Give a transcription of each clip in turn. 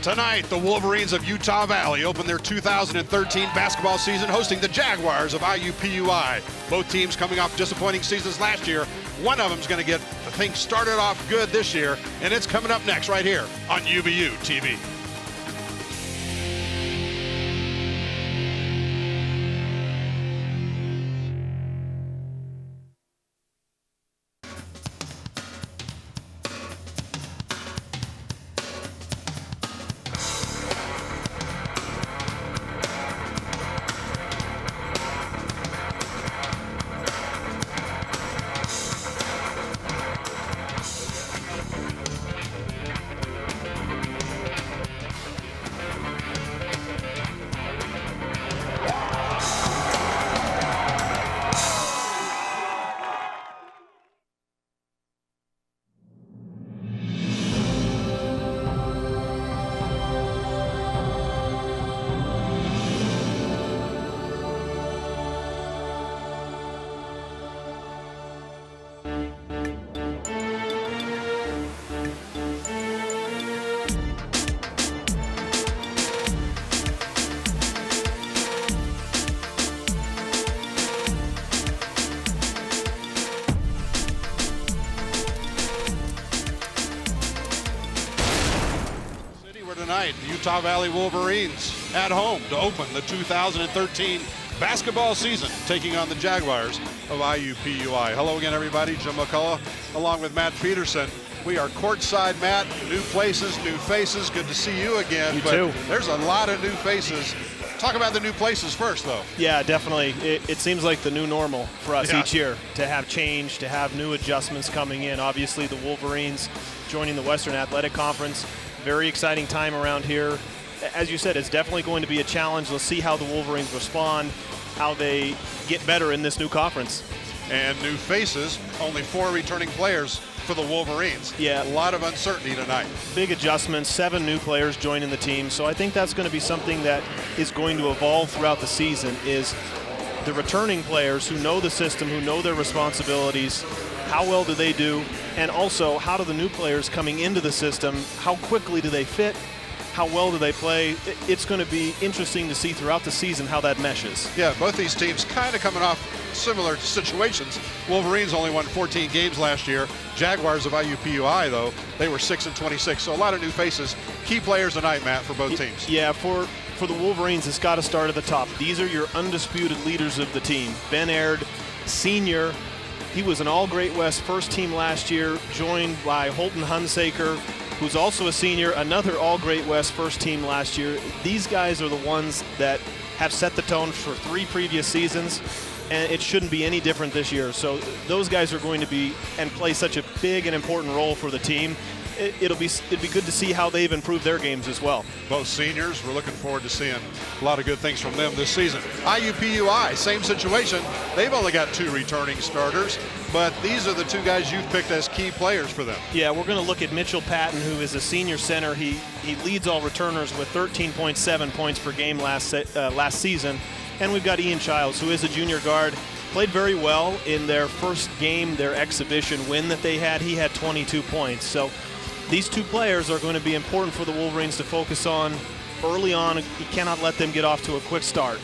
Tonight, the Wolverines of Utah Valley open their 2013 basketball season hosting the Jaguars of IUPUI. Both teams coming off disappointing seasons last year. One of them is going to get things started off good this year, and it's coming up next right here on UVU TV. Tonight, the Utah Valley Wolverines at home to open the 2013 basketball season, taking on the Jaguars of IUPUI. Hello again, everybody. Jim McCullough along with Matt Peterson. We are courtside, Matt. New places, new faces. Good to see you again. You too. There's a lot of new faces. Talk about the new places first, though. Yeah, definitely. It seems like the new normal for us each year, to have change, to have new adjustments coming in. Obviously, the Wolverines joining the Western Athletic Conference. Very exciting time around here. As you said, it's definitely going to be a challenge. Let's see how the Wolverines respond, how they get better in this new conference. And new faces, only 4 returning players for the Wolverines. Yeah. A lot of uncertainty tonight. Big adjustments, 7 new players joining the team. So I think that's going to be something that is going to evolve throughout the season, is the returning players who know the system, who know their responsibilities, how well do they do, and also how do the new players coming into the system, how quickly do they fit, how well do they play? It's going to be interesting to see throughout the season how that meshes. Yeah, both these teams kind of coming off similar situations. Wolverines only won 14 games last year. Jaguars of IUPUI, though, they were 6-26. So a lot of new faces. Key players tonight, Matt, for both teams. Yeah, for the Wolverines, it's got to start at the top. These are your undisputed leaders of the team. Ben Aird, senior. He was an All-Great West first team last year, joined by Holton Hunsaker, who's also a senior, another All-Great West first team last year. These guys are the ones that have set the tone for 3 previous seasons, and it shouldn't be any different this year. So those guys are going to be and play such a big and important role for the team. It'd be good to see how they've improved their games as well. Both seniors, we're looking forward to seeing a lot of good things from them this season. IUPUI, same situation. They've only got 2 returning starters, but these are the 2 guys you've picked as key players for them. Yeah, we're going to look at Mitchell Patton, who is a senior center. He leads all returners with 13.7 points per game last season. And we've got Ian Childs, who is a junior guard. Played very well in their first game, their exhibition win that they had. He had 22 points. So these 2 players are going to be important for the Wolverines to focus on early on. You cannot let them get off to a quick start.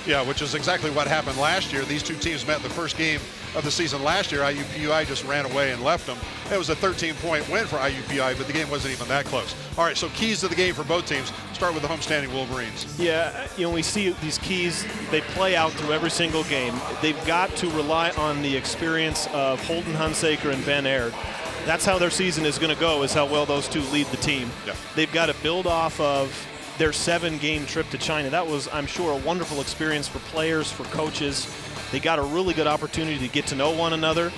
Yeah, which is exactly what happened last year. These 2 teams met in the first game of the season last year. IUPUI just ran away and left them. It was a 13-point win for IUPUI, but the game wasn't even that close. All right, so keys to the game for both teams. Start with the homestanding Wolverines. Yeah, we see these keys, they play out through every single game. They've got to rely on the experience of Holton Hunsaker and Ben Aird. That's how their season is going to go, is how well those 2 lead the team. Yeah. They've got to build off of their 7-game trip to China. That was, I'm sure, a wonderful experience for players, for coaches. They got a really good opportunity to get to know one another,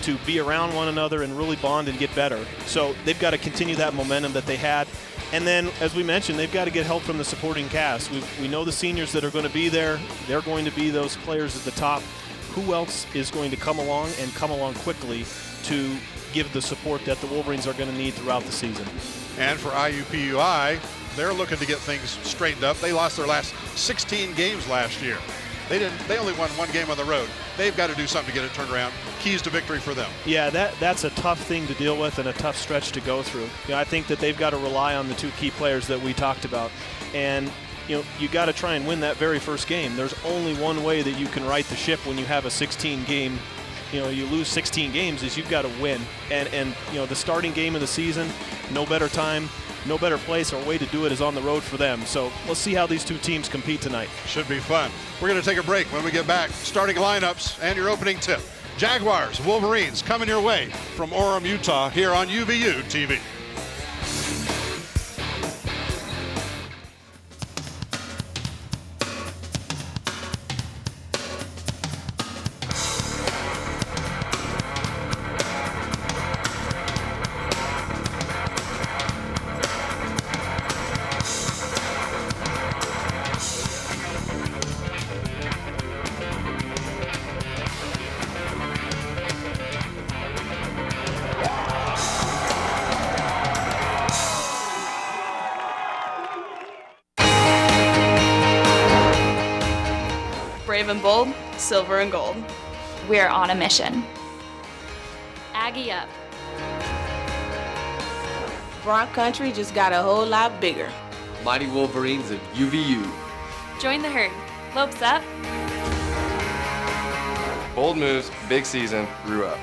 to be around one another and really bond and get better. So they've got to continue that momentum that they had. And then, as we mentioned, they've got to get help from the supporting cast. We know the seniors that are going to be there. They're going to be those players at the top. Who else is going to come along and come along quickly to give the support that the Wolverines are going to need throughout the season? And for IUPUI, they're looking to get things straightened up. They lost their last 16 games last year. They only won one game on the road. They've got to do something to get it turned around. Keys to victory for them. Yeah, that's a tough thing to deal with and a tough stretch to go through. I think that they've got to rely on the two key players that we talked about. And you got to try and win that very first game. There's only one way that you can right the ship when you have a 16-game. You lose 16 games is you've got to win. And the starting game of the season, no better time, no better place or way to do it is on the road for them. So let's see how these two teams compete tonight. Should be fun. We're going to take a break. When we get back, starting lineups and your opening tip. Jaguars, Wolverines coming your way from Orem, Utah here on UVU TV. Brave and bold, silver and gold. We're on a mission. Aggie up. Bronx Country just got a whole lot bigger. Mighty Wolverines of UVU. Join the herd. Lopes up. Bold moves, big season, grew up.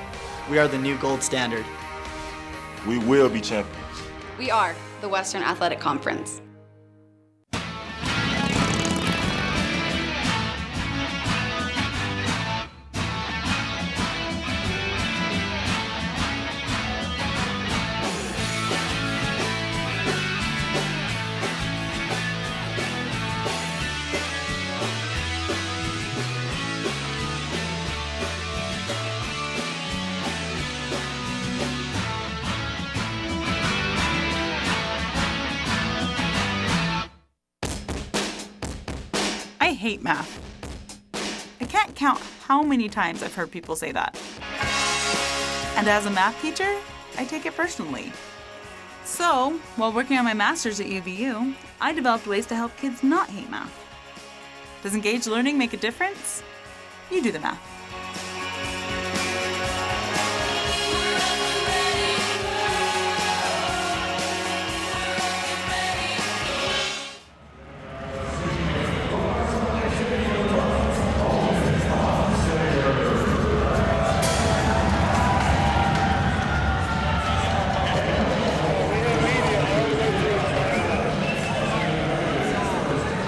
We are the new gold standard. We will be champions. We are the Western Athletic Conference. I hate math. I can't count how many times I've heard people say that. And as a math teacher, I take it personally. So, while working on my master's at UVU, I developed ways to help kids not hate math. Does engaged learning make a difference? You do the math.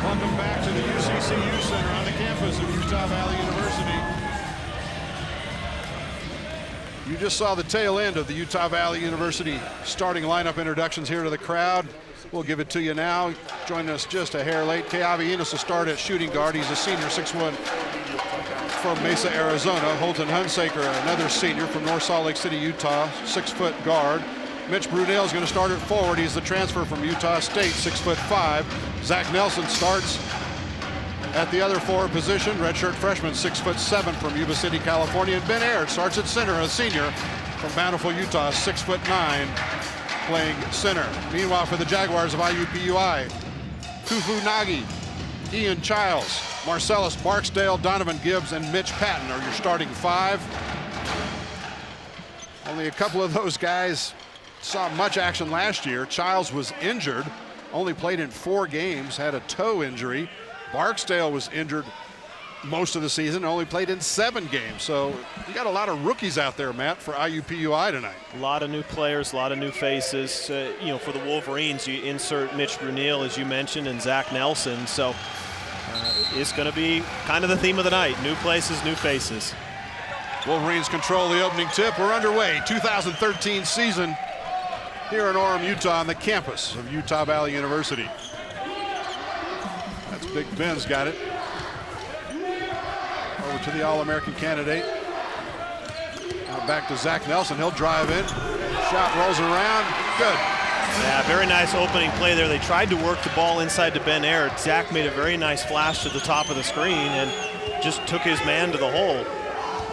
Welcome back to the UCCU Center on the campus of Utah Valley University. You just saw the tail end of the Utah Valley University starting lineup introductions here to the crowd. We'll give it to you now. Joining us just a hair late. Keavi Enos will start at shooting guard. He's a senior, 6'1", from Mesa, Arizona. Holton Hunsaker, another senior from North Salt Lake City, Utah, 6-foot guard. Mitch Brunel is going to start at forward. He's the transfer from Utah State, 6'5". Zach Nelson starts at the other forward position. Redshirt freshman, 6'7", from Yuba City, California. And Ben Aird starts at center, a senior from Bountiful, Utah, 6'9", playing center. Meanwhile, for the Jaguars of IUPUI, Kufu Nagy, Ian Childs, Marcellus Barksdale, Donovan Gibbs, and Mitch Patton are your starting five. Only a couple of those guys saw much action last year. Childs was injured, only played in 4 games, had a toe injury. Barksdale was injured most of the season, only played in 7 games. So you got a lot of rookies out there, Matt, for IUPUI tonight. A lot of new players, a lot of new faces. For the Wolverines, you insert Mitch Brunel, as you mentioned, and Zach Nelson. So it's going to be kind of the theme of the night. New places, new faces. Wolverines control the opening tip. We're underway. 2013 season here in Orem, Utah, on the campus of Utah Valley University. That's Big Ben's got it. Over to the All-American candidate. Now back to Zach Nelson. He'll drive in. Shot rolls around. Good. Yeah, very nice opening play there. They tried to work the ball inside to Ben Aird. Zach made a very nice flash to the top of the screen and just took his man to the hole.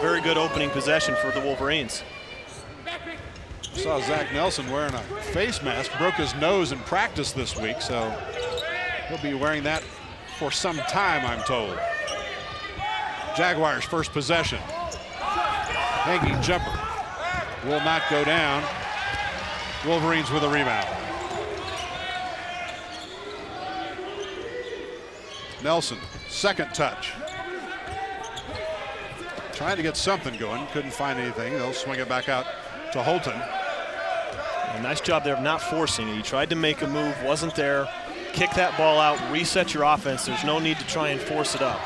Very good opening possession for the Wolverines. Saw Zach Nelson wearing a face mask. Broke his nose in practice this week, so he'll be wearing that for some time, I'm told. Jaguars first possession. Hanging jumper will not go down. Wolverines with a rebound. Nelson, second touch. Trying to get something going, couldn't find anything. They'll swing it back out to Holton. A nice job there of not forcing it. He tried to make a move, wasn't there. Kick that ball out, reset your offense. There's no need to try and force it up.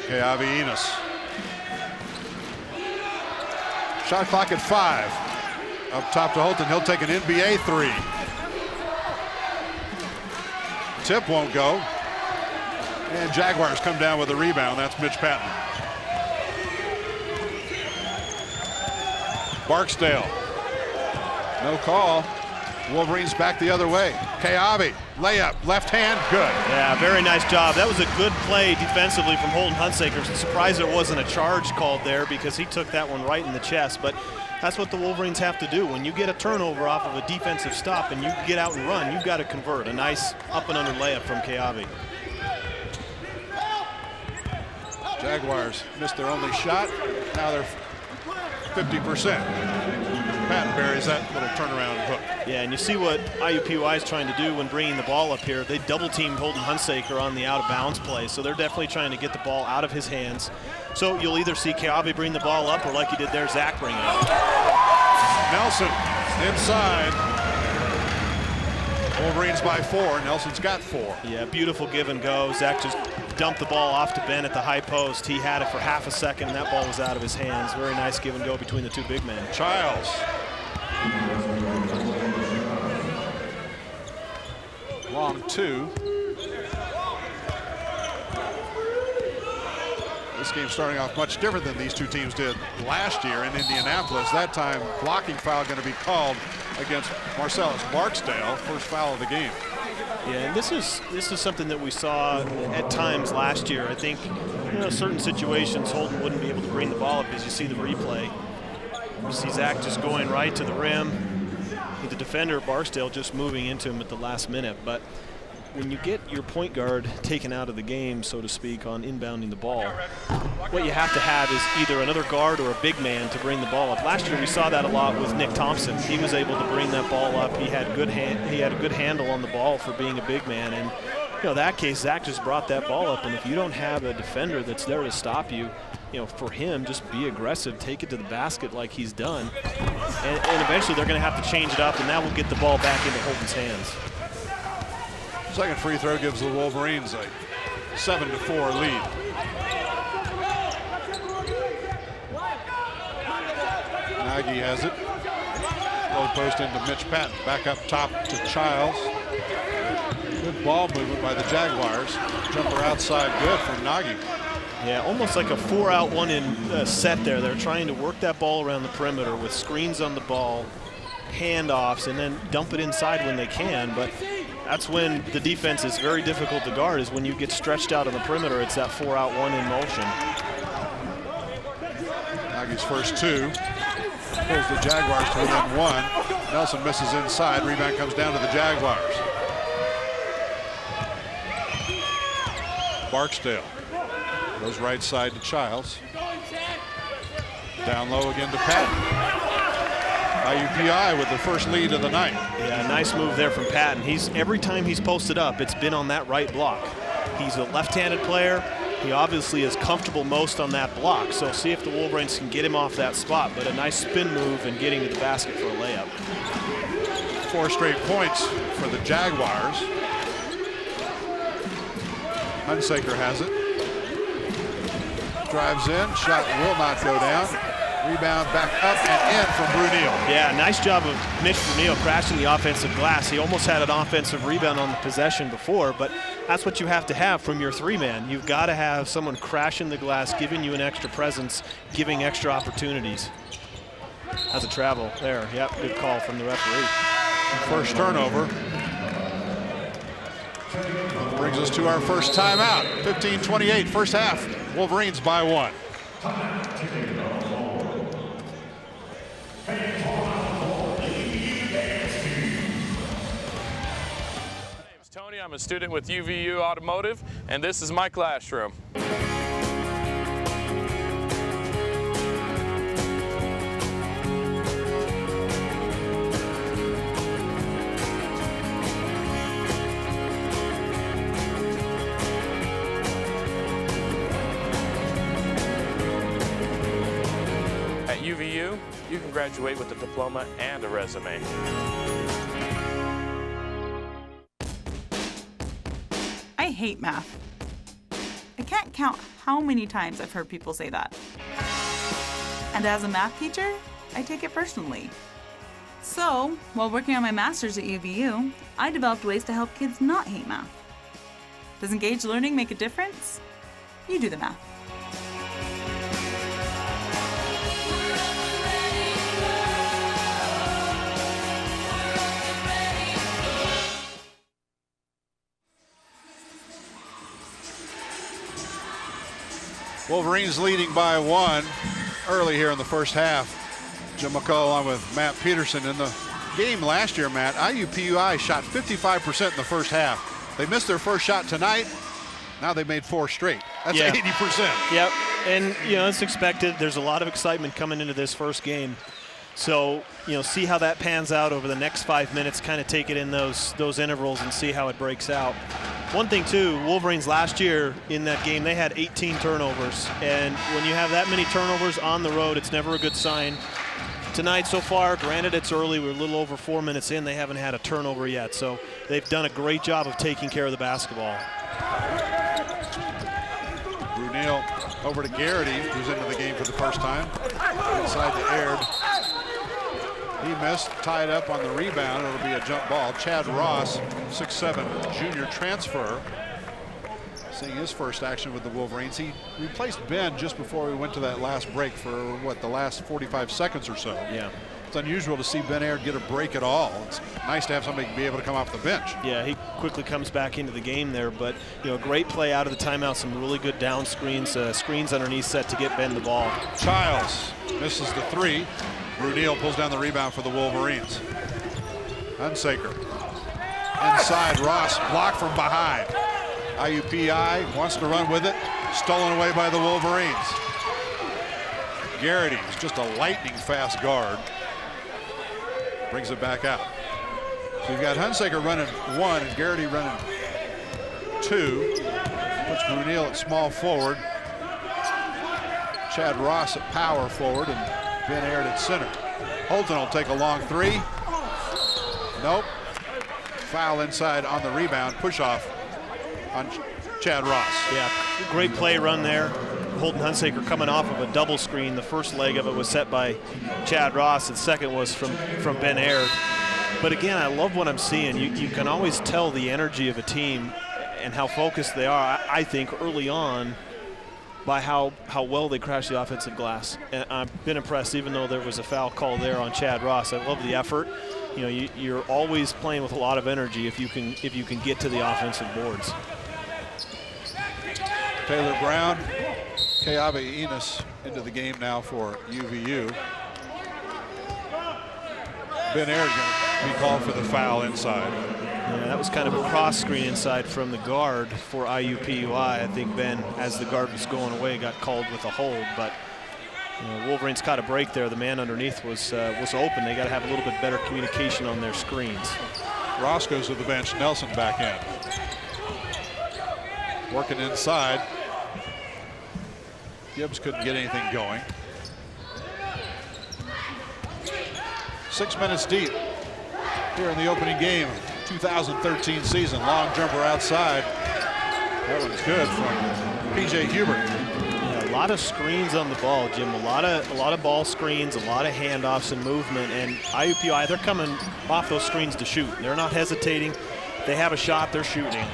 Okay, Avi Enos. Shot clock at 5. Up top to Holton, he'll take an NBA 3. Tip won't go. And Jaguars come down with a rebound. That's Mitch Patton. Barksdale. No call. Wolverines back the other way. Kayabi, layup, left hand, good. Yeah, very nice job. That was a good play defensively from Holton Hunsaker. Surprised there wasn't a charge called there because he took that one right in the chest. But that's what the Wolverines have to do. When you get a turnover off of a defensive stop and you get out and run, you've got to convert. A nice up and under layup from Kayabi. Jaguars missed their only shot. Now they're 50%. Patton buries that little turnaround hook. Yeah, and you see what IUPUI is trying to do when bringing the ball up here. They double-teamed Holton Hunsaker on the out-of-bounds play, so they're definitely trying to get the ball out of his hands. So you'll either see Kayabi bring the ball up or, like he did there, Zach bring it up. Nelson inside. Wolverines by 4. Nelson's got 4. Yeah, beautiful give and go. Zach just dumped the ball off to Ben at the high post. He had it for half a second, and that ball was out of his hands. Very nice give and go between the two big men. Childs. Long 2. This game starting off much different than these two teams did last year in Indianapolis. That time, blocking foul going to be called against Marcellus Barksdale, first foul of the game. Yeah, and this is something that we saw at times last year. I think, certain situations Holton wouldn't be able to bring the ball up as you see the replay. You see Zach just going right to the rim. The defender, Barksdale, just moving into him at the last minute. But when you get your point guard taken out of the game, so to speak, on inbounding the ball, what you have to have is either another guard or a big man to bring the ball up. Last year we saw that a lot with Nick Thompson. He was able to bring that ball up. He had a good handle on the ball for being a big man. And in that case, Zach just brought that ball up. And if you don't have a defender that's there to stop you, for him, just be aggressive, take it to the basket like he's done. And eventually they're going to have to change it up, and that will get the ball back into Holton's hands. Second free throw gives the Wolverines a 7-4 lead. Nagy has it. Low post into Mitch Patton. Back up top to Childs. Good ball movement by the Jaguars. Jumper outside good from Nagy. Yeah, almost like a 4-out, 1-in set there. They're trying to work that ball around the perimeter with screens on the ball, handoffs, and then dump it inside when they can. But that's when the defense is very difficult to guard, is when you get stretched out on the perimeter. It's that 4-out, 1-in motion. Nagy's first 2. Pulls the Jaguars to within 1. Nelson misses inside. Rebound comes down to the Jaguars. Barksdale goes right side to Childs. Down low again to Patton. IUPUI with the first lead of the night. Yeah, nice move there from Patton. Every time he's posted up, it's been on that right block. He's a left-handed player. He obviously is comfortable most on that block, so see if the Wolverines can get him off that spot. But a nice spin move and getting to the basket for a layup. 4 straight points for the Jaguars. Hunsaker has it. Drives in, shot will not go down. Rebound back up and in from Brunel. Yeah, nice job of Mitch Brunel crashing the offensive glass. He almost had an offensive rebound on the possession before, but that's what you have to have from your 3-man. You've got to have someone crashing the glass, giving you an extra presence, giving extra opportunities. That's a travel there. Yep, good call from the referee. First turnover. Brings us to our first timeout. 15-28, first half. Wolverines by 1. My name is Tony. I'm a student with UVU Automotive, and this is my classroom. At UVU, you can graduate with a diploma and a resume. I hate math. I can't count how many times I've heard people say that. And as a math teacher, I take it personally. So, while working on my master's at UVU, I developed ways to help kids not hate math. Does engaged learning make a difference? You do the math. Wolverines leading by 1 early here in the first half. Jim McCullough along with Matt Peterson. In the game last year, Matt, IUPUI shot 55% in the first half. They missed their first shot tonight. Now they made 4 straight. That's 80%. Yep, and it's expected. There's a lot of excitement coming into this first game. So, see how that pans out over the next 5 minutes, kind of take it in those intervals and see how it breaks out. One thing, too, Wolverines last year in that game, they had 18 turnovers. And when you have that many turnovers on the road, it's never a good sign. Tonight so far, granted it's early, we're a little over 4 minutes in, they haven't had a turnover yet. So they've done a great job of taking care of the basketball. Brunel over to Garrity, who's into the game for the first time. Inside to Aird. He missed, tied up on the rebound. It'll be a jump ball. Chad Ross, 6'7", junior transfer, seeing his first action with the Wolverines. He replaced Ben just before we went to that last break for, the last 45 seconds or so. Yeah. It's unusual to see Ben Aird get a break at all. It's nice to have somebody be able to come off the bench. Yeah, he quickly comes back into the game there, but great play out of the timeout, some really good down screens, screens underneath set to get Ben the ball. Childs misses the 3. Brunel pulls down the rebound for the Wolverines. Hunsaker inside, Ross blocked from behind. IUPUI wants to run with it, stolen away by the Wolverines. Garrity is just a lightning fast guard. Brings it back out. So you've got Hunsaker running 1 and Garrity running 2. Puts Brunel at small forward. Chad Ross at power forward and Ben Aird at center. Holton will take a long 3. Nope. Foul inside on the rebound. Push off on Chad Ross. Yeah, great play run there. Holton Hunsaker coming off of a double screen. The first leg of it was set by Chad Ross. The second was from Ben Aird. But again, I love what I'm seeing. You can always tell the energy of a team and how focused they are, I think, early on, by how well they crash the offensive glass. And I've been impressed, even though there was a foul call there on Chad Ross. I love the effort. You're always playing with a lot of energy if you can get to the offensive boards. Taylor Brown, Keabe Enos into the game now for UVU. Ben Aird going to be called for the foul inside. Yeah, that was kind of a cross screen inside from the guard for IUPUI. I think Ben, as the guard was going away, got called with a hold, but Wolverines caught a break there. The man underneath was open. They got to have a little bit better communication on their screens. Ross goes to the bench, Nelson back in. Working inside. Gibbs couldn't get anything going. 6 minutes deep here in the opening game of 2013 season. Long jumper outside. That one's good from P.J. Hubert. Yeah, a lot of screens on the ball, Jim. A lot of ball screens, a lot of handoffs and movement. And IUPUI, they're coming off those screens to shoot. They're not hesitating. They have a shot, they're shooting.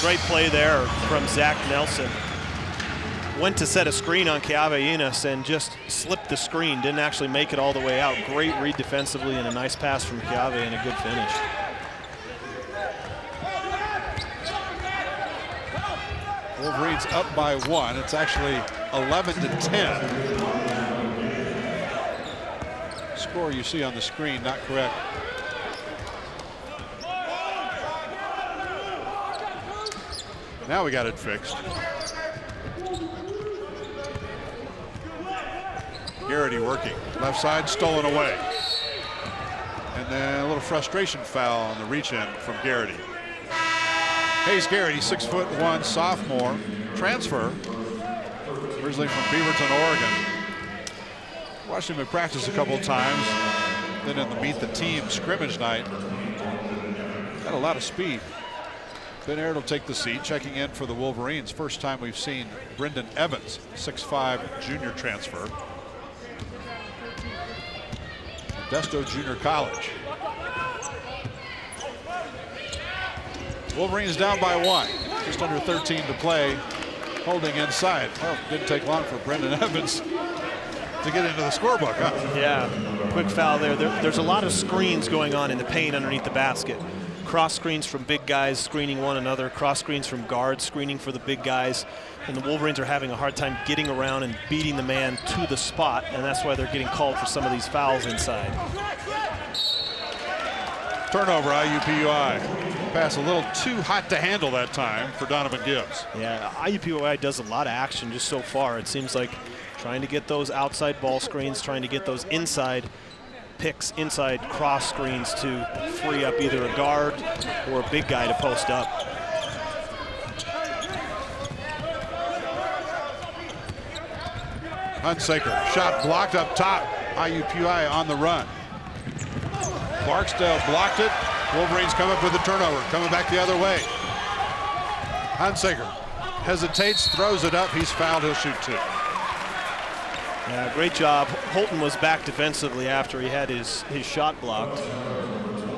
Great play there from Zach Nelson. Went to set a screen on Keabe Enos and just slipped the screen. Didn't actually make it all the way out. Great read defensively and a nice pass from Keabe and a good finish. Wolverines up by 1. It's actually 11-10. Score you see on the screen, not correct. Now we got it fixed. Garrity working. Left side, stolen away. And then a little frustration foul on the reach in from Garrity. Hayes Garrity, 6'1", sophomore, transfer. originally from Beaverton, Oregon. Watched him in practice a couple of times. Then in the Meet the Team scrimmage night, got a lot of speed. Ben Aird will take the seat, checking in for the Wolverines. First time we've seen Brendan Evans, 6'5" junior transfer. Modesto Junior College. Wolverines down by 1. Just under 13 to play. Holding inside. Well, didn't take long for Brendan Evans to get into the scorebook, huh? Yeah, quick foul there. There's a lot of screens going on in the paint underneath the basket. Cross screens from big guys screening one another, cross screens from guards screening for the big guys, and the Wolverines are having a hard time getting around and beating the man to the spot, and that's why they're getting called for some of these fouls inside. Turnover, IUPUI. Pass a little too hot to handle that time for Donovan Gibbs. Yeah, IUPUI does a lot of action just so far. It seems like trying to get those outside ball screens, trying to get those inside picks, inside cross screens to free up either a guard or a big guy to post up. Hunsaker, shot blocked up top. IUPUI on the run. Barksdale blocked it. Wolverines come up with a turnover, coming back the other way. Hunsaker hesitates, throws it up. He's fouled. He'll shoot 2. Yeah, great job. Holton was back defensively after he had his shot blocked.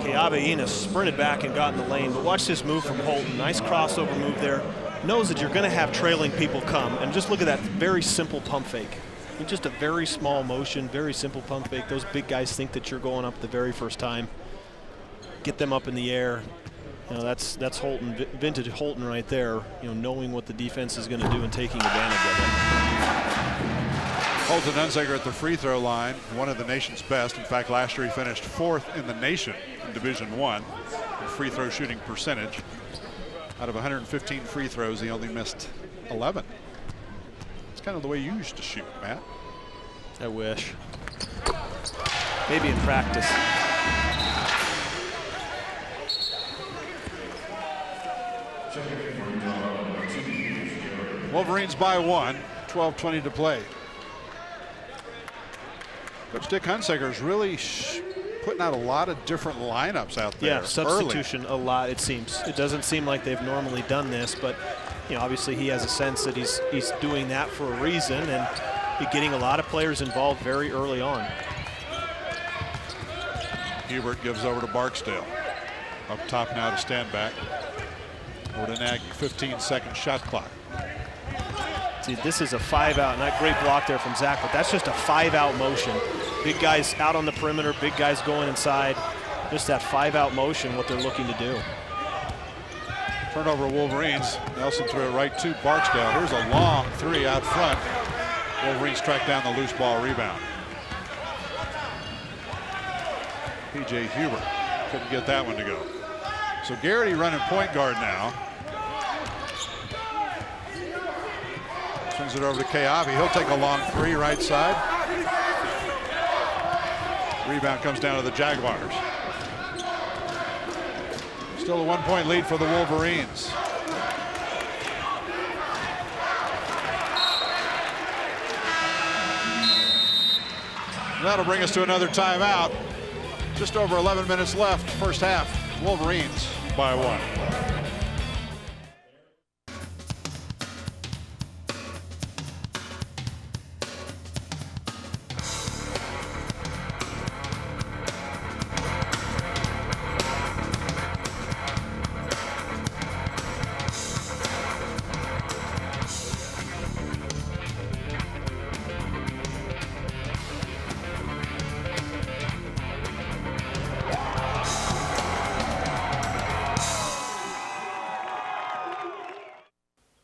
Keaveina sprinted back and got in the lane, but watch this move from Holton. Nice crossover move there. Knows that you're going to have trailing people come, and just look at that very simple pump fake. Just a very small motion, very simple pump fake. Those big guys think that you're going up the very first time. Get them up in the air. You know, that's Holton, vintage Holton right there. You know, knowing what the defense is going to do and taking advantage of it. Holton Hunsaker at the free throw line, one of the nation's best. In fact, last year he finished 4th in the nation in Division I in free throw shooting percentage. Out of 115 free throws, he only missed 11. It's kind of the way you used to shoot, Matt. I wish. Maybe in practice. Wolverines by 1, 12:20 to play. Coach Dick Hunsaker is really putting out a lot of different lineups out there. Yeah, substitution a lot, it seems. It doesn't seem like they've normally done this, but you know, obviously he has a sense that he's doing that for a reason, and he's getting a lot of players involved very early on. Hubert gives over to Barksdale. Up top now to stand back. Over to Nagy, 15-second shot clock. See, this is a 5-out, not great block there from Zach, but that's just a 5-out motion. Big guys out on the perimeter, big guys going inside. Just that 5-out motion, what they're looking to do. Turnover Wolverines. Nelson threw it right to Barksdale. Here's a long 3 out front. Wolverines track down the loose ball rebound. P.J. Hubert couldn't get that one to go. So Garrity running point guard now. Swings it over to Keavi. He'll take a long 3 right side. Rebound comes down to the Jaguars. Still a 1-point lead for the Wolverines. That'll bring us to another timeout. Just over 11 minutes left, first half. Wolverines by 1.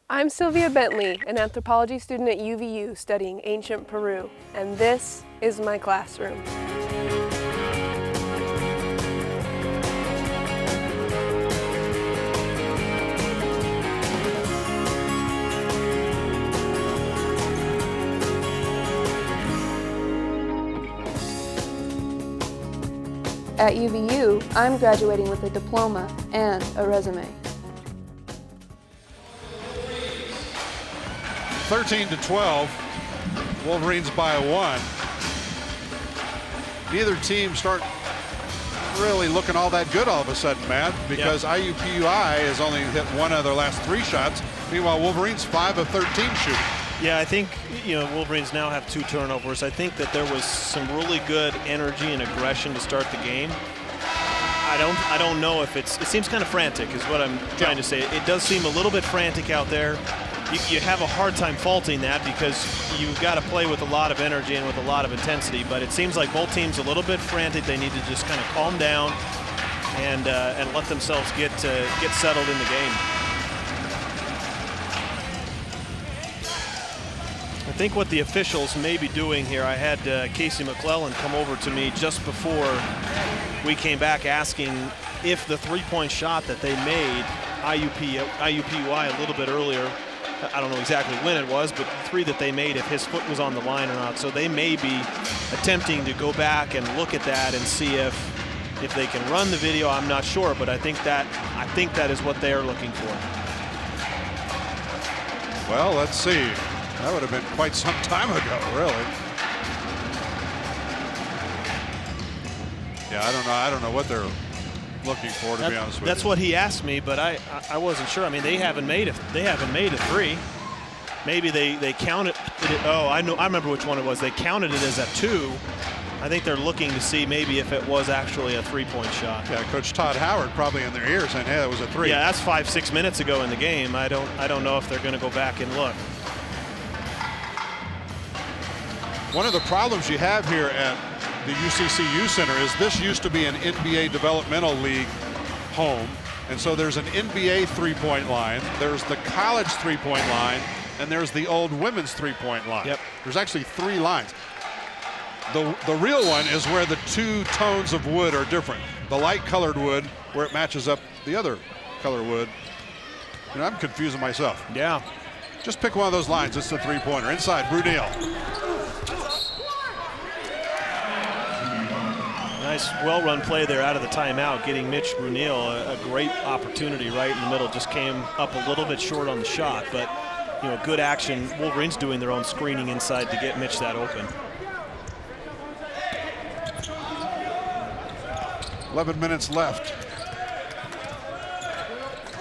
I'm Sylvia Bentley, an anthropology student at UVU studying ancient Peru, and this is my classroom. At UVU, I'm graduating with a diploma and a resume. 13-12. Wolverines by 1. Neither team start really looking all that good all of a sudden, Matt, because IUPUI has only hit 1 of their last 3 shots. Meanwhile, Wolverines 5 of 13 shooting. Yeah, I think, Wolverines now have 2 turnovers. I think that there was some really good energy and aggression to start the game. I don't know if it seems kind of frantic is what I'm trying to say. It does seem a little bit frantic out there. You have a hard time faulting that because you've got to play with a lot of energy and with a lot of intensity, but it seems like both teams a little bit frantic. They need to just kind of calm down and let themselves get settled in the game. I think what the officials may be doing here, I had Casey McClellan come over to me just before we came back asking if the 3-point shot that they made, IUPUI a little bit earlier, I don't know exactly when it was, but the 3 that they made, if his foot was on the line or not. So they may be attempting to go back and look at that and see if they can run the video. I'm not sure, but I think that is what they are looking for. Well, let's see. That would have been quite some time ago, really. Yeah, I don't know what they're looking for, to be honest with you. That's what he asked me, but I wasn't sure. I mean, they haven't made a 3. Maybe they counted it. Oh, I remember which one it was. They counted it as a 2. I think they're looking to see maybe if it was actually a 3-point shot. Yeah, Coach Todd Howard probably in their ears saying, hey, it was a 3. Yeah, that's 5-6 minutes ago in the game. I don't know if they're going to go back and look. One of the problems you have here at the UCCU Center is this used to be an NBA developmental league home, and so there's an NBA 3-point line, there's the college 3-point line, and there's the old women's 3-point line. Yep. There's actually 3 lines. The real one is where the 2 tones of wood are different. The light colored wood where it matches up the other color wood. I'm confusing myself. Yeah. Just pick one of those lines. It's the 3-pointer. Inside, Brunel. Nice, well-run play there out of the timeout, getting Mitch Brunel a great opportunity right in the middle. Just came up a little bit short on the shot, but good action. Wolverines doing their own screening inside to get Mitch that open. 11 minutes left.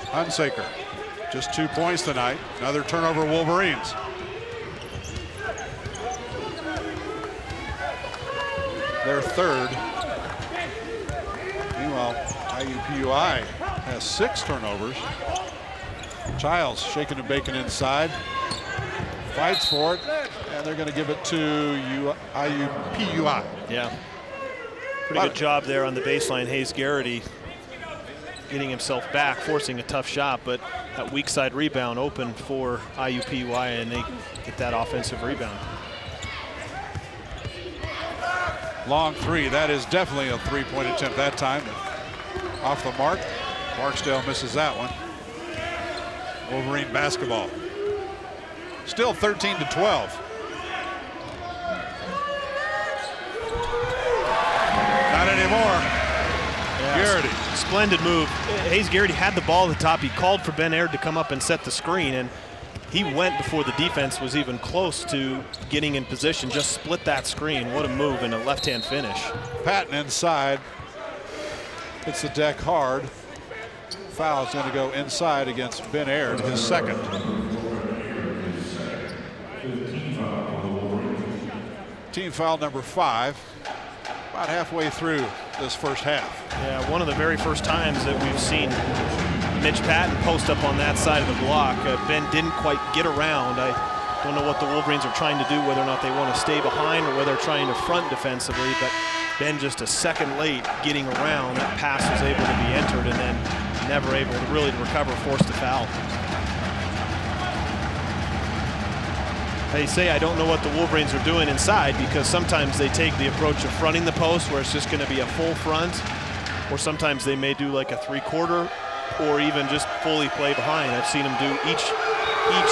Hunsaker, just 2 points tonight. Another turnover, Wolverines. Their 3rd. Meanwhile, IUPUI has 6 turnovers. Childs shaking and baking inside. Fights for it, and they're going to give it to IUPUI. Yeah. Pretty good job there on the baseline. Hayes Garrity getting himself back, forcing a tough shot, but that weak side rebound open for IUPUI, and they get that offensive rebound. Long 3, that is definitely a 3-point attempt that time. Off the mark, Barksdale misses that one. Wolverine basketball. Still 13-12. Not anymore. Yeah, Garrity. Splendid move. Hayes Garrity had the ball at the top. He called for Ben Aird to come up and set the screen, and he went before the defense was even close to getting in position. Just split that screen. What a move and a left-hand finish. Patton inside. Hits the deck hard. Foul's going to go inside against Ben Aird, his 2nd. Team foul number 5. About halfway through this first half. Yeah, one of the very first times that we've seen Mitch Patton post up on that side of the block. Ben didn't quite get around. I don't know what the Wolverines are trying to do, whether or not they want to stay behind or whether they're trying to front defensively, but Ben just a second late getting around. That pass was able to be entered and then never able to really recover, forced a foul. They say I don't know what the Wolverines are doing inside, because sometimes they take the approach of fronting the post where it's just going to be a full front, or sometimes they may do like a 3/4 or even just fully play behind. I've seen them do each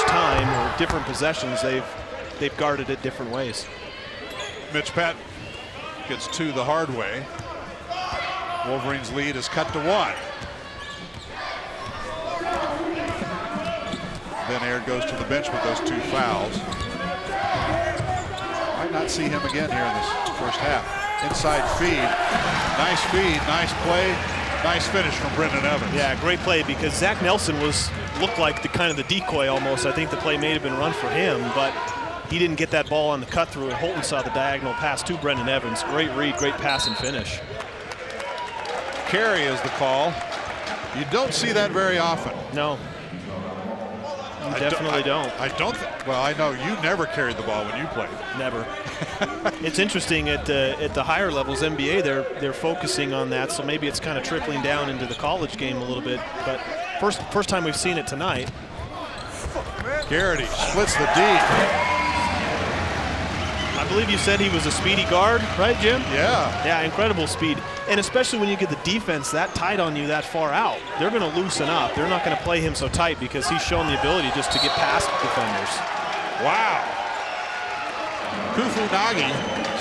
time, or different possessions, they've guarded it different ways. Mitch Patton gets 2 the hard way. Wolverines lead is cut to 1. Ben Aird goes to the bench with those 2 fouls. Might not see him again here in this first half. Inside feed, nice play, nice finish from Brendan Evans. Yeah, great play because Zach Nelson looked like the kind of the decoy almost. I think the play may have been run for him, but he didn't get that ball on the cut through, and Holton saw the diagonal pass to Brendan Evans. Great read, great pass and finish. Carry is the call. You don't see that very often. No. You definitely don't. Well, I know you never carried the ball when you played. Never. It's interesting at the higher levels, NBA, they're focusing on that, so maybe it's kind of trickling down into the college game a little bit. But first time we've seen it tonight. Garrity splits the D. I believe you said he was a speedy guard, right, Jim? Yeah. Yeah, incredible speed. And especially when you get the defense that tight on you that far out, they're going to loosen up. They're not going to play him so tight because he's shown the ability just to get past defenders. Wow. Kufunagi,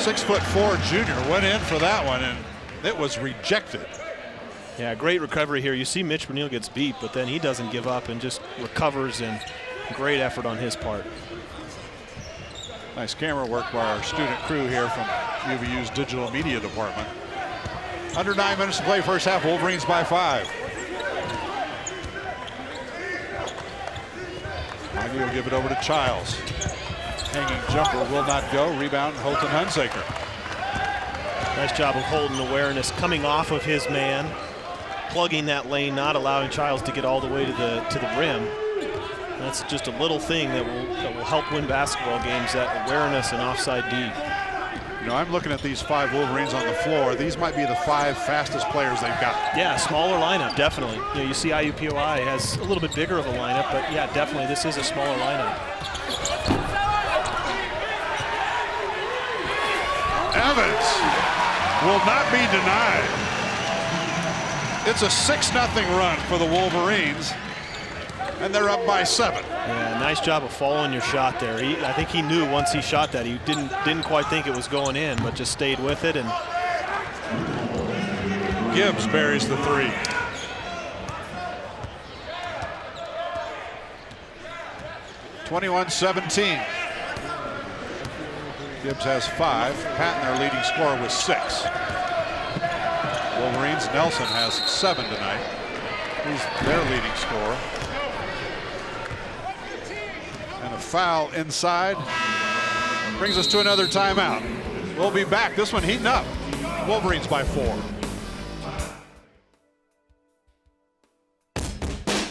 6'4" junior, went in for that one, and it was rejected. Yeah, great recovery here. You see Mitch Bernil gets beat, but then he doesn't give up and just recovers, and great effort on his part. Nice camera work by our student crew here from UVU's digital media department. Under 9 minutes to play first half, Wolverines by 5. Maggie will give it over to Childs. Hanging jumper will not go. Rebound, Holton Hunsaker. Nice job of Holton awareness, coming off of his man, plugging that lane, not allowing Childs to get all the way to the rim. That's just a little thing that will help win basketball games, that awareness and offside D. You know, I'm looking at these 5 Wolverines on the floor. These might be the 5 fastest players they've got. Yeah, smaller lineup, definitely. You know, you see IUPUI has a little bit bigger of a lineup, but yeah, definitely this is a smaller lineup. Evans will not be denied. It's a 6-0 run for the Wolverines, and they're up by 7. Yeah, nice job of following your shot there. I think he knew once he shot that he didn't quite think it was going in, but just stayed with it. And Gibbs buries the 3. (21-17). Gibbs has 5. Patton, their leading scorer, with 6. Wolverines, Nelson has 7 tonight. He's their leading scorer. And a foul inside brings us to another timeout. We'll be back. This one heating up. Wolverines by 4.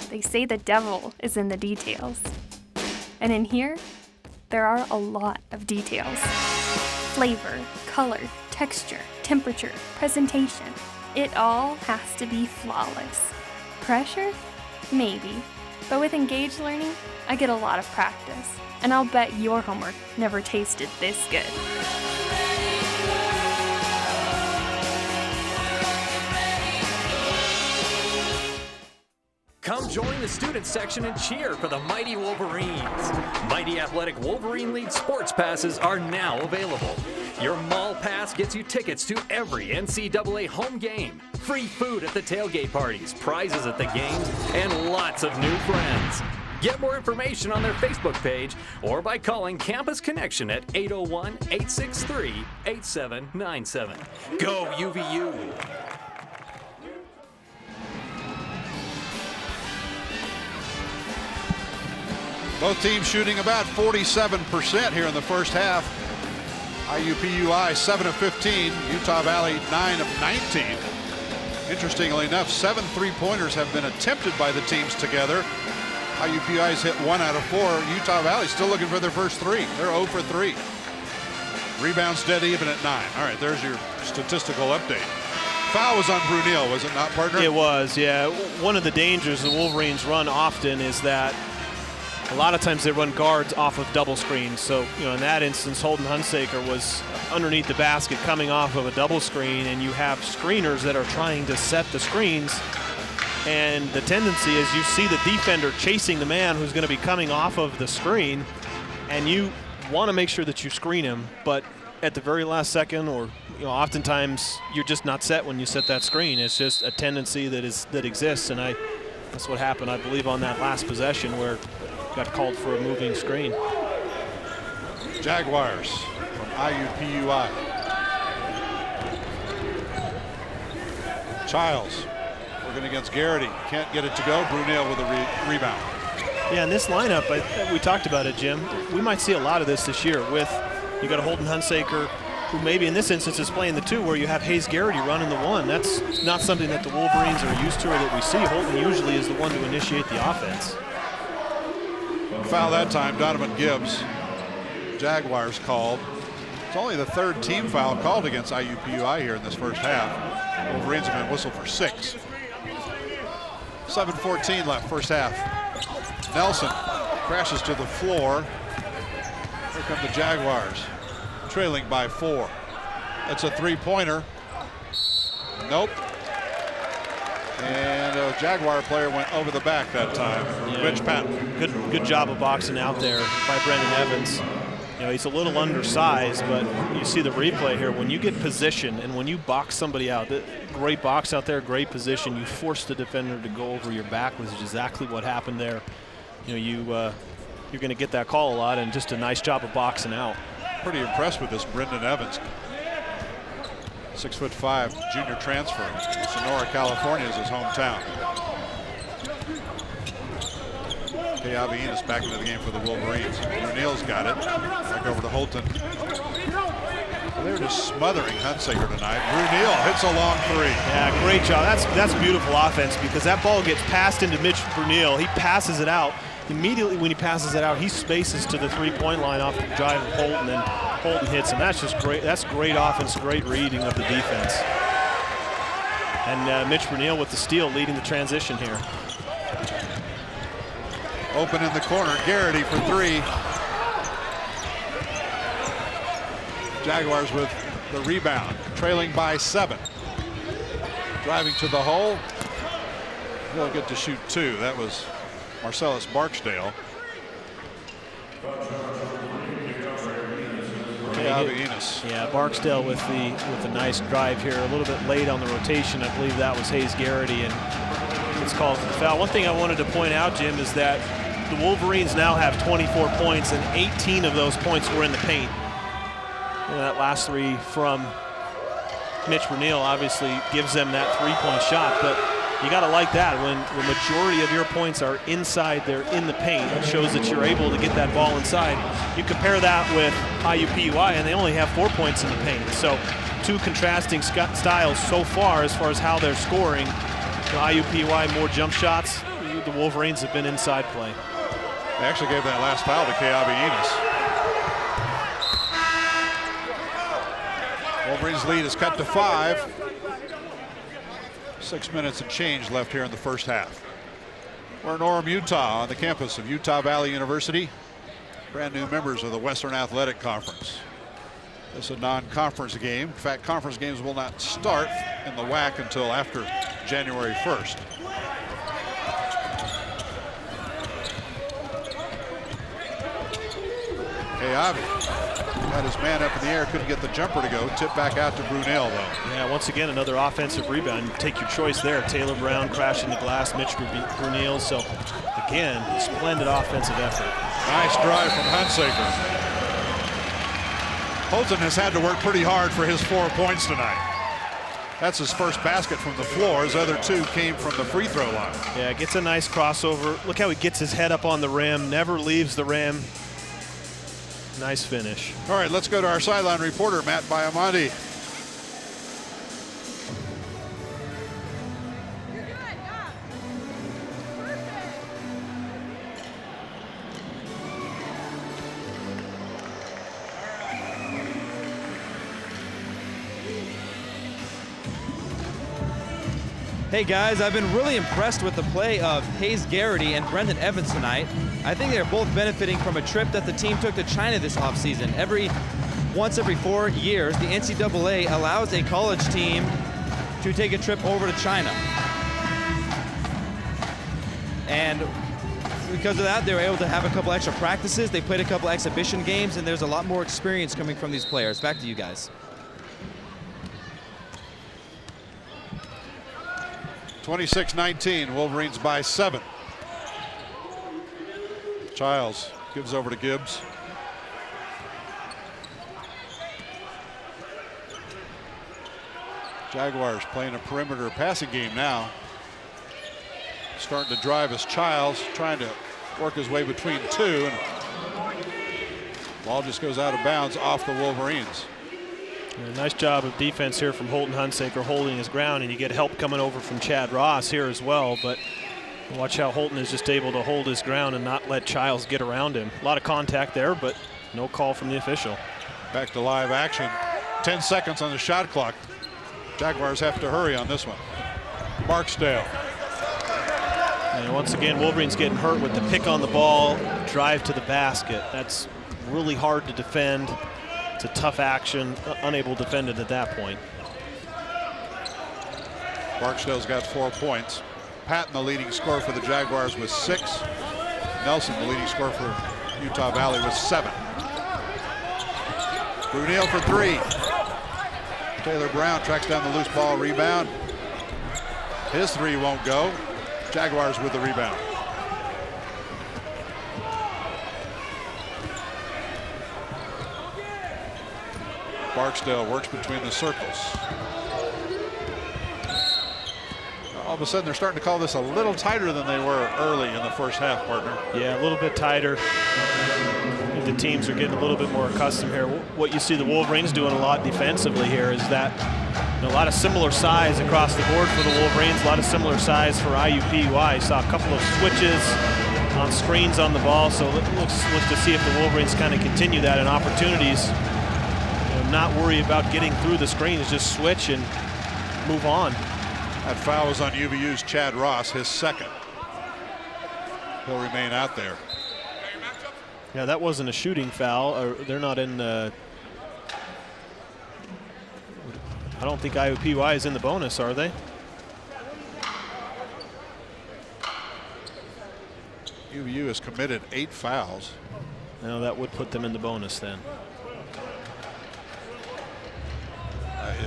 They say the devil is in the details. And in here, there are a lot of details. Flavor, color, texture, temperature, presentation. It all has to be flawless. Pressure? Maybe. But with engaged learning, I get a lot of practice. And I'll bet your homework never tasted this good. Come join the student section and cheer for the Mighty Wolverines. Mighty Athletic Wolverine League sports passes are now available. Your mall pass gets you tickets to every NCAA home game, free food at the tailgate parties, prizes at the games, and lots of new friends. Get more information on their Facebook page or by calling Campus Connection at 801-863-8797. Go UVU! Both teams shooting about 47% here in the first half. IUPUI 7 of 15, Utah Valley 9 of 19. Interestingly enough, 7 3-pointers have been attempted by the teams together. IUPUI's hit 1 out of 4. Utah Valley still looking for their first 3. They're 0 for 3. Rebounds dead even at 9. All right, there's your statistical update. Foul was on Brunel, was it not, partner? It was, yeah. One of the dangers the Wolverines run often is that a lot of times they run guards off of double screens. So, you know, in that instance, Holton Hunsaker was underneath the basket coming off of a double screen, and you have screeners that are trying to set the screens. And the tendency is you see the defender chasing the man who's going to be coming off of the screen, and you want to make sure that you screen him, but at the very last second, or you know, oftentimes you're just not set when you set that screen. It's just a tendency that exists, and that's what happened, I believe, on that last possession where got called for a moving screen. Jaguars from IUPUI. Childs working against Garrity. Can't get it to go. Brunel with a rebound. Yeah, in this lineup, we talked about it, Jim. We might see a lot of this year with, you got a Holton Hunsaker, who maybe in this instance is playing the 2, where you have Hayes Garrity running the 1. That's not something that the Wolverines are used to or that we see. Holton usually is the one to initiate the offense. Foul that time, Donovan Gibbs. Jaguars called. It's only the 3rd team foul called against IUPUI here in this first half. Wolverines have been whistled for 6. 7:14 left, first half. Nelson crashes to the floor. Here come the Jaguars, trailing by 4. That's a 3-pointer. Nope. And a Jaguar player went over the back that time. Yeah. Rich Patton. Good job of boxing out there by Brendan Evans. You know, he's a little undersized, but you see the replay here. When you get position and when you box somebody out, great box out there, great position. You force the defender to go over your back, which is exactly what happened there. You know, you're going to get that call a lot, and just a nice job of boxing out. Pretty impressed with this Brendan Evans. 6'5", junior transfer. Sonora, California is his hometown. Keavinas back into the game for the Wolverines. Brunel's got it. Back over to Holton. Well, they were just smothering Hunsaker tonight. Brunel hits a long 3. Yeah, great job. That's beautiful offense, because that ball gets passed into Mitch Brunel. He passes it out. Immediately when he passes it out, he spaces to the 3-point line off the drive of Holton, and Holton hits him. That's just great. That's great offense, great reading of the defense. And Mitch Brunel with the steal, leading the transition here. Open in the corner, Garrity for 3. Jaguars with the rebound, trailing by 7. Driving to the hole. He'll get to shoot 2. That was Marcellus Barksdale. Keavinas. Yeah, Barksdale with the nice drive here. A little bit late on the rotation. I believe that was Hayes Garrity, and it's called for the foul. One thing I wanted to point out, Jim, is that the Wolverines now have 24 points, and 18 of those points were in the paint. And that last 3 from Mitch Brunel obviously gives them that 3-point shot, but you got to like that. When the majority of your points are inside, they're in the paint. It shows that you're able to get that ball inside. You compare that with IUPUI, and they only have 4 points in the paint. So 2 contrasting styles so far as how they're scoring. IUPUI more jump shots. The Wolverines have been inside play. They actually gave that last foul to Keavinas. Wolverines lead is cut to 5. 6 minutes and change left here in the first half. We're in Orem, Utah, on the campus of Utah Valley University. Brand new members of the Western Athletic Conference. This is a non-conference game. In fact, conference games will not start in the WAC until after January 1st. Keavi got his man up in the air, couldn't get the jumper to go. Tip back out to Brunel, though. Yeah, once again, another offensive rebound. Take your choice there. Taylor Brown crashing the glass, Mitch Brunel. So, again, splendid offensive effort. Nice drive from Hunsaker. Holton has had to work pretty hard for his 4 points tonight. That's his first basket from the floor. His other 2 came from the free throw line. Yeah, gets a nice crossover. Look how he gets his head up on the rim, never leaves the rim. Nice finish. All right, let's go to our sideline reporter, Matt Baiamonte. Hey guys, I've been really impressed with the play of Hayes Garrity and Brendan Evans tonight. I think they're both benefiting from a trip that the team took to China this offseason. Once every 4 years, the NCAA allows a college team to take a trip over to China. And because of that, they were able to have a couple extra practices. They played a couple exhibition games, and there's a lot more experience coming from these players. Back to you guys. 26-19, Wolverines by 7. Childs gives over to Gibbs. Jaguars playing a perimeter passing game now. Starting to drive is Childs, trying to work his way between two, and ball just goes out of bounds off the Wolverines. Yeah, nice job of defense here from Holton Hunsaker, holding his ground, and you get help coming over from Chad Ross here as well. But watch how Holton is just able to hold his ground and not let Childs get around him. A lot of contact there, but no call from the official. Back to live action. 10 seconds on the shot clock. Jaguars have to hurry on this one. Barksdale. And once again, Wolverines getting hurt with the pick on the ball, drive to the basket. That's really hard to defend. It's a tough action, unable to defend it at that point. Barksdale's got 4 points. Patton, the leading scorer for the Jaguars, with 6. Nelson, the leading scorer for Utah Valley, with 7. Brunel for 3. Taylor Brown tracks down the loose ball, rebound. His 3 won't go. Jaguars with the rebound. Barksdale works between the circles. All of a sudden, they're starting to call this a little tighter than they were early in the first half, partner. Yeah, a little bit tighter. I think the teams are getting a little bit more accustomed here. What you see the Wolverines doing a lot defensively here is that a lot of similar size across the board for the Wolverines, a lot of similar size for IUPUI. Saw a couple of switches on screens on the ball, so let's to see if the Wolverines kind of continue that in opportunities. Not worry about getting through the screens, just switch and move on. That foul was on UVU's Chad Ross, his 2nd. He'll remain out there. Yeah, that wasn't a shooting foul. Or they're not in the. I don't think IUPUI is in the bonus, are they? UVU has committed 8 fouls. No, that would put them in the bonus then.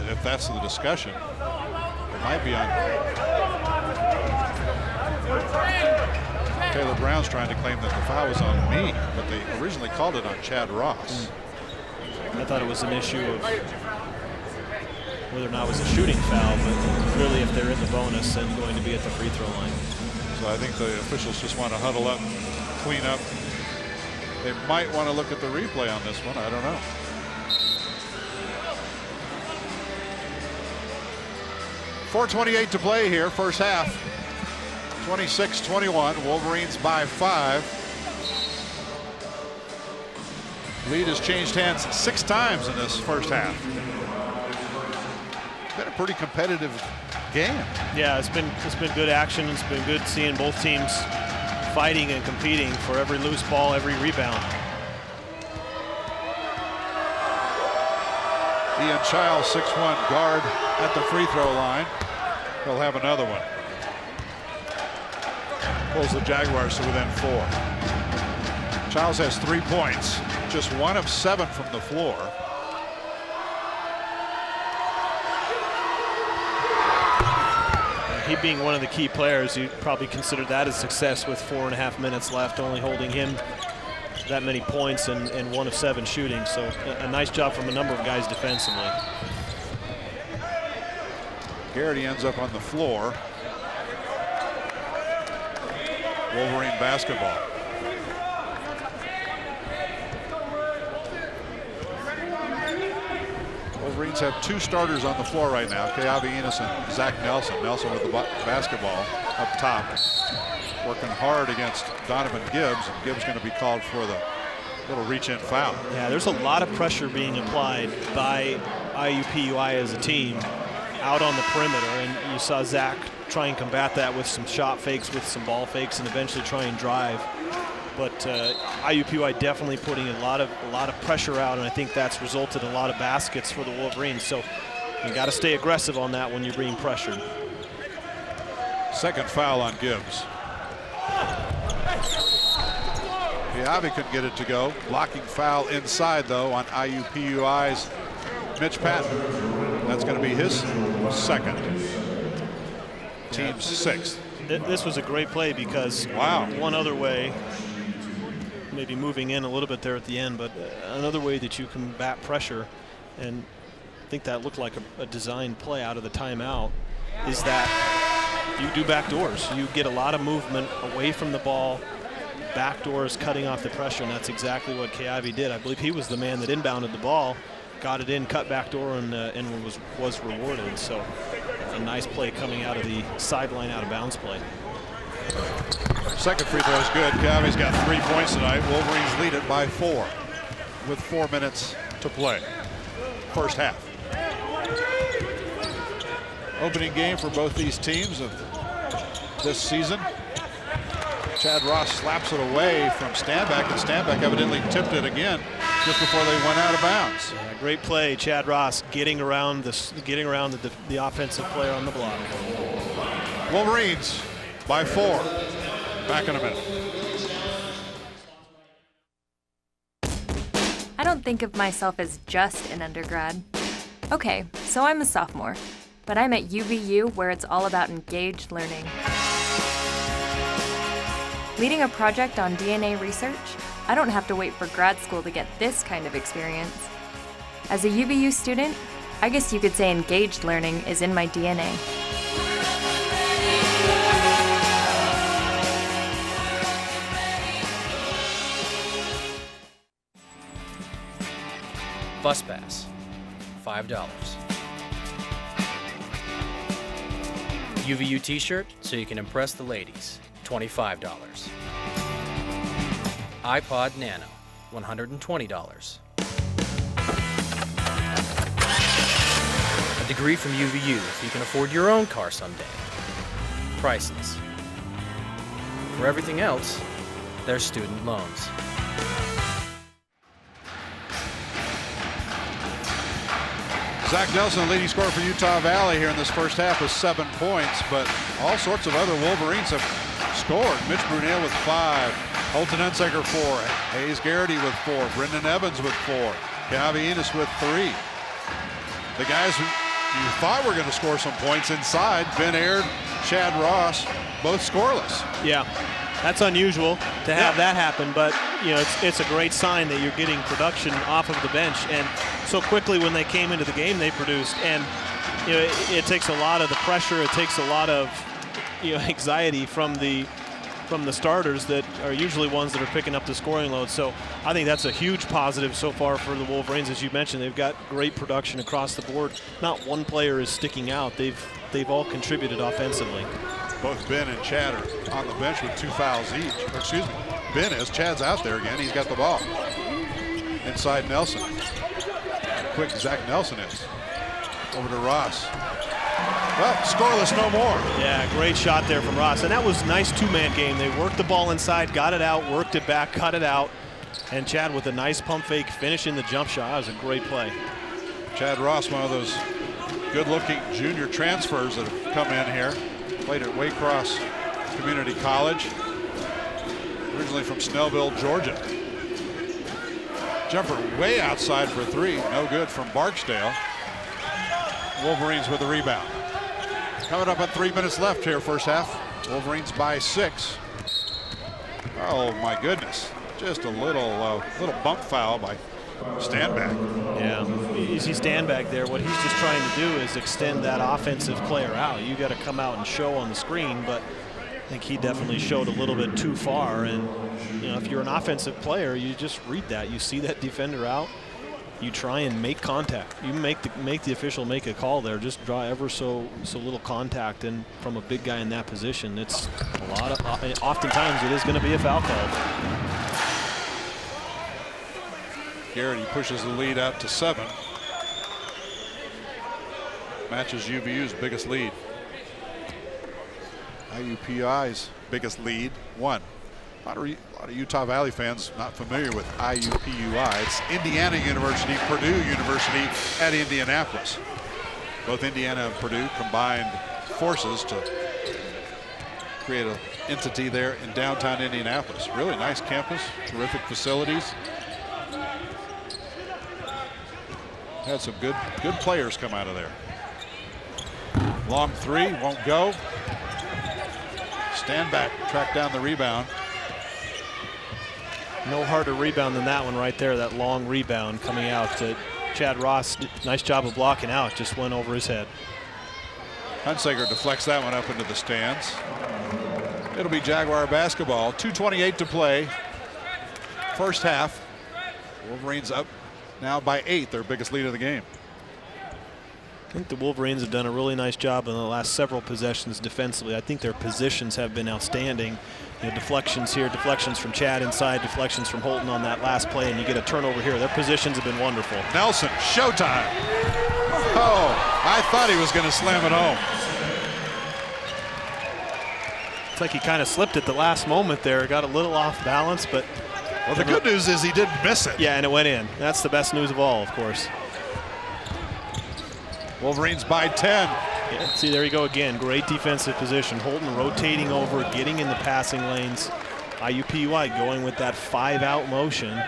If that's the discussion, it might be on. Taylor Brown's trying to claim that the foul was on me, but they originally called it on Chad Ross. I thought it was an issue of whether or not it was a shooting foul, but clearly if they're in the bonus, then going to be at the free throw line. So I think the officials just want to huddle up, clean up. They might want to look at the replay on this one. I don't know. .428 to play here, first half. 26-21, Wolverines by 5. Lead has changed hands 6 times in this first half. It's been a pretty competitive game. Yeah, it's been good action. It's been good seeing both teams fighting and competing for every loose ball, every rebound. Ian Childs, 6'1" guard at the free throw line. He'll have another one. Pulls the Jaguars to within 4. Childs has 3 points, just 1 of 7 from the floor. He being one of the key players, you'd probably consider that a success with 4.5 minutes left, only holding him that many points and 1 of 7 shooting. So a nice job from a number of guys defensively. Garrity ends up on the floor. Wolverine basketball. Wolverines have 2 starters on the floor right now, Keavi Enos and Zach Nelson. Nelson with the basketball up top, working hard against Donovan Gibbs. And Gibbs going to be called for the little reach-in foul. Yeah, there's a lot of pressure being applied by IUPUI as a team out on the perimeter, and you saw Zach try and combat that with some shot fakes, with some ball fakes, and eventually try and drive. But IUPUI definitely putting a lot of pressure out, and I think that's resulted in a lot of baskets for the Wolverines. So you got to stay aggressive on that when you're being pressured. 2nd foul on Gibbs. Keavi couldn't get it to go. Blocking foul inside though on IUPUI's Mitch Patton. That's going to be his 2nd. Team's 6th. This was a great play because wow, one other way, maybe moving in a little bit there at the end, but another way that you combat pressure, and I think that looked like a designed play out of the timeout, is that you do backdoors. You get a lot of movement away from the ball, backdoors cutting off the pressure, and that's exactly what Keavi did. I believe he was the man that inbounded the ball, got it in, cut backdoor, and was rewarded. So a nice play coming out of the sideline out of bounds play. Second free throw is good. Keavi's got 3 points tonight. Wolverines lead it by 4 with 4 minutes to play. First half. Opening game for both these teams of this season. Chad Ross slaps it away from Stanback, and Stanback evidently tipped it again just before they went out of bounds. Yeah, great play, Chad Ross getting around the offensive player on the block. Wolverines by 4. Back in a minute. I don't think of myself as just an undergrad. Okay, so I'm a sophomore, but I'm at UVU where it's all about engaged learning. Leading a project on DNA research, I don't have to wait for grad school to get this kind of experience. As a UVU student, I guess you could say engaged learning is in my DNA. Bus pass, $5. UVU t-shirt so you can impress the ladies, $25. iPod Nano, $120. A degree from UVU so you can afford your own car someday. Priceless. For everything else, there's student loans. Zach Nelson, leading scorer for Utah Valley here in this first half with 7 points, but all sorts of other Wolverines have scored. Mitch Brunel with 5, Holton Hunsaker 4, Hayes Garrity with 4, Brendan Evans with 4, Keavi Enos with 3. The guys who you thought were going to score some points inside, Ben Aird, Chad Ross, both scoreless. Yeah, that's unusual to have that happen, but you know it's a great sign that you're getting production off of the bench, and so quickly when they came into the game they produced. And you know it takes a lot of the pressure, it takes a lot of anxiety from the starters that are usually ones that are picking up the scoring load. So I think that's a huge positive so far for the Wolverines. As you mentioned, they've got great production across the board. Not one player is sticking out. They've all contributed offensively. Both Ben and Chad are on the bench with 2 fouls each. Or excuse me, Ben is. Chad's out there again. He's got the ball. Inside Nelson. Quick Zach Nelson is. Over to Ross. Well, scoreless no more. Yeah, great shot there from Ross. And that was a nice two-man game. They worked the ball inside, got it out, worked it back, cut it out. And Chad with a nice pump fake, finishing the jump shot. That was a great play. Chad Ross, one of those good-looking junior transfers that have come in here. Played at Waycross Community College. Originally from Snellville, Georgia. Jumper way outside for 3. No good from Barksdale. Wolverines with the rebound. Coming up at 3 minutes left here, first half. Wolverines by 6. Oh my goodness! Just a little bump foul by Stanback. Yeah, you see Stanback there. What he's just trying to do is extend that offensive player out. You got to come out and show on the screen, but I think he definitely showed a little bit too far. And if you're an offensive player, you just read that. You see that defender out. You try and make contact. You make the official make a call there. Just draw ever so little contact, and from a big guy in that position, it's a lot of. Oftentimes, it is going to be a foul call. Garrity pushes the lead out to 7. Matches UVU's biggest lead. IUPUI's biggest lead, 1. A lot of Utah Valley fans not familiar with IUPUI. It's Indiana University, Purdue University at Indianapolis. Both Indiana and Purdue combined forces to create an entity there in downtown Indianapolis. Really nice campus, terrific facilities. Had some good players come out of there. Long 3, won't go. Stanback tracked down the rebound. No harder rebound than that one right there, that long rebound coming out. Chad Ross, nice job of blocking out, just went over his head. Hunsaker deflects that one up into the stands. It'll be Jaguar basketball. 2:28 to play. First half. Wolverines up now by 8, their biggest lead of the game. I think the Wolverines have done a really nice job in the last several possessions defensively. I think their positions have been outstanding. You know, deflections here, deflections from Chad inside, deflections from Holton on that last play, and you get a turnover here. Their positions have been wonderful. Nelson, showtime. Oh, I thought he was going to slam it home. It's like he kind of slipped at the last moment there, got a little off balance, but... Well, the good news is he didn't miss it. Yeah, and it went in. That's the best news of all, of course. Wolverines by 10. Yeah, see, there you go again. Great defensive position. Holton rotating over, getting in the passing lanes. IUPUI going with that 5-out motion.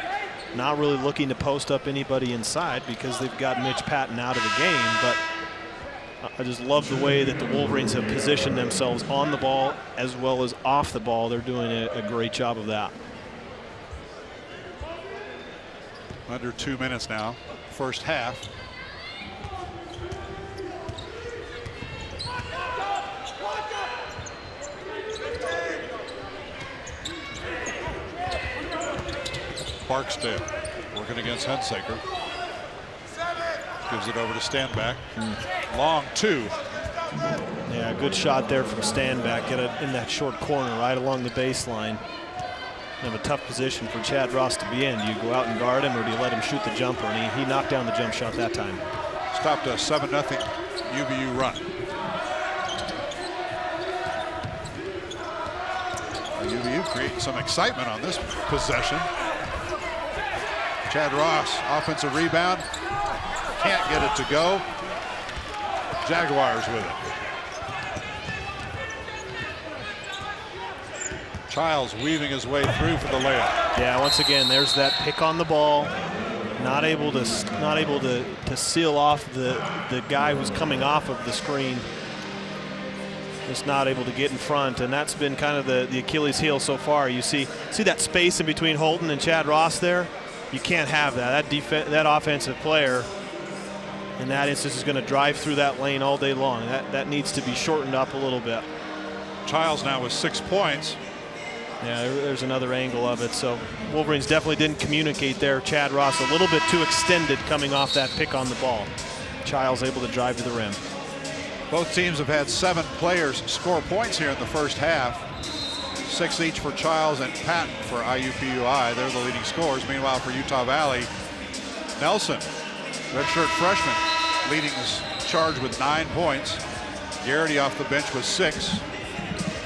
Not really looking to post up anybody inside because they've got Mitch Patton out of the game, but I just love the way that the Wolverines have positioned themselves on the ball as well as off the ball. They're doing a great job of that. Under 2 minutes now, first half. Barksdale working against Hunsaker. Gives it over to Standback. Long 2. Yeah, good shot there from Standback. Get it in that short corner right along the baseline. Kind of a tough position for Chad Ross to be in. Do you go out and guard him or do you let him shoot the jumper? And he knocked down the jump shot that time. Stopped a 7-0 UVU run. UVU creating some excitement on this possession. Chad Ross, offensive rebound. Can't get it to go. Jaguars with it. Childs weaving his way through for the layup. Yeah, once again, there's that pick on the ball. Not able to seal off the guy who's coming off of the screen. Just not able to get in front, and that's been kind of the Achilles heel so far. You see that space in between Holton and Chad Ross there? You can't have that. That offensive player in that instance is going to drive through that lane all day long. That needs to be shortened up a little bit. Childs now with 6 points. Yeah, there's another angle of it. So Wolverines definitely didn't communicate there. Chad Ross a little bit too extended coming off that pick on the ball. Childs able to drive to the rim. Both teams have had 7 players score points here in the first half. 6 each for Childs and Patton for IUPUI. They're the leading scorers. Meanwhile, for Utah Valley, Nelson, redshirt freshman, leading his charge with 9 points. Garrity off the bench with 6.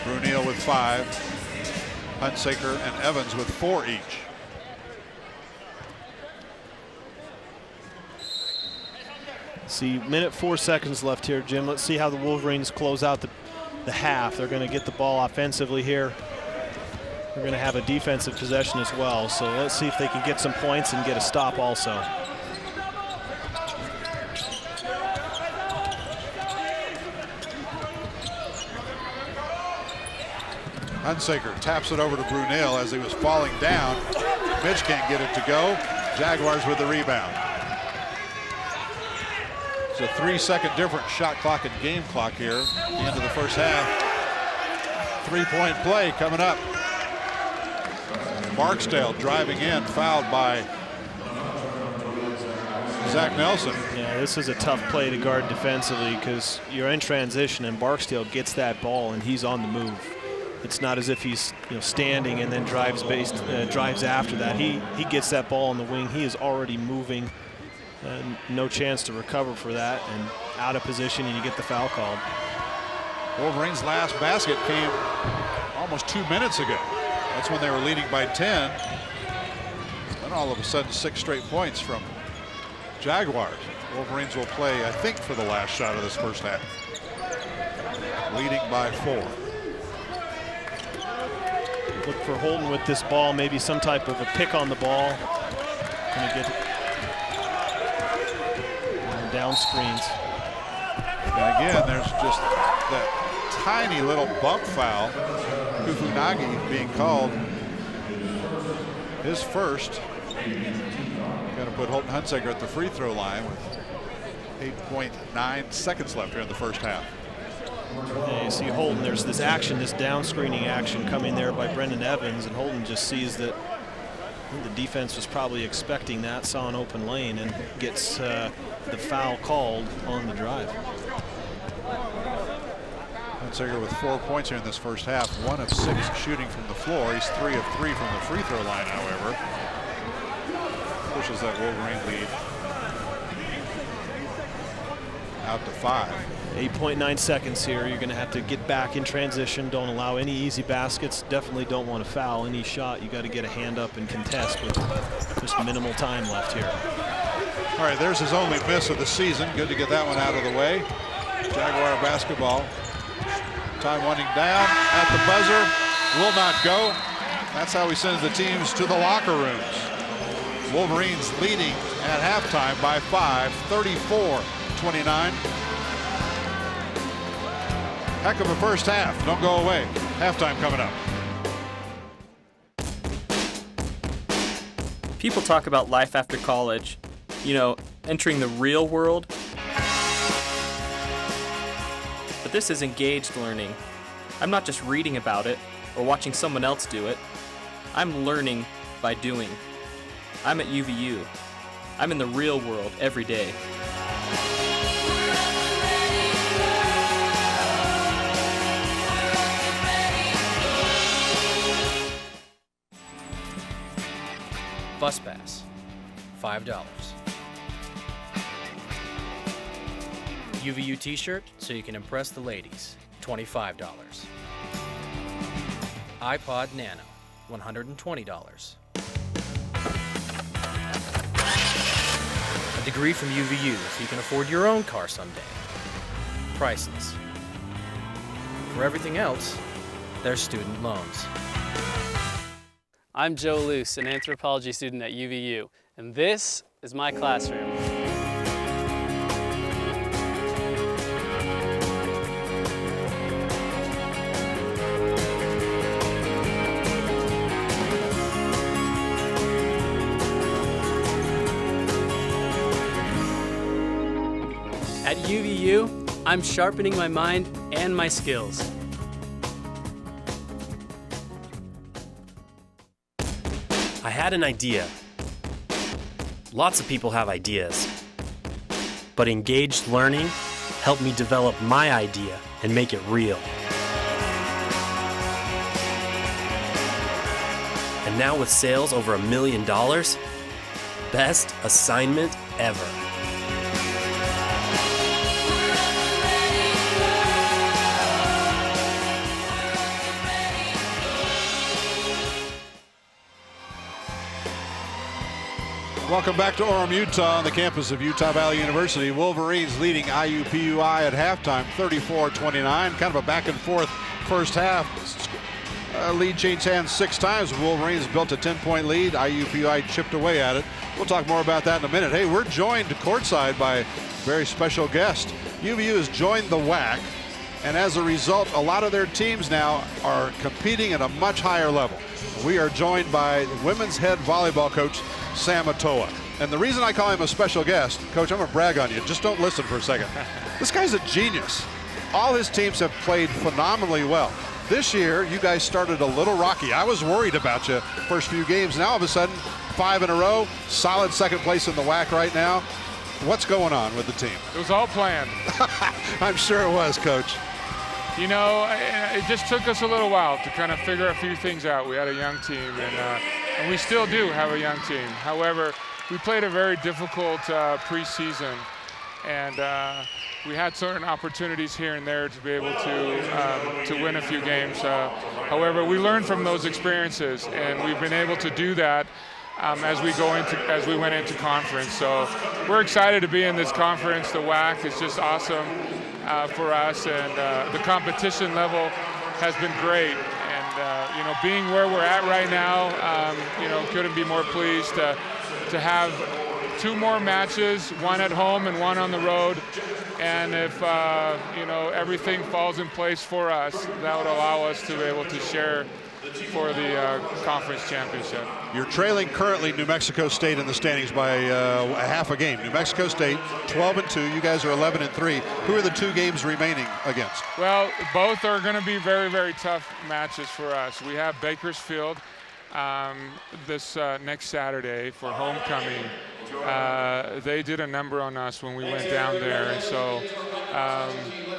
Brunel with 5. Hunsaker and Evans with 4 each. See, minute 4 seconds left here, Jim. Let's see how the Wolverines close out the half. They're going to get the ball offensively here. They're going to have a defensive possession as well. So let's see if they can get some points and get a stop also. Hunsaker taps it over to Brunel as he was falling down. Mitch can't get it to go. Jaguars with the rebound. It's a 3-second difference shot clock and game clock here at the end of the first half. 3-point play coming up. Barksdale driving in, fouled by Zach Nelson. Yeah, this is a tough play to guard defensively because you're in transition and Barksdale gets that ball and he's on the move. It's not as if he's standing and then drives after that. He gets that ball on the wing. He is already moving. No chance to recover for that, and out of position, and you get the foul called. Wolverines' last basket came almost 2 minutes ago. That's when they were leading by 10. Then all of a sudden 6 straight points from Jaguars. Wolverines will play, I think, for the last shot of this first half. Leading by 4. Look for Holton with this ball, maybe some type of a pick on the ball. Gonna get down screens. And again, there's just that tiny little bump foul. Kufunagi being called his first. Going to put Holton Hunsaker at the free throw line with 8.9 seconds left here in the first half. Yeah, you see Holton, there's this action, this down screening action coming there by Brendan Evans, and Holton just sees that the defense was probably expecting that, saw an open lane, and gets the foul called on the drive. Hunsaker with 4 points here in this first half, 1 of 6 shooting from the floor. He's 3 of 3 from the free throw line, however. Pushes that Wolverine lead out to 5. 8.9 seconds here. You're going to have to get back in transition. Don't allow any easy baskets. Definitely don't want to foul any shot. You got to get a hand up and contest with just minimal time left here. All right, there's his only miss of the season. Good to get that one out of the way. Jaguar basketball. Time winding down at the buzzer. Will not go. That's how he sends the teams to the locker rooms. Wolverines leading at halftime by 5, 34-29. Heck of a first half. Don't go away. Halftime coming up. People talk about life after college, you know, entering the real world. But this is engaged learning. I'm not just reading about it or watching someone else do it. I'm learning by doing. I'm at UVU. I'm in the real world every day. Bus pass, $5. UVU t-shirt so you can impress the ladies, $25. iPod Nano, $120. A degree from UVU so you can afford your own car someday. Priceless. For everything else, there's student loans. I'm Joe Luce, an anthropology student at UVU, and this is my classroom. At UVU, I'm sharpening my mind and my skills. I had an idea. Lots of people have ideas. But engaged learning helped me develop my idea and make it real. And now with sales over $1 million, best assignment ever. Welcome back to Orem, Utah, on the campus of Utah Valley University. Wolverines leading IUPUI at halftime, 34-29. Kind of a back and forth first half. Lead changed hands 6 times. Wolverines built a 10-point lead. IUPUI chipped away at it. We'll talk more about that in a minute. Hey, we're joined courtside by a very special guest. UVU has joined the WAC, and as a result, a lot of their teams now are competing at a much higher level. We are joined by women's head volleyball coach, Sam Atoa. And the reason I call him a special guest, Coach, I'm going to brag on you. Just don't listen for a second. This guy's a genius. All his teams have played phenomenally well. This year, you guys started a little rocky. I was worried about you first few games. Now, all of a sudden, 5 in a row, solid second place in the WAC right now. What's going on with the team? It was all planned. I'm sure it was, Coach. You know, it just took us a little while to kind of figure a few things out. We had a young team, and we still do have a young team. However, we played a very difficult preseason, and we had certain opportunities here and there to be able to win a few games. However, we learned from those experiences, and we've been able to do that as we went into conference. So we're excited to be in this conference. The WAC is just awesome for us, and the competition level has been great. And you know, being where we're at right now, you know, couldn't be more pleased to have 2 more matches, 1 at home and 1 on the road. And if you know, everything falls in place for us, that would allow us to be able to share for the conference championship. You're trailing currently New Mexico State in the standings by a half a game. New Mexico State 12-2. You guys are 11-3. Who are the 2 games remaining against? Well, both are going to be very, very tough matches for us. We have Bakersfield this next Saturday for homecoming. They did a number on us when we went down there, and so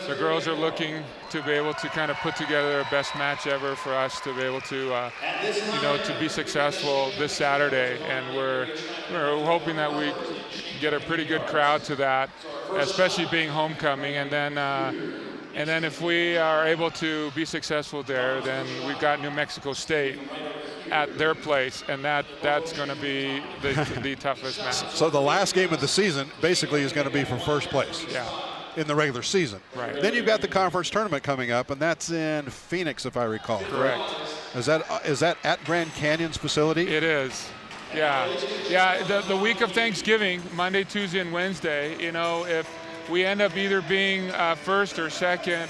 the girls are looking to be able to kind of put together a best match ever for us to be able to, to be successful this Saturday. And we're hoping that we get a pretty good crowd to that, especially being homecoming. And then if we are able to be successful there, then we've got New Mexico State at their place, and that's going to be the toughest match. So the last game of the season basically is going to be for first place. Yeah. In the regular season. Right. Then you've got the conference tournament coming up, and that's in Phoenix, if I recall. Correct. Is that at Grand Canyon's facility? It is. Yeah. The week of Thanksgiving, Monday, Tuesday, and Wednesday. If we end up either being first or second,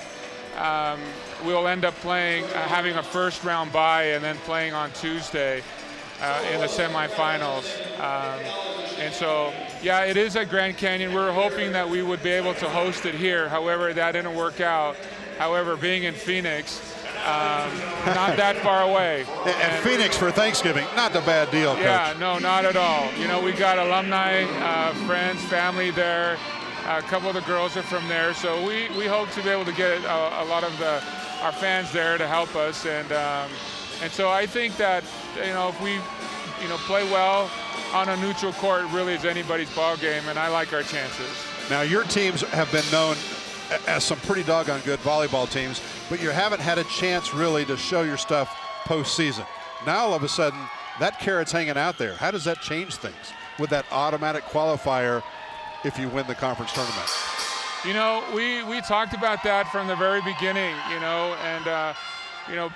we'll end up playing, having a first round bye, and then playing on Tuesday in the semifinals. And so, yeah, it is at Grand Canyon. We were hoping that we would be able to host it here. However, that didn't work out. However, being in Phoenix, not that far away. And Phoenix for Thanksgiving, not a bad deal, Coach. Yeah, no, not at all. We got alumni, friends, family there. A couple of the girls are from there. So we hope to be able to get a lot of our fans there to help us. And so I think that, if we, play well on a neutral court, really is anybody's ball game, and I like our chances. Now, your teams have been known as some pretty doggone good volleyball teams, but you haven't had a chance really to show your stuff postseason. Now, all of a sudden, that carrot's hanging out there. How does that change things with that automatic qualifier if you win the conference tournament? We talked about that from the very beginning, and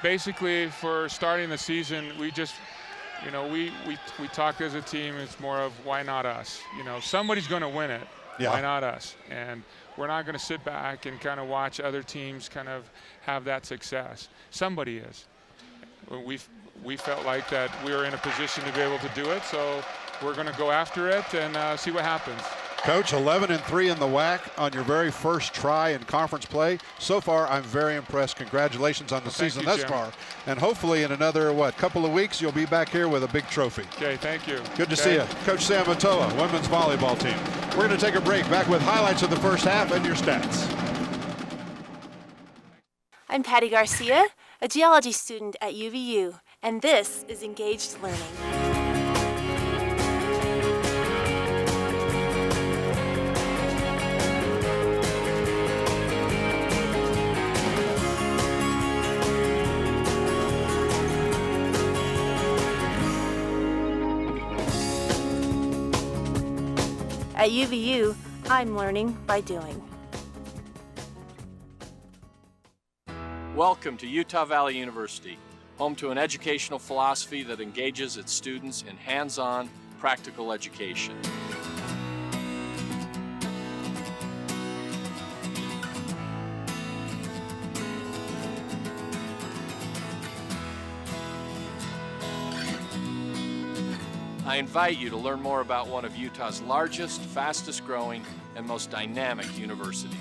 basically for starting the season, we just, we talked as a team. It's more of why not us? Somebody's going to win it. Yeah. Why not us? And we're not going to sit back and kind of watch other teams kind of have that success. Somebody is. We felt like that we were in a position to be able to do it, so we're going to go after it and see what happens. Coach, 11-3 in the WAC on your very first try in conference play. So far, I'm very impressed. Congratulations on the season thus far. And hopefully in another, couple of weeks, you'll be back here with a big trophy. Okay, thank you. Good to see you. Coach Sam Matoa, women's volleyball team. We're going to take a break. Back with highlights of the first half and your stats. I'm Patty Garcia, a geology student at UVU, and this is Engaged Learning. At UVU, I'm learning by doing. Welcome to Utah Valley University, home to an educational philosophy that engages its students in hands-on, practical education. I invite you to learn more about one of Utah's largest, fastest growing, and most dynamic universities.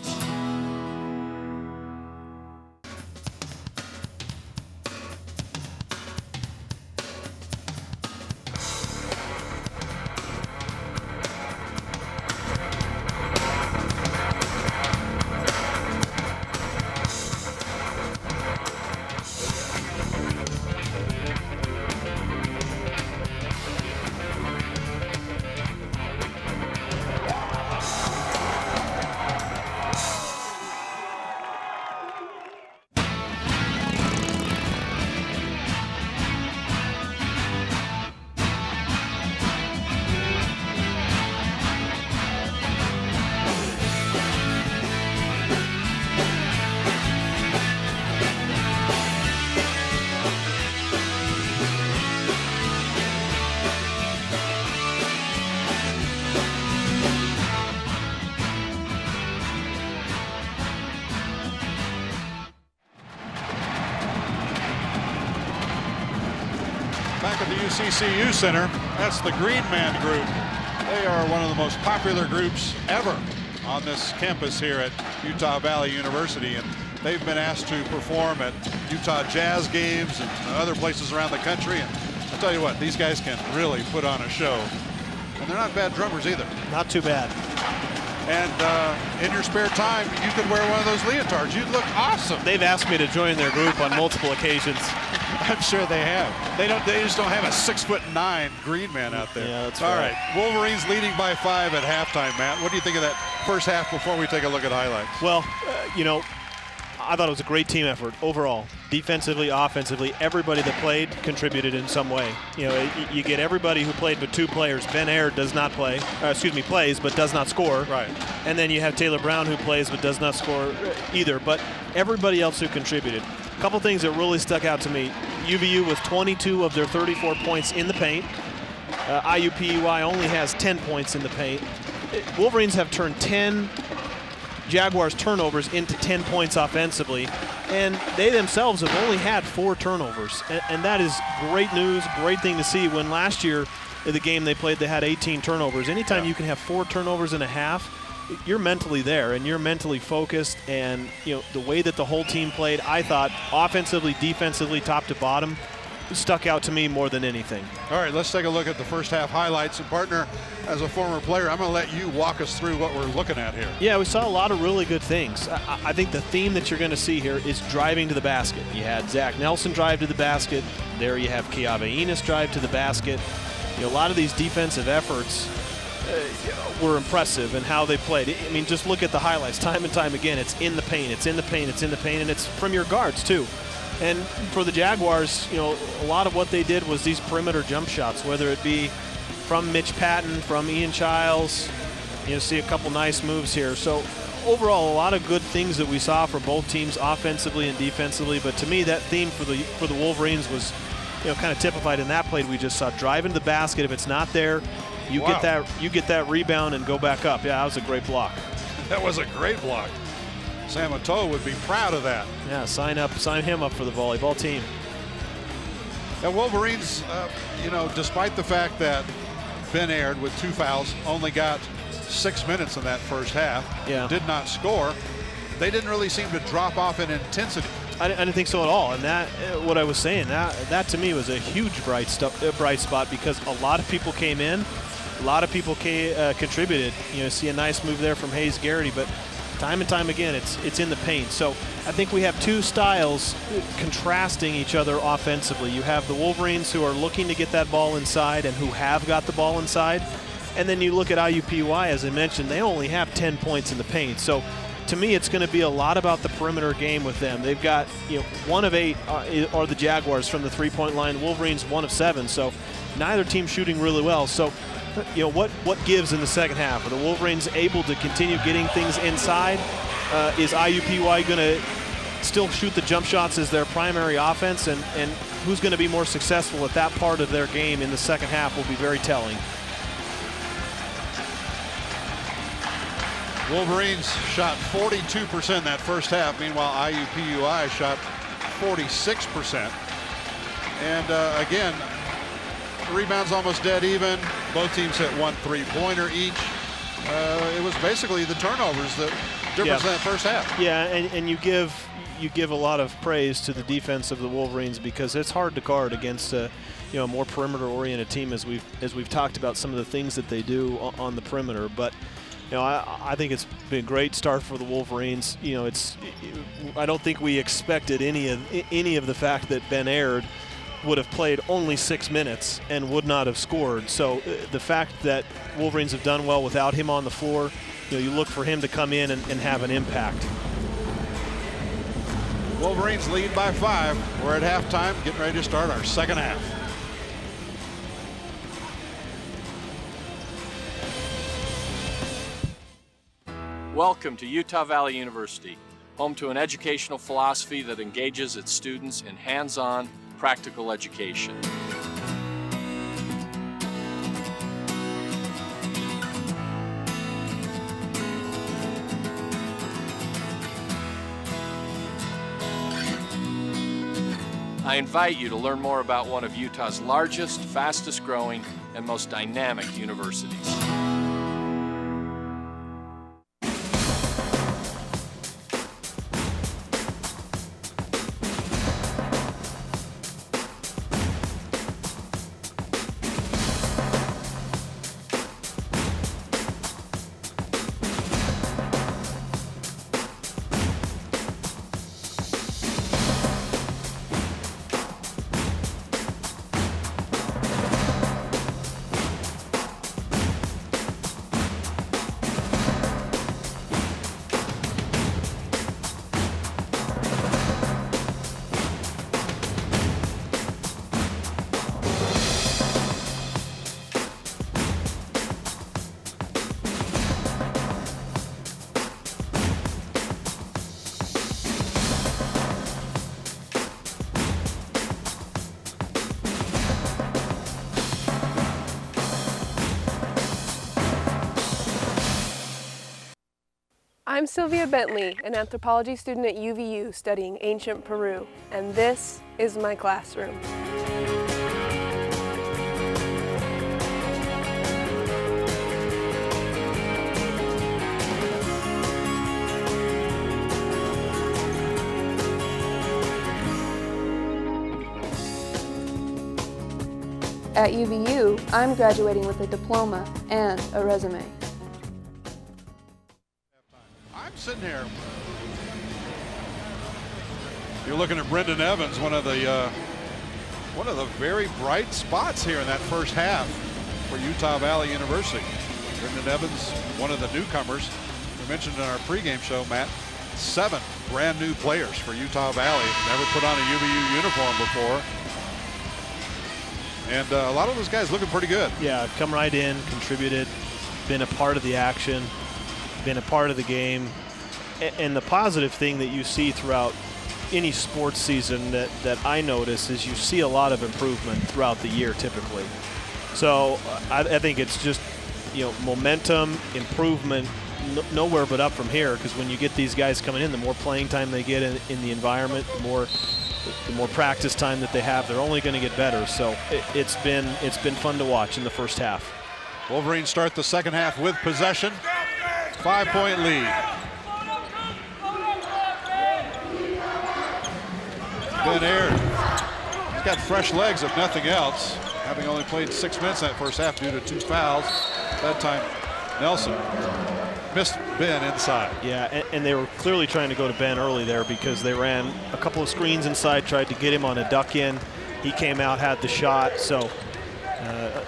UCCU Center. That's the Green Man Group. They are one of the most popular groups ever on this campus here at Utah Valley University, and they've been asked to perform at Utah Jazz games and other places around the country. And I'll tell you what, these guys can really put on a show. And they're not bad drummers either. Not too bad. And in your spare time, you could wear one of those leotards. You'd look awesome. They've asked me to join their group on multiple occasions. I'm sure they have. They just don't have a 6'9" Green Man out there. Yeah, that's All right. Wolverines leading by 5 at halftime, Matt. What do you think of that first half before we take a look at highlights? Well, I thought it was a great team effort overall. Defensively, offensively, everybody that played contributed in some way. You get everybody who played but 2 players. Ben Aird does not play, plays but does not score. Right. And then you have Taylor Brown who plays but does not score either. But everybody else who contributed. A couple things that really stuck out to me. UVU with 22 of their 34 points in the paint. IUPUI only has 10 points in the paint. Wolverines have turned 10 Jaguars turnovers into 10 points offensively, and they themselves have only had 4 turnovers, and that is great news, great thing to see. When last year in the game they played, they had 18 turnovers. Anytime you can have 4 turnovers in a half, you're mentally there and you're mentally focused. And the way that the whole team played, I thought offensively, defensively, top to bottom, stuck out to me more than anything. All right, let's take a look at the first half highlights. And partner, as a former player, I'm going to let you walk us through what we're looking at here. Yeah, we saw a lot of really good things. I think the theme that you're going to see here is driving to the basket. You had Zach Nelson drive to the basket. There you have Keave Enos drive to the basket. A lot of these defensive efforts were impressive in how they played. I mean, just look at the highlights time and time again. It's in the paint, it's in the paint, it's in the paint, and it's from your guards too. And for the Jaguars, a lot of what they did was these perimeter jump shots, whether it be from Mitch Patton, from Ian Childs. See a couple nice moves here. So overall, a lot of good things that we saw for both teams offensively and defensively. But to me, that theme for the Wolverines was kind of typified in that play we just saw. Drive into the basket. If it's not there, you get that rebound and go back up. Yeah, that was a great block. That was a great block. Sam Atoe would be proud of that. Yeah, sign him up for the volleyball team. And Wolverines, despite the fact that Ben Aird with 2 fouls only got 6 minutes in that first half, did not score, they didn't really seem to drop off in intensity. I didn't think so at all. And that, what I was saying, that to me was a huge bright spot because a lot of people came in, a lot of people contributed. See a nice move there from Hayes Garrity, but time and time again, it's in the paint. So I think we have 2 styles contrasting each other offensively. You have the Wolverines who are looking to get that ball inside and who have got the ball inside. And then you look at IUPUI, as I mentioned, they only have 10 points in the paint. So to me, it's going to be a lot about the perimeter game with them. They've got, 1 of 8 are the Jaguars from the 3-point line. Wolverines 1 of 7. So neither team shooting really well. So what gives in the second half? Are the Wolverines able to continue getting things inside? Is IUPUI going to still shoot the jump shots as their primary offense? And who's going to be more successful at that part of their game in the second half will be very telling. Wolverines shot 42% that first half. Meanwhile, IUPUI shot 46%. And again, rebounds almost dead even. Both teams hit 1 3-pointer each. It was basically the turnovers that difference in that first half. Yeah, and you give a lot of praise to the defense of the Wolverines because it's hard to guard against a more perimeter-oriented team as we've talked about some of the things that they do on the perimeter. But I think it's been a great start for the Wolverines. I don't think we expected any of the fact that Ben Aird would have played only 6 minutes and would not have scored. So the fact that Wolverines have done well without him on the floor, you look for him to come in and have an impact. Wolverines lead by 5. We're at halftime, getting ready to start our second half. Welcome to Utah Valley University, home to an educational philosophy that engages its students in hands-on, practical education. I invite you to learn more about one of Utah's largest, fastest growing, and most dynamic universities. I'm Sylvia Bentley, an anthropology student at UVU studying ancient Peru, and this is my classroom. At UVU, I'm graduating with a diploma and a resume. I'm sitting here. You're looking at Brendan Evans, one of the very bright spots here in that first half for Utah Valley University. Brendan Evans, one of the newcomers. We mentioned in our pregame show, Matt, 7 brand new players for Utah Valley. Never put on a UVU uniform before. And a lot of those guys looking pretty good. Yeah, come right in, contributed, been a part of the action, been a part of the game. And the positive thing that you see throughout any sports season that I notice is you see a lot of improvement throughout the year typically. So I think it's just, momentum, improvement, nowhere but up from here, because when you get these guys coming in, the more playing time they get in the environment, the more practice time that they have, they're only going to get better. So it's been fun to watch in the first half. Wolverines start the second half with possession. 5-point lead. Ben Aird. He's got fresh legs if nothing else, having only played 6 minutes that first half due to 2 fouls. That time Nelson missed Ben inside. Yeah, and they were clearly trying to go to Ben early there because they ran a couple of screens inside, tried to get him on a duck in. He came out, had the shot, so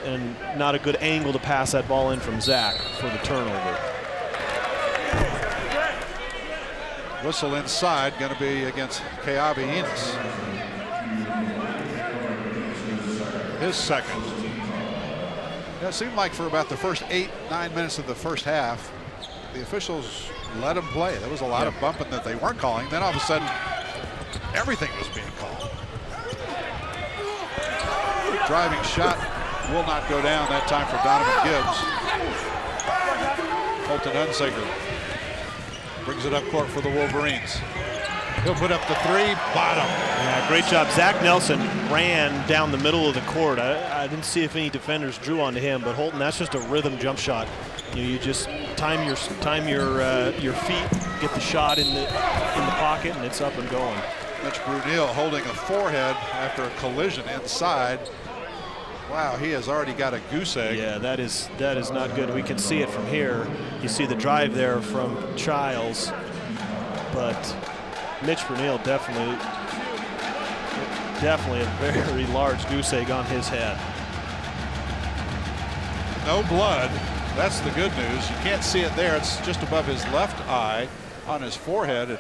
and not a good angle to pass that ball in from Zach for the turnover. Whistle inside, going to be against Keavi Enos. His second. It seemed like for about the first 8-9 minutes of the first half, the officials let him play. There was a lot of bumping that they weren't calling. Then all of a sudden, everything was being called. Driving shot will not go down that time for Donovan Gibbs. Holton Hunsaker brings it up court for the Wolverines. He'll put up the 3, bottom. Yeah, great job. Zach Nelson ran down the middle of the court. I didn't see if any defenders drew onto him, but Holton, that's just a rhythm jump shot. You just time your feet, get the shot in the pocket, and it's up and going. Mitch Brunel holding a forehead after a collision inside. Wow, he has already got a goose egg. Yeah, that is not good. We can see it from here. You see the drive there from Childs, but Mitch Brunel definitely a very large goose egg on his head. No blood. That's the good news. You can't see it there. It's just above his left eye on his forehead. And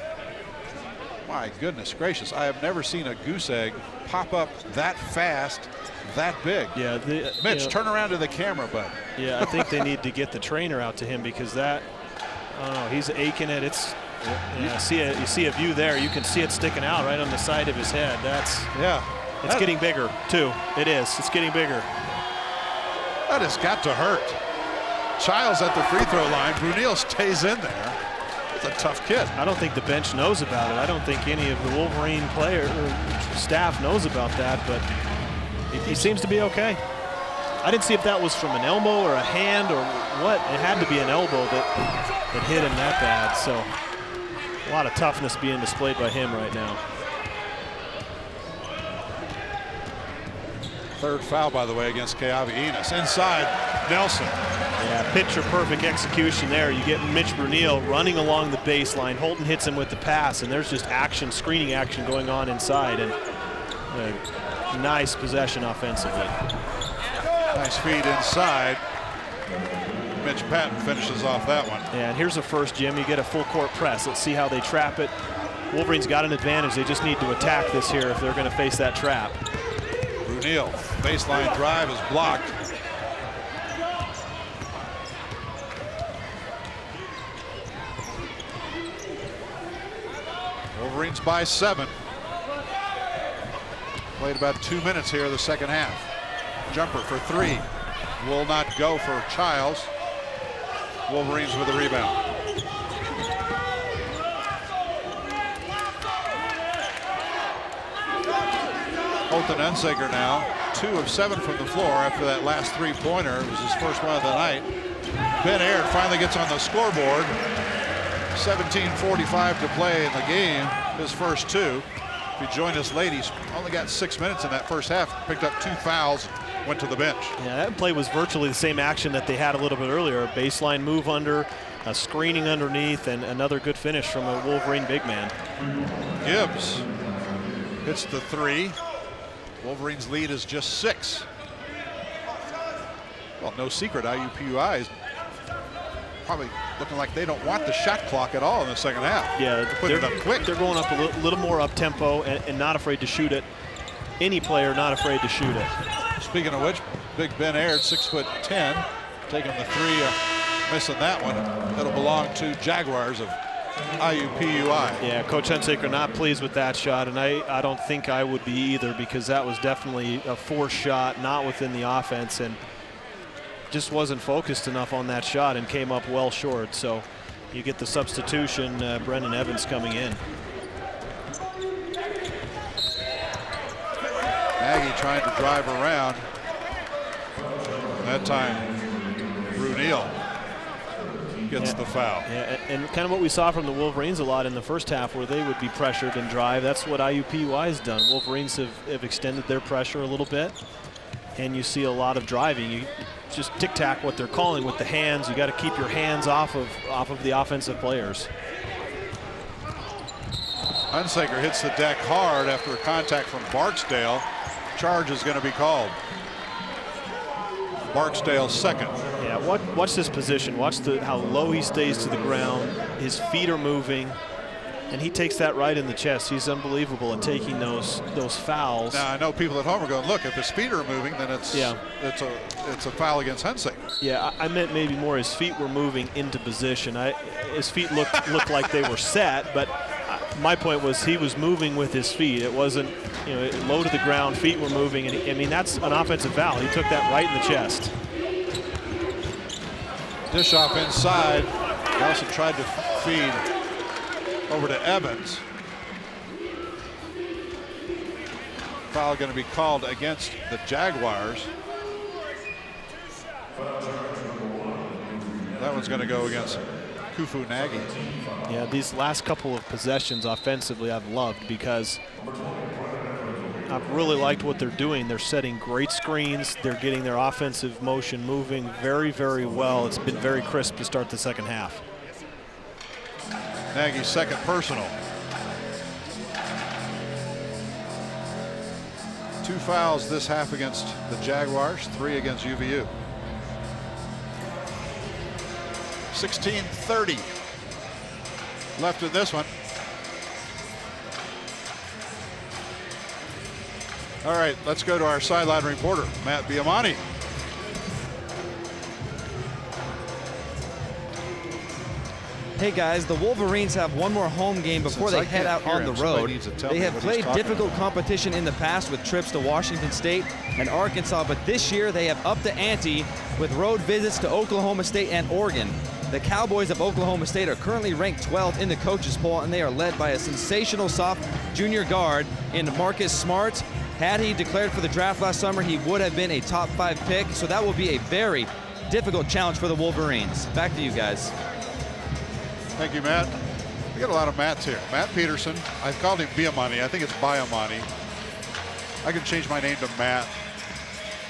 my goodness gracious, I have never seen a goose egg pop up that fast, that big. Yeah, Mitch, turn around to the camera, bud. Yeah, I think they need to get the trainer out to him because that, he's aching it. It's, you see a view there. You can see it sticking out right on the side of his head. It's getting bigger too. It is. It's getting bigger. That has got to hurt. Childs at the free throw line. Brunel stays in there. It's a tough kid. I don't think the bench knows about it. I don't think any of the Wolverine player or staff knows about that, but he seems to be okay. I didn't see if that was from an elbow or a hand or what. It had to be an elbow that hit him that bad. So a lot of toughness being displayed by him right now. Third foul, by the way, against Keavi Enos. Inside, Nelson. Yeah, picture-perfect execution there. You get Mitch Brunel running along the baseline. Holton hits him with the pass, and there's just action, screening action going on inside. And a nice possession offensively. Nice feed inside. Mitch Patton finishes off that one. Yeah, and here's a first, Jim. You get a full-court press. Let's see how they trap it. Wolverines got an advantage. They just need to attack this here if they're going to face that trap. Brunel, baseline drive is blocked. Wolverines by 7. Played about 2 minutes here in the second half. Jumper for 3. Will not go for Childs. Wolverines with the rebound. Holton Hunsaker now, 2 of 7 from the floor after that last 3-pointer. It was his first one of the night. Ben Aird finally gets on the scoreboard. 17:45 to play in the game, his first 2. If you join us late, he's only got 6 minutes in that first half, picked up 2 fouls, went to the bench. Yeah, that play was virtually the same action that they had a little bit earlier. A baseline move under, a screening underneath, and another good finish from a Wolverine big man. Gibbs hits the 3. Wolverines lead is just 6. Well, no secret, IUPUI is probably looking like they don't want the shot clock at all in the second half. Yeah, putting it up quick. They're going up a little more up tempo and not afraid to shoot it. Any player not afraid to shoot it. Speaking of which, big Ben Aird, 6'10", taking the 3, missing that one. That'll belong to Jaguars of IUPUI. Yeah, Coach Hunsaker not pleased with that shot, and I don't think I would be either, because that was definitely a forced shot, not within the offense, and just wasn't focused enough on that shot and came up well short. So you get the substitution, Brendan Evans coming in. Nagy trying to drive around. That time, Brunel gets the foul. Yeah, and kind of what we saw from the Wolverines a lot in the first half, where they would be pressured and drive. That's what IUPUI has done. Wolverines have extended their pressure a little bit, and you see a lot of driving. You just tic-tac what they're calling with the hands. You got to keep your hands off of the offensive players. Hunsaker hits the deck hard after a contact from Barksdale. Charge is going to be called. Barksdale's second. Yeah, watch this position. Watch how low he stays to the ground. His feet are moving, and he takes that right in the chest. He's unbelievable at taking those fouls. Now I know people at home are going, look, if his feet are moving, then it's a foul against Hunsaker. Yeah, I meant maybe more his feet were moving into position. His feet looked like they were set, but my point was he was moving with his feet. It wasn't, low to the ground, feet were moving, and I mean, that's an offensive foul. He took that right in the chest. Dish off inside. Nelson tried to feed over to Evans. Foul going to be called against the Jaguars. That one's going to go against Kufu Nagy. Yeah, these last couple of possessions offensively I've loved, because I've really liked what they're doing. They're setting great screens. They're getting their offensive motion moving very, very well. It's been very crisp to start the second half. Nagy's second personal. 2 fouls this half against the Jaguars, 3 against UVU. 16:30 left in this one. All right, let's go to our sideline reporter, Matt Biamani. Hey guys, the Wolverines have one more home game before they head out on the road. They have played difficult competition in the past with trips to Washington State and Arkansas, but this year they have upped the ante with road visits to Oklahoma State and Oregon. The Cowboys of Oklahoma State are currently ranked 12th in the coaches poll, and they are led by a sensational soft junior guard in Marcus Smart. Had he declared for the draft last summer, he would have been a top 5 pick, so that will be a very difficult challenge for the Wolverines. Back to you guys. Thank you, Matt. We got a lot of Matts here. Matt Peterson. I've called him Biamani. I think it's Biamani. I can change my name to Matt.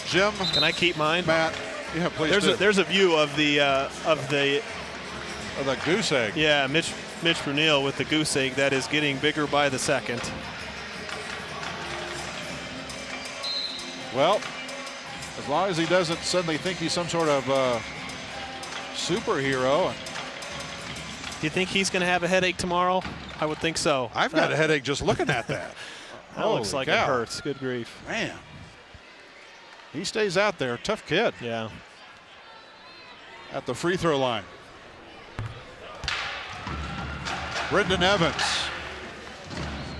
Jim. Can I keep mine? Matt. Yeah, please. There's a view of the goose egg. Yeah, Mitch Brunel with the goose egg that is getting bigger by the second. Well, as long as he doesn't suddenly think he's some sort of superhero. Do you think he's going to have a headache tomorrow? I would think so. I've got a headache just looking at that. That looks like it hurts. Good grief. Man. He stays out there. Tough kid. Yeah. At the free throw line. Brendan Evans,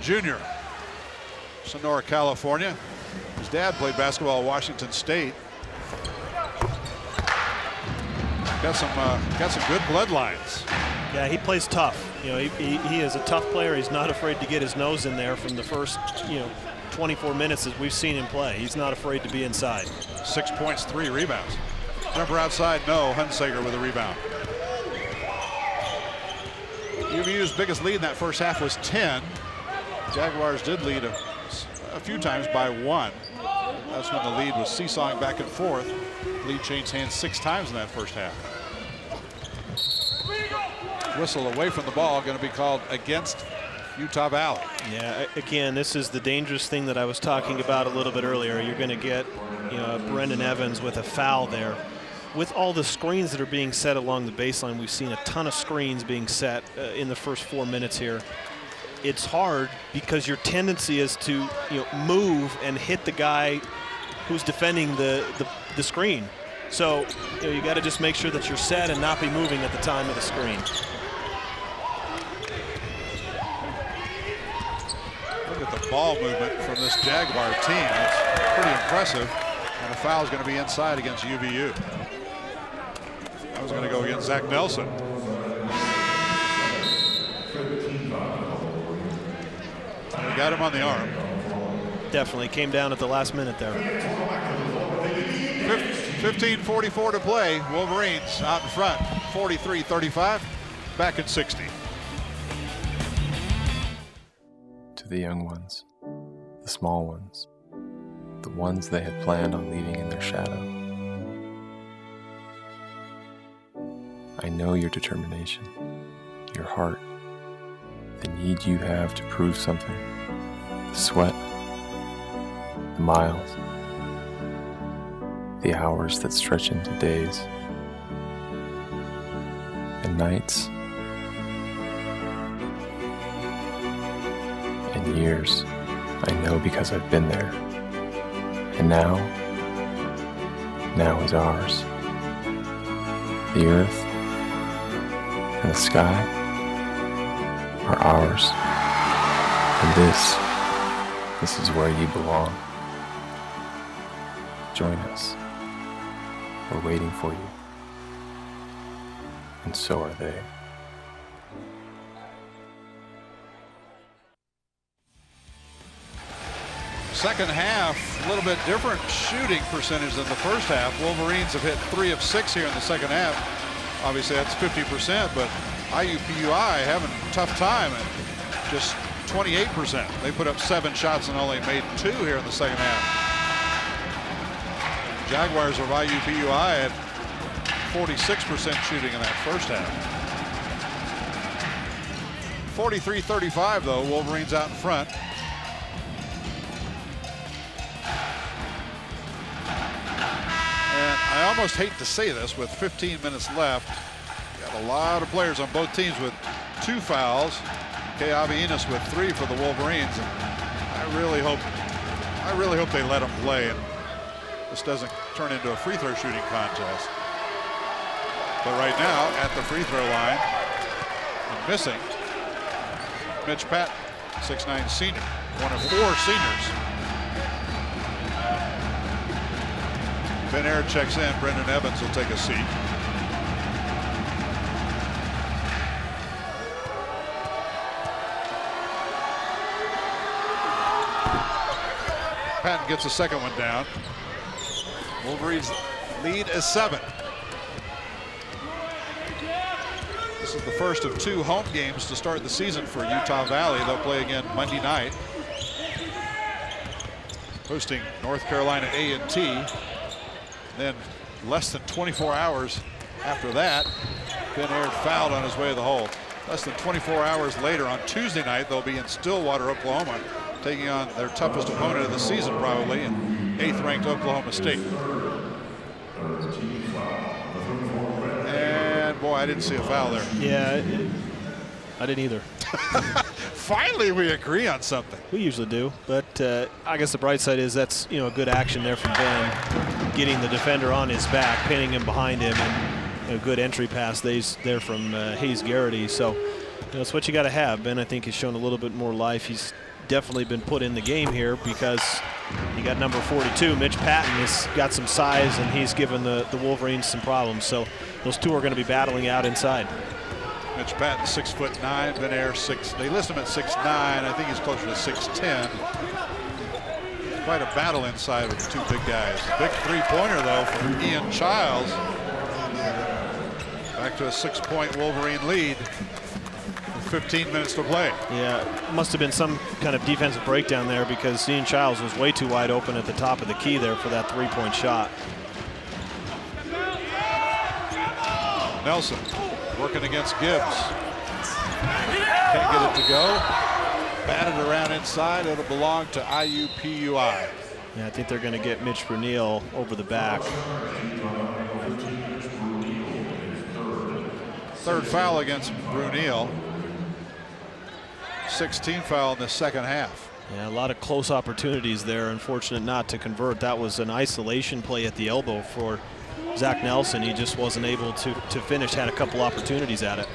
Jr., Sonora, California. His dad played basketball at Washington State. Got some good bloodlines. Yeah, he plays tough. You know, he is a tough player. He's not afraid to get his nose in there from the first, 24 minutes as we've seen him play. He's not afraid to be inside. 6 points, 3 rebounds. Jumper outside, no. Hunsaker with a rebound. UVU's biggest lead in that first half was 10. Jaguars did lead a few times by 1. That's when the lead was seesawing back and forth. Lead changed hands 6 times in that first half. Whistle away from the ball, going to be called against Utah Valley. Yeah, again, this is the dangerous thing that I was talking about a little bit earlier. You're going to get, Brendan Evans with a foul there. With all the screens that are being set along the baseline, we've seen a ton of screens being set in the first 4 minutes here. It's hard because your tendency is to move and hit the guy who's defending the screen. So you got to just make sure that you're set and not be moving at the time of the screen. Look at the ball movement from this Jaguar team. It's pretty impressive. And a foul is going to be inside against UVU. I was going to go against Zach Nelson. We got him on the arm. Definitely came down at the last minute there. 15:44 to play. Wolverines out in front, 43-35, back at 60. To the young ones, the small ones, the ones they had planned on leaving in their shadow. I know your determination, your heart, the need you have to prove something, the sweat, the miles, the hours that stretch into days and nights and years. I know because I've been there. And now is ours. The earth and the sky are ours. And this is where you belong. Join us. We're waiting for you. And so are they. Second half, a little bit different shooting percentage than the first half. Wolverines have hit 3 of 6 here in the second half. Obviously that's 50%, but IUPUI having a tough time at just 28%. They put up 7 shots and only made 2 here in the second half. Jaguars of IUPUI at 46% shooting in that first half. 43-35 though, Wolverines out in front. And I almost hate to say this, with 15 minutes left, got a lot of players on both teams with 2 fouls. Kay Avinas with 3 for the Wolverines. And I really hope they let them play and this doesn't turn into a free throw shooting contest. But right now, at the free throw line, and missing, Mitch Patton, 6'9" senior, one of 4 seniors. Ben Air checks in. Brendan Evans will take a seat. Patton gets a second one down. Wolverines lead is 7. This is the first of 2 home games to start the season for Utah Valley. They'll play again Monday night, hosting North Carolina A&T. Then less than 24 hours after that, Ben Aird fouled on his way to the hole. Less than 24 hours later on Tuesday night, they'll be in Stillwater, Oklahoma, taking on their toughest opponent of the season probably, in 8th-ranked Oklahoma State. And boy, I didn't see a foul there. Yeah, I didn't either. Finally, we agree on something. We usually do, but I guess the bright side is that's a good action there from Ben, getting the defender on his back, pinning him behind him, and a good entry pass there from Hayes Garrity. So that's what you got to have. Ben, I think, has shown a little bit more life. He's definitely been put in the game here because you got number 42, Mitch Patton, has got some size, and he's given the Wolverines some problems. So those two are going to be battling out inside. Mitch Patton, 6'9", Ben Aird 6. They list him at 6'9". I think he's closer to 6'10". Quite a battle inside with the 2 big guys. Big 3-pointer though from Ian Childs. Back to a 6-point Wolverine lead with 15 minutes to play. Yeah, must have been some kind of defensive breakdown there because Ian Childs was way too wide open at the top of the key there for that 3-point shot. Nelson working against Gibbs. Can't get it to go. Batted around inside. It'll belong to IUPUI. Yeah, I think they're going to get Mitch Brunel over the back. 3rd foul against Brunel. 16th foul in the second half. Yeah, a lot of close opportunities there. Unfortunate not to convert. That was an isolation play at the elbow for Zach Nelson. He just wasn't able to finish. Had a couple opportunities at it.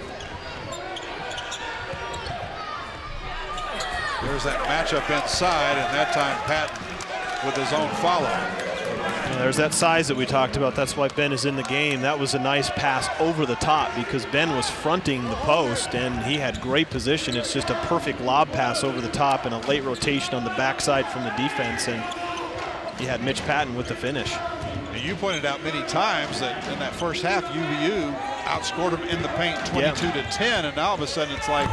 There's that matchup inside, and that time Patton with his own follow. Yeah, there's that size that we talked about. That's why Ben is in the game. That was a nice pass over the top because Ben was fronting the post and he had great position. It's just a perfect lob pass over the top and a late rotation on the backside from the defense, and he had Mitch Patton with the finish. And you pointed out many times that in that first half, UVU outscored them in the paint 22-10, and now all of a sudden it's like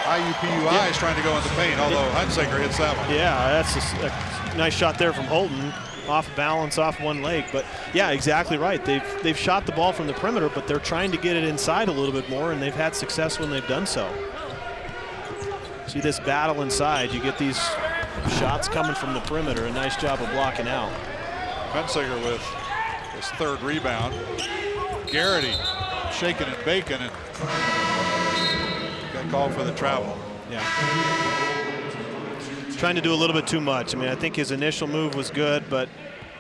IUPUI is trying to go in the paint, although Hunsaker hits that one. Yeah, that's a nice shot there from Holton. Off balance, off one leg, but yeah, exactly right. They've shot the ball from the perimeter, but they're trying to get it inside a little bit more, and they've had success when they've done so. See this battle inside. You get these shots coming from the perimeter. A nice job of blocking out. Hunsaker with his 3rd rebound. Garrity shaking and baking, and got called for the travel. Yeah. Trying to do a little bit too much. I mean, I think his initial move was good, but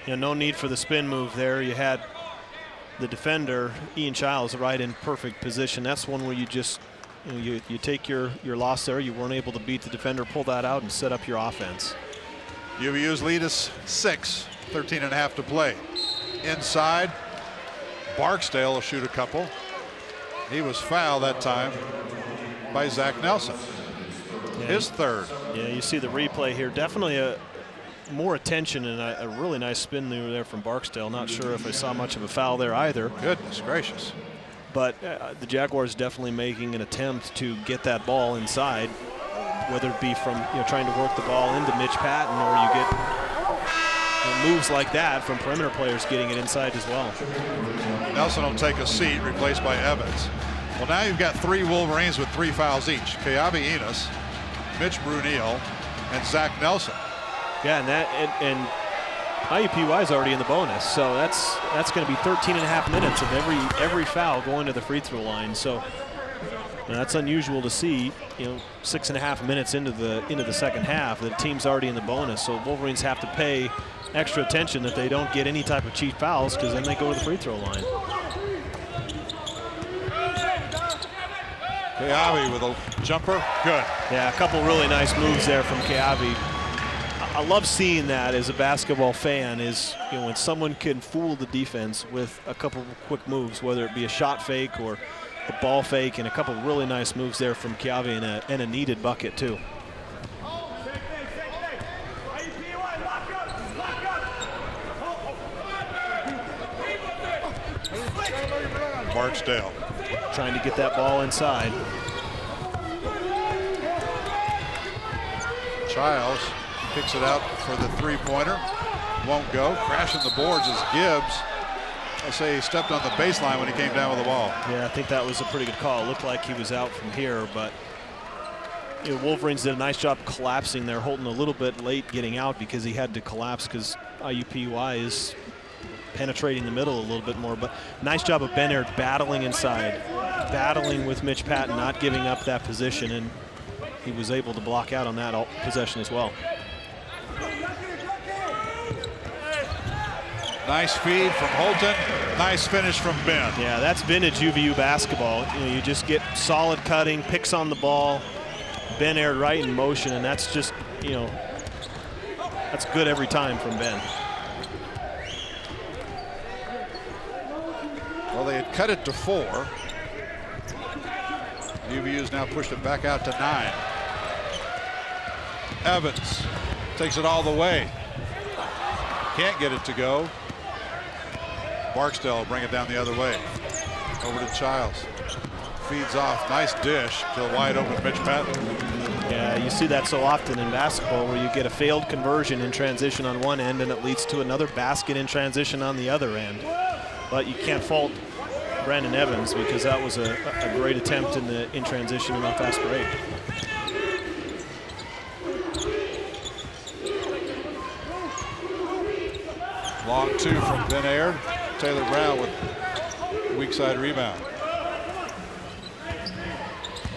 no need for the spin move there. You had the defender, Ian Childs, right in perfect position. That's one where you just, you take your loss there. You weren't able to beat the defender, pull that out, and set up your offense. UVU's lead is 6, 13.5 to play. Inside, Barksdale will shoot a couple. He was fouled that time by Zach Nelson. Yeah. His 3rd. Yeah, you see the replay here. Definitely more attention and a really nice spin move there from Barksdale. Not sure if I saw much of a foul there either. Goodness gracious. But the Jaguars definitely making an attempt to get that ball inside, whether it be from trying to work the ball into Mitch Patton, or you get moves like that from perimeter players getting it inside as well. Nelson will take a seat, replaced by Evans. Well, now you've got 3 Wolverines with 3 fouls each. Keavi Enos, Mitch Brunel, and Zach Nelson. Yeah, and IUPUI is already in the bonus, so that's going to be 13.5 minutes of every foul going to the free throw line. So that's unusual to see. 6.5 minutes into the second half, the team's already in the bonus. So Wolverines have to pay extra attention that they don't get any type of cheap fouls, because then they go to the free throw line. Keavi with a jumper, good. Yeah, a couple really nice moves there from Keavi. I love seeing that as a basketball fan, is when someone can fool the defense with a couple quick moves, whether it be a shot fake or a ball fake, and a couple really nice moves there from Keavi, and a needed bucket too. Barksdale. Trying to get that ball inside. Childs kicks it out for the three-pointer. Won't go. Crashing the boards is Gibbs. I'll say he stepped on the baseline when he came down with the ball. Yeah, I think that was a pretty good call. It looked like he was out from here, but Wolverines did a nice job collapsing there. Holton a little bit late getting out because he had to collapse because IUPUI is penetrating the middle a little bit more. But nice job of Ben Aird battling inside, battling with Mitch Patton, not giving up that position, and he was able to block out on that possession as well. Nice feed from Holton. Nice finish from Ben. Yeah, that's vintage UVU basketball. You just get solid cutting, picks on the ball, Ben Aird right in motion, and that's just, that's good every time from Ben. Well, they had cut it to 4. UVU's now pushed it back out to 9. Evans takes it all the way. Can't get it to go. Barksdale will bring it down the other way. Over to Childs. Feeds off. Nice dish to the wide open Mitch Patton. Yeah, you see that so often in basketball where you get a failed conversion in transition on one end and it leads to another basket in transition on the other end. But you can't fault Brandon Evans because that was a great attempt in transition and on fast break. Long 2 from Ben Aird. Taylor Brown with weak side rebound.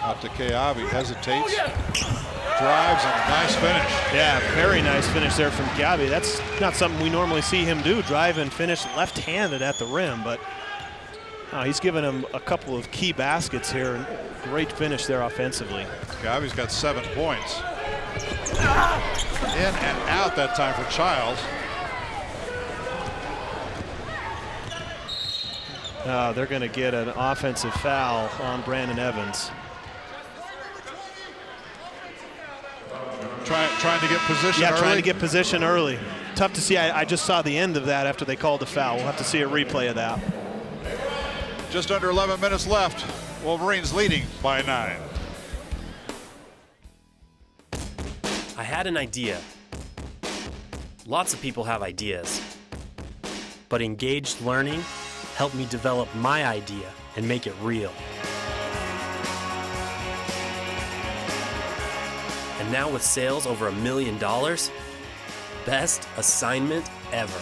Out to Keavi, hesitates, drives, and a nice finish. Yeah, very nice finish there from Keavi. That's not something we normally see him do, drive and finish left-handed at the rim, but he's given him a couple of key baskets here, and great finish there offensively. Keavi's got 7 points. In and out that time for Childs. They're going to get an offensive foul on Brandon Evans. Trying to get position early? Yeah, trying to get position early. Tough to see. I just saw the end of that after they called the foul. We'll have to see a replay of that. Just under 11 minutes left. Wolverines leading by 9. I had an idea. Lots of people have ideas. But engaged learning helped me develop my idea and make it real. And now with sales over $1 million, best assignment ever.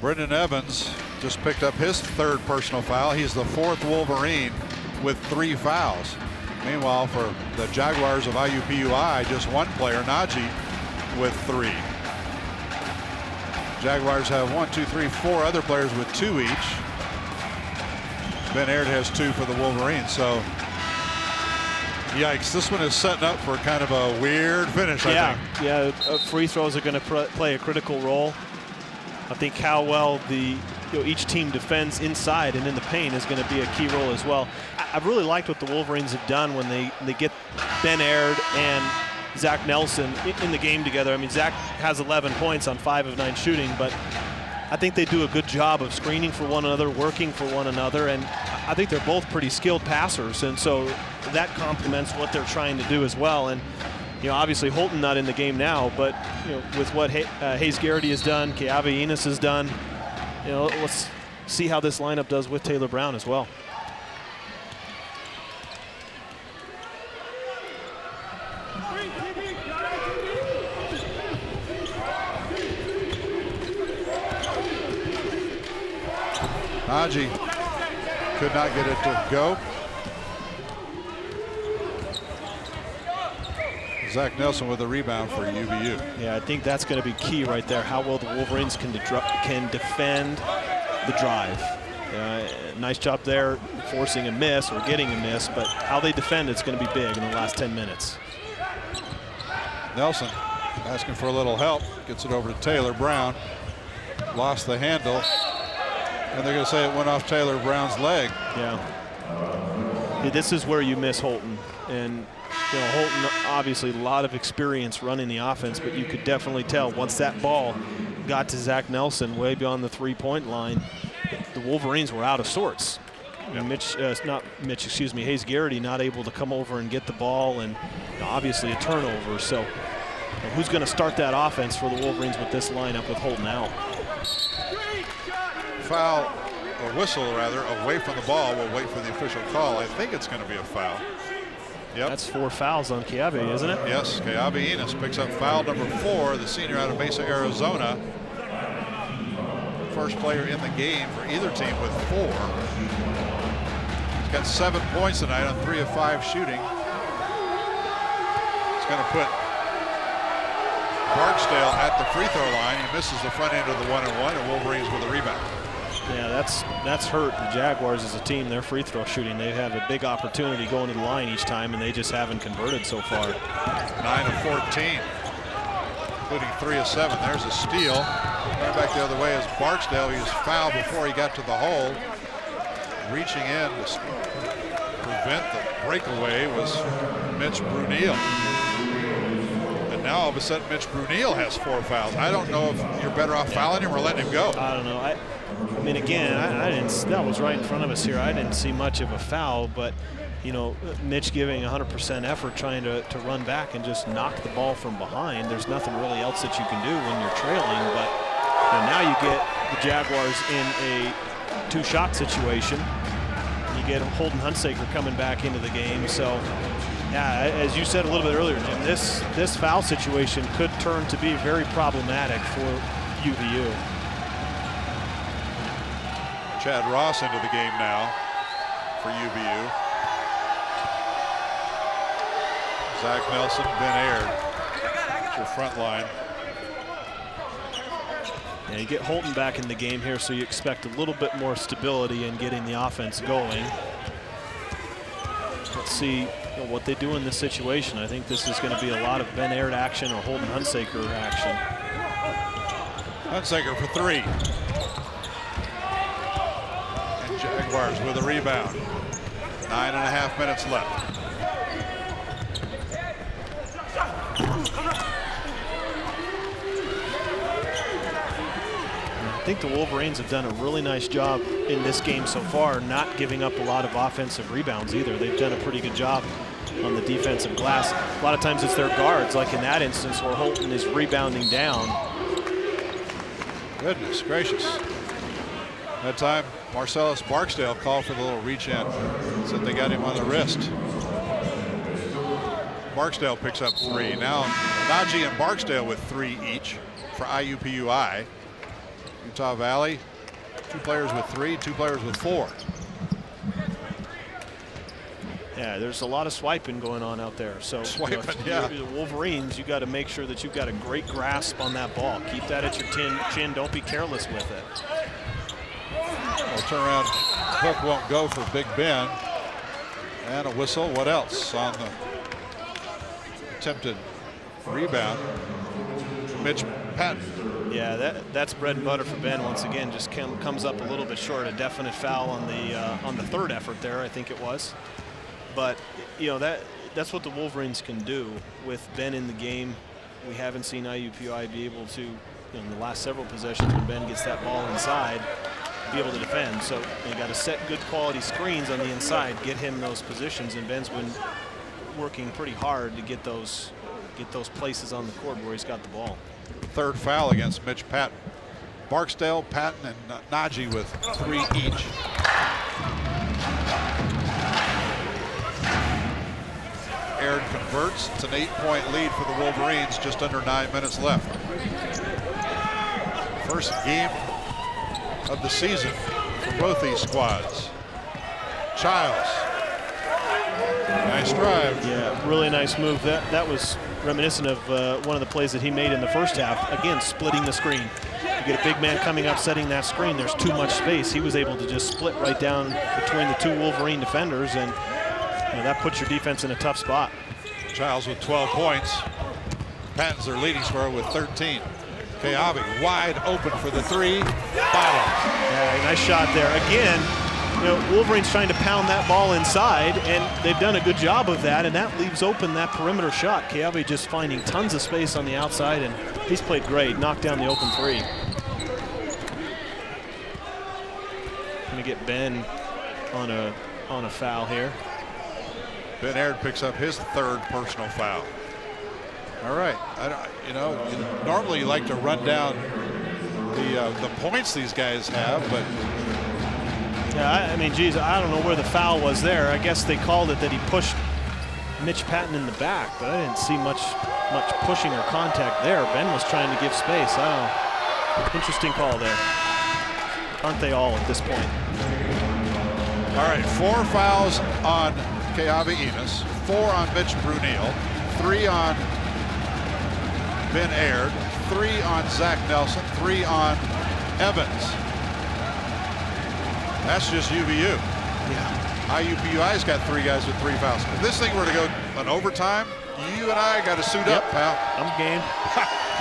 Brendan Evans just picked up his 3rd personal foul. He's the 4th Wolverine with 3 fouls. Meanwhile, for the Jaguars of IUPUI, just 1 player, Najee, with 3. Jaguars have 1, 2, 3, 4 other players with 2 each. Ben Aird has 2 for the Wolverines. So, yikes, this one is setting up for kind of a weird finish, I think. Yeah, free throws are going to play a critical role. I think how well each team defends inside and in the paint is going to be a key role as well. I've really liked what the Wolverines have done when they get Ben Aird and Zach Nelson in the game together. I mean, Zach has 11 points on 5 of 9 shooting, but I think they do a good job of screening for one another, working for one another, and I think they're both pretty skilled passers, and so that complements what they're trying to do as well. And obviously Holton not in the game now, but with what Hayes Garrity has done, Keavi Enos has done, let's see how this lineup does with Taylor Brown as well. Najee could not get it to go. Zach Nelson with a rebound for UVU. Yeah, I think that's going to be key right there. How well the Wolverines can defend the drive. Nice job there, forcing a miss or getting a miss, but how they defend it's going to be big in the last 10 minutes. Nelson asking for a little help, gets it over to Taylor Brown. Lost the handle, and they're going to say it went off Taylor Brown's leg. Yeah, this is where you miss Holton. And Holton, obviously a lot of experience running the offense, but you could definitely tell once that ball got to Zach Nelson way beyond the three-point line, the Wolverines were out of sorts. And Hayes Garrity not able to come over and get the ball, and obviously a turnover. So who's going to start that offense for the Wolverines with this lineup with Holton out? Foul, or whistle rather, away from the ball. We'll wait for the official call. I think it's going to be a foul. Yep. That's 4 fouls on Kiabe, isn't it? Yes, Kiabe Enos picks up foul number 4, the senior out of Mesa, Arizona. First player in the game for either team with 4. He's got 7 points tonight on 3 of 5 shooting. He's going to put Barksdale at the free throw line. He misses the front end of the 1-and-1, and Wolverines with a rebound. Yeah, that's hurt the Jaguars as a team. Their free throw shooting, they have a big opportunity going to the line each time, and they just haven't converted so far. 9 of 14, including 3 of 7. There's a steal. Right back the other way is Barksdale. He was fouled before he got to the hole. Reaching in to prevent the breakaway was Mitch Brunel. And now all of a sudden Mitch Brunel has 4 fouls. I don't know if you're better off fouling him or letting him go. I don't know. I mean, again, I didn't. That was right in front of us here. I didn't see much of a foul, but Mitch giving 100% effort trying to run back and just knock the ball from behind. There's nothing really else that you can do when you're trailing, but now you get the Jaguars in a 2-shot situation. You get Holton Hunsaker coming back into the game. So, yeah, as you said a little bit earlier, Jim, this foul situation could turn to be very problematic for UVU. Chad Ross into the game now for UVU. Zach Nelson, Ben Aird. That's your front line. Yeah, you get Holton back in the game here, so you expect a little bit more stability in getting the offense going. Let's see what they do in this situation. I think this is going to be a lot of Ben Aird action or Holton Hunsaker action. Hunsaker for 3. Jaguars with a rebound. 9.5 minutes left. I think the Wolverines have done a really nice job in this game so far, not giving up a lot of offensive rebounds either. They've done a pretty good job on the defensive glass. A lot of times it's their guards, like in that instance where Holton is rebounding down. Goodness gracious. That time, Marcellus Barksdale called for the little reach in. Said they got him on the wrist. Barksdale picks up 3. Now Najee and Barksdale with 3 each for IUPUI. Utah Valley, 2 players with 3, 2 players with 4. Yeah, there's a lot of swiping going on out there. So swiping, yeah. The Wolverines, you got to make sure that you've got a great grasp on that ball. Keep that at your chin. Don't be careless with it. Well, turnaround hook won't go for Big Ben. And a whistle. What else on the attempted rebound? Mitch Patton. Yeah, that's bread and butter for Ben. Once again, just comes up a little bit short. A definite foul on the 3rd effort there, I think it was. But that's what the Wolverines can do with Ben in the game. We haven't seen IUPUI be able to, in the last several possessions when Ben gets that ball inside, be able to defend. So you got to set good quality screens on the inside, get him those positions, and Ben's been working pretty hard to get those places on the court where he's got the ball. 3rd foul against Mitch Patton. Barksdale, Patton, and Najee with 3 each. Aird converts. It's an 8-point lead for the Wolverines, just under 9 minutes left. First game of the season for both these squads. Childs. Nice drive. Yeah, really nice move. That was reminiscent of one of the plays that he made in the first half. Again, splitting the screen. You get a big man coming up, setting that screen. There's too much space. He was able to just split right down between the two Wolverine defenders, and that puts your defense in a tough spot. Giles with 12 points. Patton's their leading scorer with 13. Keabi wide open for the three. Bottom. Yeah, nice shot there. Again, Wolverine's trying to pound that ball inside, and they've done a good job of that, and that leaves open that perimeter shot. Keabi just finding tons of space on the outside, and he's played great. Knocked down the open three. Gonna get Ben on a foul here. Ben Aird picks up his third personal foul. All right, normally you like to run down the points these guys have, but yeah, I mean, geez, I don't know where the foul was there. I guess they called it that he pushed Mitch Patton in the back, but I didn't see much pushing or contact there. Ben was trying to give space. I don't know. Interesting call there. Aren't they all at this point? All right, 4 fouls on Keabi Enos, 4 on Mitch Brunel, 3 on Ben Aird, 3 on Zach Nelson, 3 on Evans. That's just UVU. Yeah. IUPUI's got 3 guys with 3 fouls. If this thing were to go on overtime, you and I got to suit up, pal. I'm game.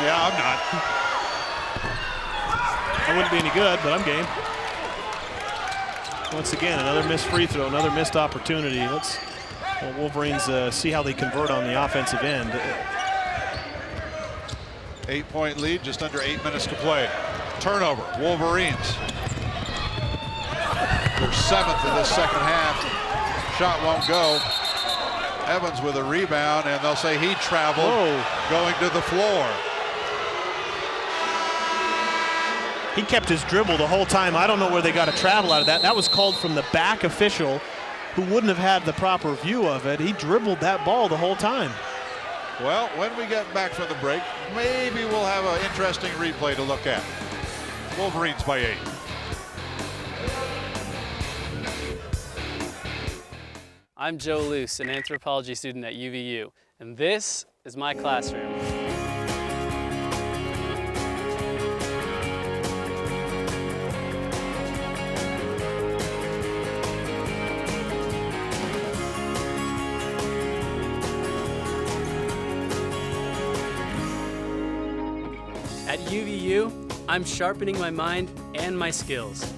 Yeah, I'm not. I wouldn't be any good, but I'm game. Once again, another missed free throw, another missed opportunity. Let's Wolverines see how they convert on the offensive end. 8-point lead, just under 8 minutes to play. Turnover, Wolverines. Their 7th in this second half. Shot won't go. Evans with a rebound, and they'll say he traveled going to the floor. He kept his dribble the whole time. I don't know where they got a travel out of that. That was called from the back official who wouldn't have had the proper view of it. He dribbled that ball the whole time. Well, when we get back from the break, maybe we'll have an interesting replay to look at. Wolverines by 8. I'm Joe Luce, an anthropology student at UVU, and this is my classroom. At UVU, I'm sharpening my mind and my skills.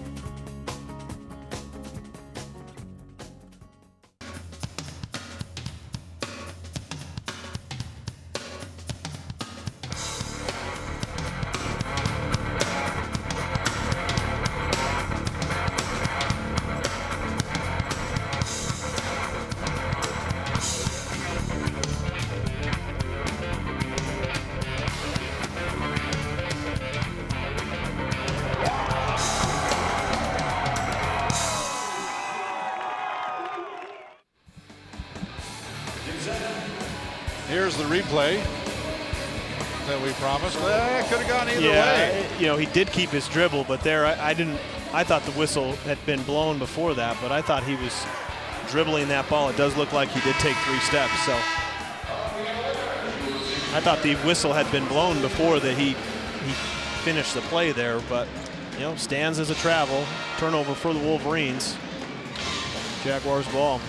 Here's the replay that we promised. It could have gone either way. He did keep his dribble, but there I thought the whistle had been blown before that, but I thought he was dribbling that ball. It does look like he did take 3 steps, so I thought the whistle had been blown before that he finished the play there, but stands as a travel. Turnover for the Wolverines. Jaguars ball.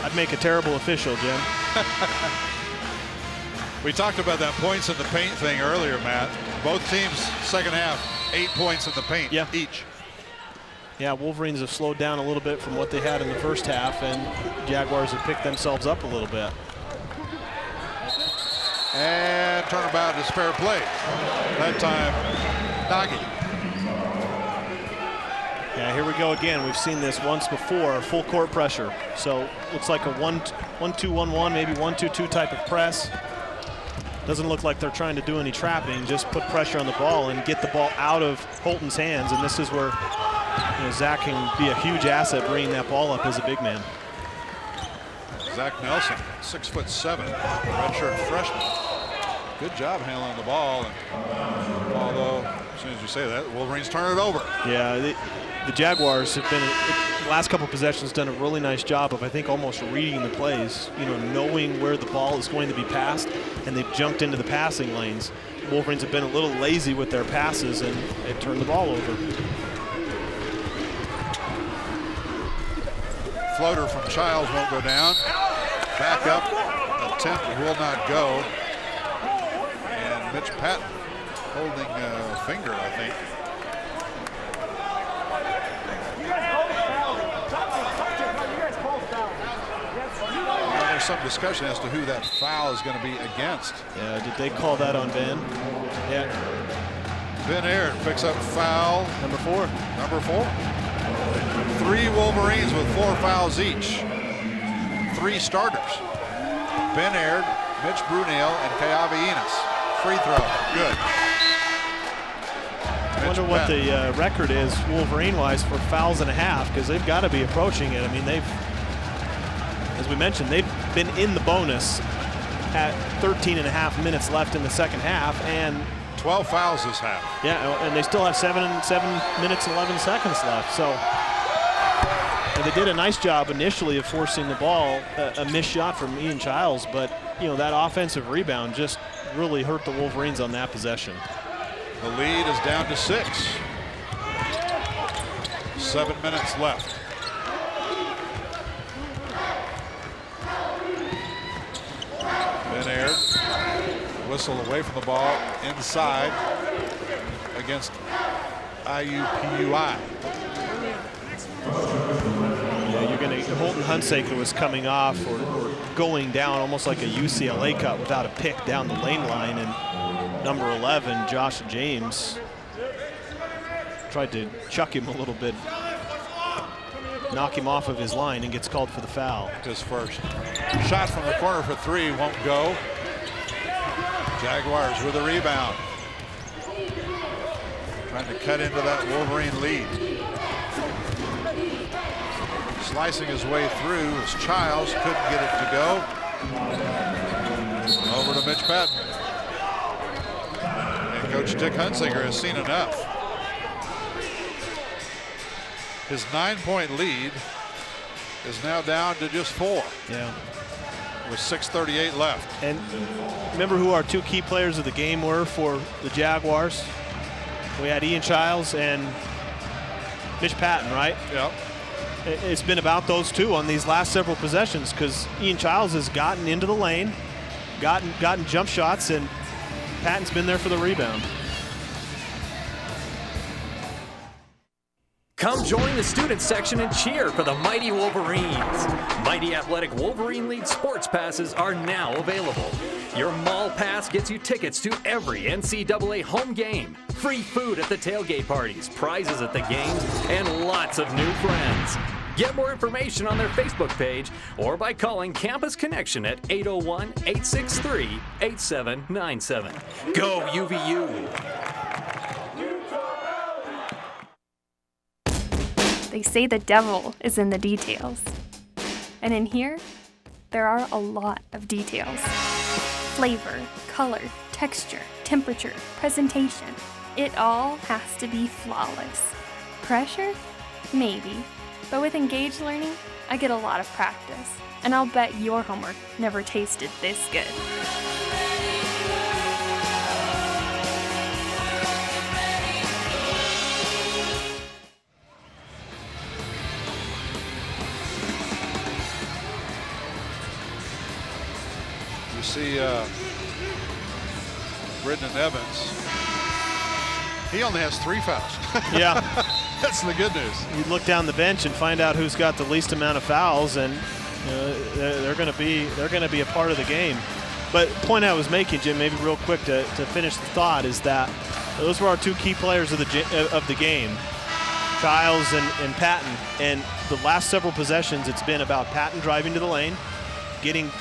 I'd make a terrible official, Jim. We talked about that points in the paint thing earlier, Matt. Both teams, second half, 8 points in the paint each. Yeah, Wolverines have slowed down a little bit from what they had in the first half, and Jaguars have picked themselves up a little bit. And turnabout is fair play. That time, Nagy. Yeah, here we go again. We've seen this once before, full court pressure. So looks like a 1-2-1-1, maybe 1-2-2 type of press. Doesn't look like they're trying to do any trapping, just put pressure on the ball and get the ball out of Holton's hands. And this is where Zach can be a huge asset bringing that ball up as a big man. Zach Nelson, 6'7", redshirt freshman. Good job handling the ball. And although, as soon as you say that, Wolverines turn it over. Yeah, the Jaguars have been, the last couple possessions, done a really nice job of, I think, almost reading the plays, you know, knowing where the ball is going to be passed, and they've jumped into the passing lanes. Wolverines have been a little lazy with their passes, and they've turned the ball over. Floater from Childs won't go down. Back up, attempt will not go. And Mitch Patton holding a finger, I think. Well, there's some discussion as to who that foul is going to be against. Yeah, did they call that on Ben? Yeah. Ben Aird picks up foul. Number 4. Number 4. 3 Wolverines with 4 fouls each. 3 starters. Ben Aird, Mitch Brunel, and Kayavi Enos. Free throw, good. I wonder what the record is Wolverine-wise for fouls and a half, because they've got to be approaching it. I mean, they've, as we mentioned, they've been in the bonus at 13 and a half minutes left in the second half, and 12 fouls this half. Yeah, and they still have 7 minutes and 11 seconds left. So and they did a nice job initially of forcing the ball, a missed shot from Ian Childs, but you know, that offensive rebound just really hurt the Wolverines on that possession. The lead is down to 6. 7 minutes left. Ben Aird, whistle away from the ball inside against IUPUI. Yeah, you're going to, Holton Hunsaker was coming off or going down almost like a UCLA cut without a pick down the lane line, and number 11, Josh James, tried to chuck him a little bit, knock him off of his line, and gets called for the foul. His first shot from the corner for 3 won't go. Jaguars with a rebound. Trying to cut into that Wolverine lead. Slicing his way through is Childs, couldn't get it to go. Over to Mitch Patton. And Coach Dick Hunsaker has seen enough. His 9-point lead is now down to just 4. Yeah. With 6:38 left. And remember who our 2 key players of the game were for the Jaguars? We had Ian Childs and Mitch Patton, right? Yep. It's been about those 2 on these last several possessions, because Ian Childs has gotten into the lane, gotten jump shots, and Patton's been there for the rebound. Come join the student section and cheer for the Mighty Wolverines. Mighty Athletic Wolverine League sports passes are now available. Your mall pass gets you tickets to every NCAA home game, free food at the tailgate parties, prizes at the games, and lots of new friends. Get more information on their Facebook page or by calling Campus Connection at 801-863-8797. Go UVU! They say the devil is in the details. And in here, there are a lot of details. Flavor, color, texture, temperature, presentation. It all has to be flawless. Pressure? Maybe. But with engaged learning, I get a lot of practice. And I'll bet your homework never tasted this good. See Brendan Evans. He only has 3 fouls. Yeah. That's the good news. You look down the bench and find out who's got the least amount of fouls, and they're going to be a part of the game. But the point I was making, Jim, maybe real quick to finish the thought, is that those were our 2 key players of the game, Childs and Patton. And the last several possessions, it's been about Patton driving to the lane, getting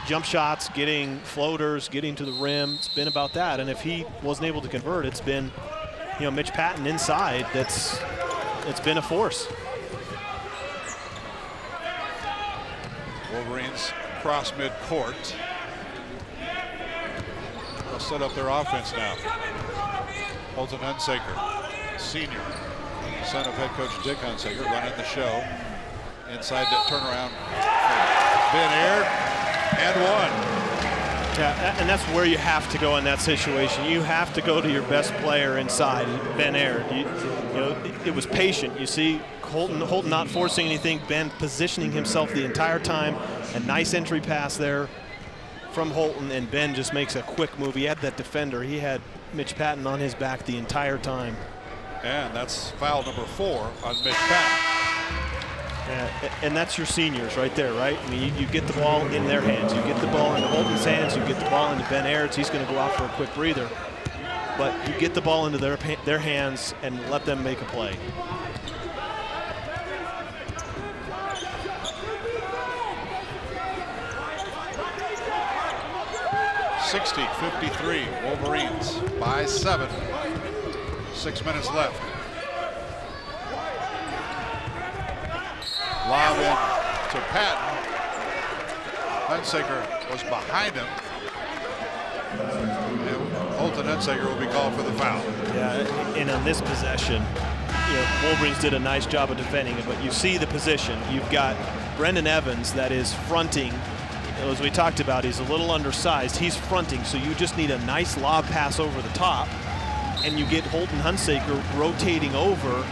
jump shots, getting floaters, getting to the rim. It's been about that. And if he wasn't able to convert, it's been, Mitch Patton inside. It's been a force. Wolverines cross midcourt. They'll set up their offense now. Holton Hunsaker, senior, son of head coach Dick Hunsaker, running the show. Inside the turnaround. Ben aired and one. Yeah, and that's where you have to go in that situation. You have to go to your best player inside, Ben Aird. You know, it was patient. You see Holton not forcing anything, Ben positioning himself the entire time. A nice entry pass there from Holton, and Ben just makes a quick move. He had that defender. He had Mitch Patton on his back the entire time. And that's foul number 4 on Mitch Patton. And that's your seniors right there, right? I mean, you get the ball in their hands. You get the ball into Holton's hands. You get the ball into Ben Aird's. He's going to go out for a quick breather. But you get the ball into their hands and let them make a play. (60-53) Wolverines by 7. 6 minutes left. Lob in to Patton. Hunsaker was behind him. And Holton Hunsaker will be called for the foul. Yeah, and on this possession, Wolverines did a nice job of defending it, but you see the position. You've got Brendan Evans that is fronting. As we talked about, he's a little undersized. He's fronting, so you just need a nice lob pass over the top, and you get Holton Hunsaker rotating over.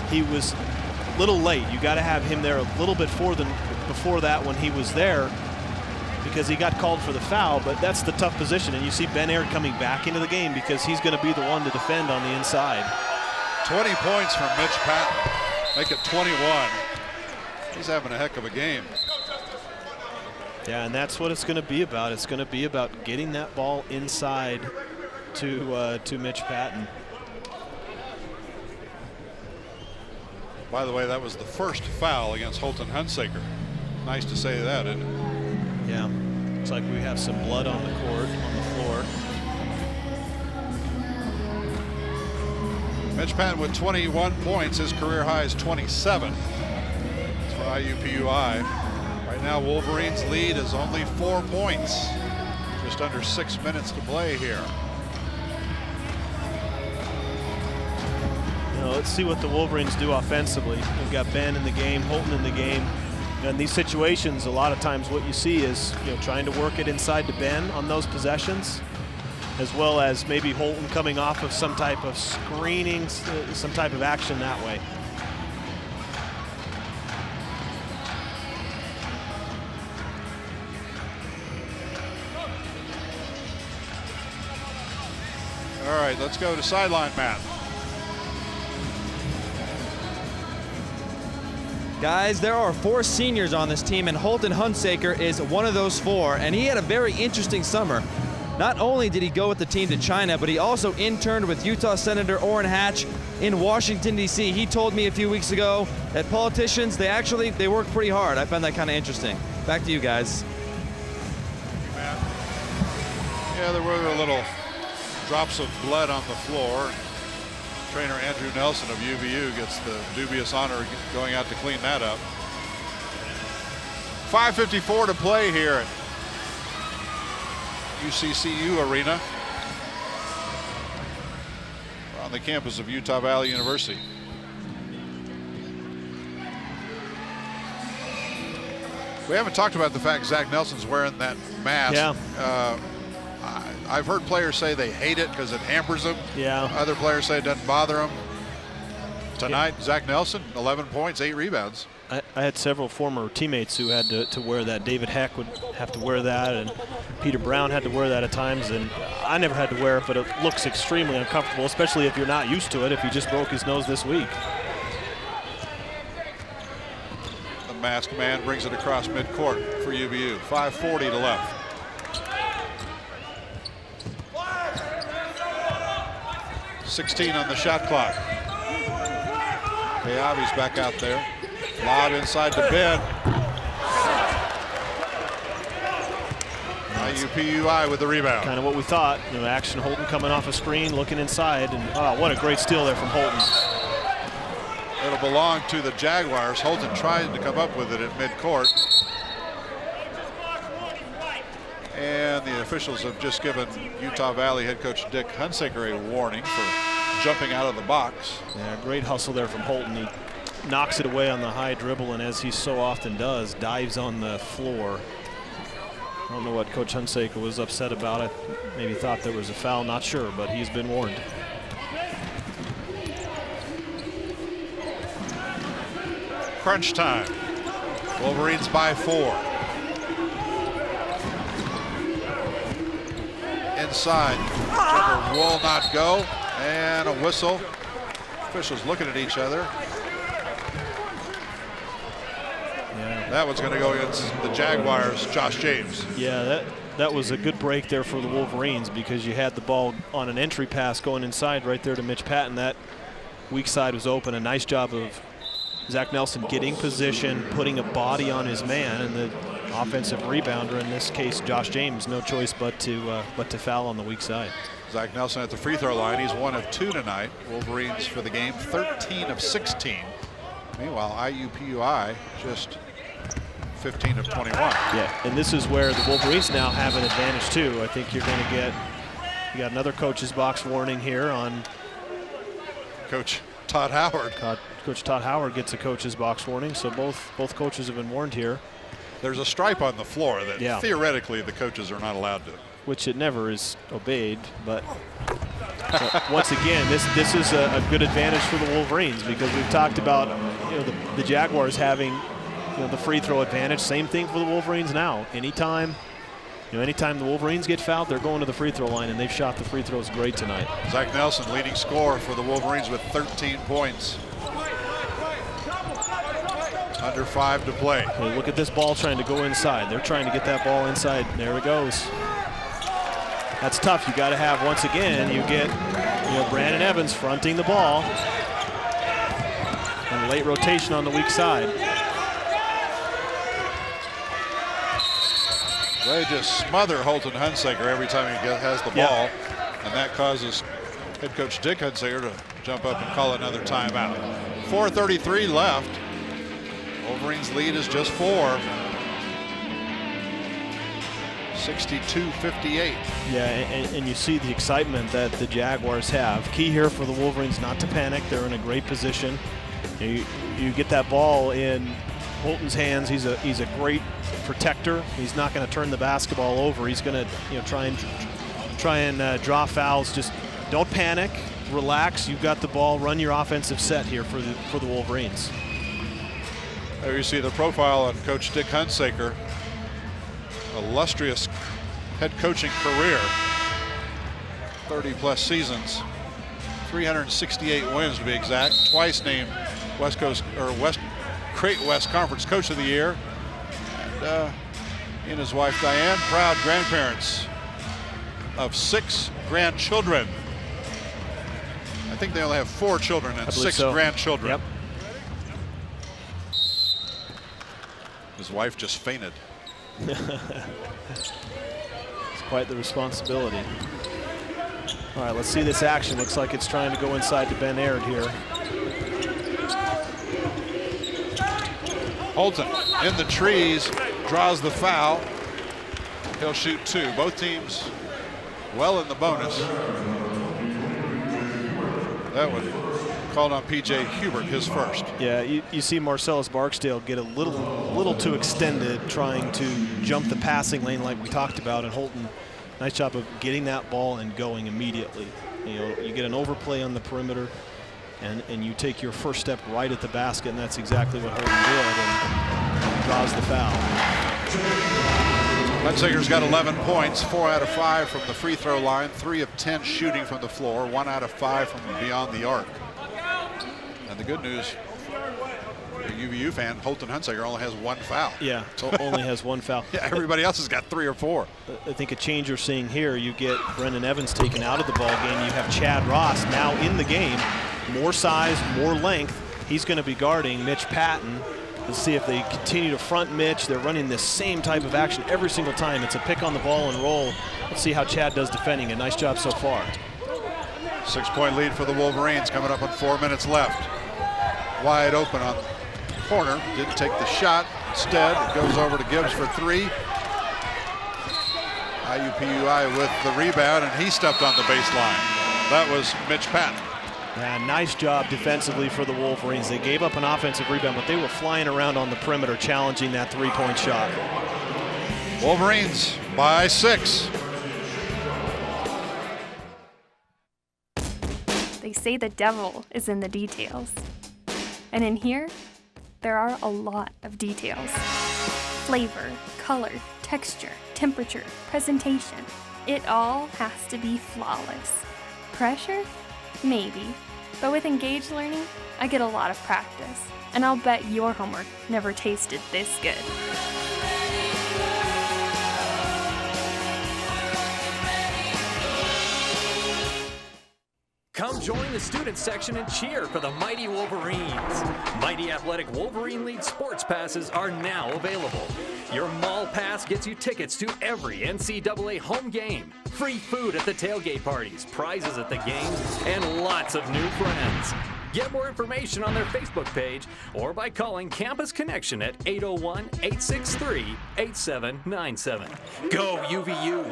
He was a little late. You got to have him there a little bit before that when he was there, because he got called for the foul, but that's the tough position. And you see Ben Aird coming back into the game because he's going to be the one to defend on the inside. 20 points from Mitch Patton. Make it 21. He's having a heck of a game. Yeah, and that's what it's going to be about. It's going to be about getting that ball inside to Mitch Patton. By the way, that was the first foul against Holton Hunsaker. Nice to say that, isn't it? Yeah. Looks like we have some blood on the court, on the floor. Mitch Patton with 21 points. His career high is 27. It's for IUPUI. Right now, Wolverines' lead is only 4 points. Just under 6 minutes to play here. Let's see what the Wolverines do offensively. We've got Ben in the game, Holton in the game. In these situations, a lot of times what you see is trying to work it inside to Ben on those possessions, as well as maybe Holton coming off of some type of screening, some type of action that way. All right, let's go to sideline Matt. Guys, there are 4 seniors on this team, and Holton Hunsaker is one of those 4, and he had a very interesting summer. Not only did he go with the team to China, but he also interned with Utah Senator Orem Hatch in Washington, D.C. He told me a few weeks ago that politicians, they work pretty hard. I found that kind of interesting. Back to you guys. Yeah, there were little drops of blood on the floor. Trainer Andrew Nelson of UVU gets the dubious honor of going out to clean that up. 5:54 to play here at UCCU Arena. We're on the campus of Utah Valley University. We haven't talked about the fact Zach Nelson's wearing that mask. Yeah. I've heard players say they hate it because it hampers them. Yeah. Other players say it doesn't bother them. Tonight, yeah. Zach Nelson, 11 points, 8 rebounds. I had several former teammates who had to wear that. David Heck would have to wear that, and Peter Brown had to wear that at times, and I never had to wear it, but it looks extremely uncomfortable, especially if you're not used to it, if he just broke his nose this week. The masked man brings it across midcourt for UVU. 5:40 to left. .16 on the shot clock. Kayabi's back out there. Lob inside to Ben. IUPUI with the rebound. Kind of what we thought. Action Holton coming off a screen, looking inside, and what a great steal there from Holton. It'll belong to the Jaguars. Holton tried to come up with it at midcourt. And the officials have just given Utah Valley head coach Dick Hunsaker a warning for jumping out of the box. Yeah, great hustle there from Holton. He knocks it away on the high dribble, and as he so often does, dives on the floor. I don't know what Coach Hunsaker was upset about. I maybe thought there was a foul, not sure, but he's been warned. Crunch time. Wolverines by 4. Inside, jumper will not go, and a whistle. Officials looking at each other. Yeah. That one's going to go against the Jaguars, Josh James. Yeah, that was a good break there for the Wolverines, because you had the ball on an entry pass going inside right there to Mitch Patton. That weak side was open. A nice job of Zach Nelson getting position, putting a body on his man, and the offensive rebounder, in this case Josh James, no choice but to foul on the weak side. Zach Nelson at the free throw line. He's 1 of 2 tonight. Wolverines for the game 13 of 16. Meanwhile, IUPUI just 15 of 21. Yeah, and this is where the Wolverines now have an advantage too. I think you're going to get, you got another coach's box warning here on Coach Todd Howard. Coach Todd Howard gets a coach's box warning, so both coaches have been warned here. There's a stripe on the floor that theoretically the coaches are not allowed to. Which it never is obeyed, but once again, this is a good advantage for the Wolverines, because we've talked about the Jaguars having the free throw advantage. Same thing for the Wolverines now. Anytime the Wolverines get fouled, they're going to the free throw line, and they've shot the free throws great tonight. Zach Nelson, leading scorer for the Wolverines with 13 points. Under 5 to play. Hey, look at this ball trying to go inside. They're trying to get that ball inside. There it goes. That's tough. You got to have, once again, you get Brandon Evans fronting the ball. And late rotation on the weak side. They just smother Holton Hunsaker every time he has the ball, and that causes head coach Dick Hunsaker to jump up and call another timeout. 4:33 left. Wolverines' lead is just 4. 62-58. Yeah, and you see the excitement that the Jaguars have. Key here for the Wolverines not to panic. They're in a great position. You get that ball in Holton's hands. He's a great protector. He's not going to turn the basketball over. He's going to try and draw fouls. Just don't panic. Relax. You've got the ball. Run your offensive set here for the Wolverines. There you see the profile on Coach Dick Hunsaker. Illustrious head coaching career. 30-plus seasons. 368 wins to be exact. Twice named Creighton West Conference Coach of the Year. And he and his wife Diane, proud grandparents of 6 grandchildren. I think they only have 4 children and 6 grandchildren. Yep. His wife just fainted. It's quite the responsibility. All right, let's see this action. Looks like it's trying to go inside to Ben Aird here. Holton in the trees, draws the foul. He'll shoot 2. Both teams well in the bonus. That one called on P.J. Hubert, his first. Yeah, you see Marcellus Barksdale get a little too extended, trying to jump the passing lane like we talked about, and Holton, nice job of getting that ball and going immediately. You get an overplay on the perimeter, and you take your first step right at the basket, and that's exactly what Holton did, and draws the foul. Hunsaker's got 11 points, 4 out of 5 from the free throw line, 3 of 10 shooting from the floor, 1 out of 5 from beyond the arc. And the good news, for a UVU fan, Holton Hunsaker only has 1 foul. Yeah, only has 1 foul. Yeah, everybody else has got 3 or 4. I think a change you're seeing here, you get Brendan Evans taken out of the ball game. You have Chad Ross now in the game. More size, more length. He's going to be guarding Mitch Patton. Let's see if they continue to front Mitch. They're running this same type of action every single time. It's a pick on the ball and roll. Let's see how Chad does defending. A nice job so far. 6-point lead for the Wolverines coming up on 4 minutes left. Wide open on the corner. Didn't take the shot. Instead, it goes over to Gibbs for 3. IUPUI with the rebound, and he stepped on the baseline. That was Mitch Patton. Yeah, nice job defensively for the Wolverines. They gave up an offensive rebound, but they were flying around on the perimeter challenging that three-point shot. Wolverines by 6. They say the devil is in the details. And in here, there are a lot of details. Flavor, color, texture, temperature, presentation. It all has to be flawless. Pressure? Maybe. But with engaged learning, I get a lot of practice. And I'll bet your homework never tasted this good. Come join the student section and cheer for the Mighty Wolverines. Mighty Athletic Wolverine League sports passes are now available. Your mall pass gets you tickets to every NCAA home game, free food at the tailgate parties, prizes at the games, and lots of new friends. Get more information on their Facebook page or by calling Campus Connection at 801-863-8797. Go UVU!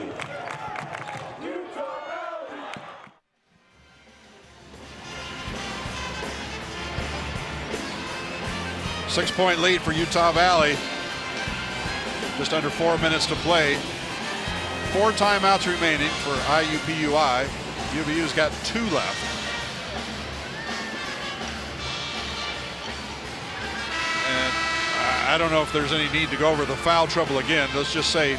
6-point lead for Utah Valley. Just under 4 minutes to play. 4 timeouts remaining for IUPUI. UVU's got 2 left. And I don't know if there's any need to go over the foul trouble again. Let's just say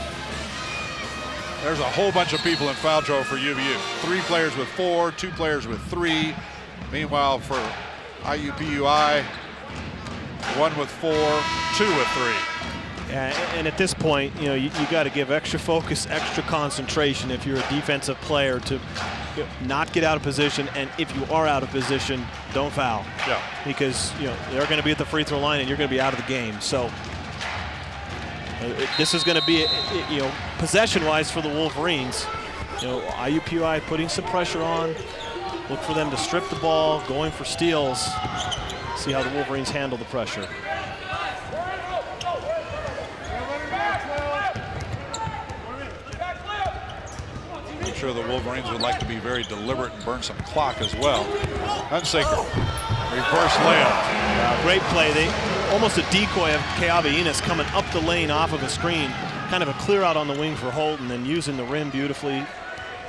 there's a whole bunch of people in foul trouble for UVU. 3 players with 4, 2 players with 3. Meanwhile, for IUPUI, 1 with 4, 2 with 3. And at this point, you know, you got to give extra focus, extra concentration if you're a defensive player to not get out of position, and if you are out of position, don't foul. Yeah. Because, you know, they're going to be at the free throw line and you're going to be out of the game. So this is going to be, you know, possession-wise for the Wolverines. You know, IUPUI putting some pressure on. Look for them to strip the ball, going for steals. See how the Wolverines handle the pressure. I'm sure the Wolverines would like to be very deliberate and burn some clock as well. Hunsaker, reverse layup. Great play. They almost a decoy of Keaviinas coming up the lane off of a screen. Kind of a clear out on the wing for Holton and using the rim beautifully.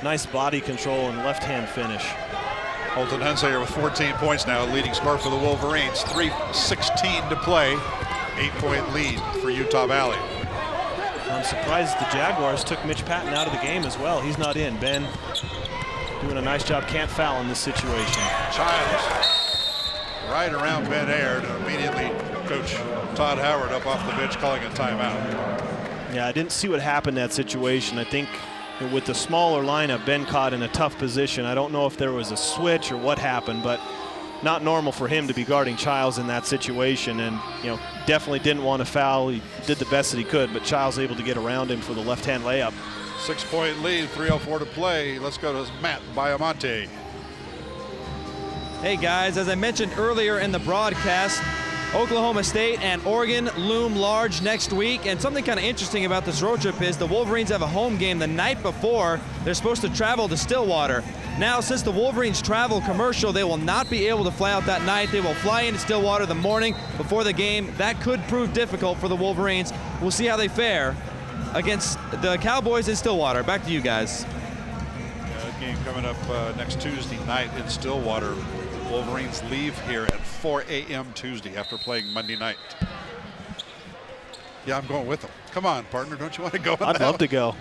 Nice body control and left-hand finish. Holton Hunsaker with 14 points now, leading scorer for the Wolverines. 3:16 to play. 8-point lead for Utah Valley. I'm surprised the Jaguars took Mitch Patton out of the game as well. He's not in. Ben doing a nice job. Can't foul in this situation. Childs right around Ben Aird, and immediately Coach Todd Howard up off the bench calling a timeout. Yeah, I didn't see what happened in that situation. I think with the smaller lineup, Ben caught in a tough position. I don't know if there was a switch or what happened, but not normal for him to be guarding Childs in that situation. And, you know, definitely didn't want to foul. He did the best that he could, but Childs able to get around him for the left-hand layup. 6-point lead, 3:04 to play. Let's go to Matt Baiamonte. Hey guys, as I mentioned earlier in the broadcast, Oklahoma State and Oregon loom large next week, and something kind of interesting about this road trip is the Wolverines have a home game the night before. They're supposed to travel to Stillwater. Now, since the Wolverines travel commercial, they will not be able to fly out that night. They will fly into Stillwater the morning before the game. That could prove difficult for the Wolverines. We'll see how they fare against the Cowboys in Stillwater. Back to you guys. Game coming up next Tuesday night in Stillwater. Wolverines leave here at 4 a.m. Tuesday after playing Monday night. Yeah, I'm going with them. Come on, partner, don't you want to go? I'd love to go.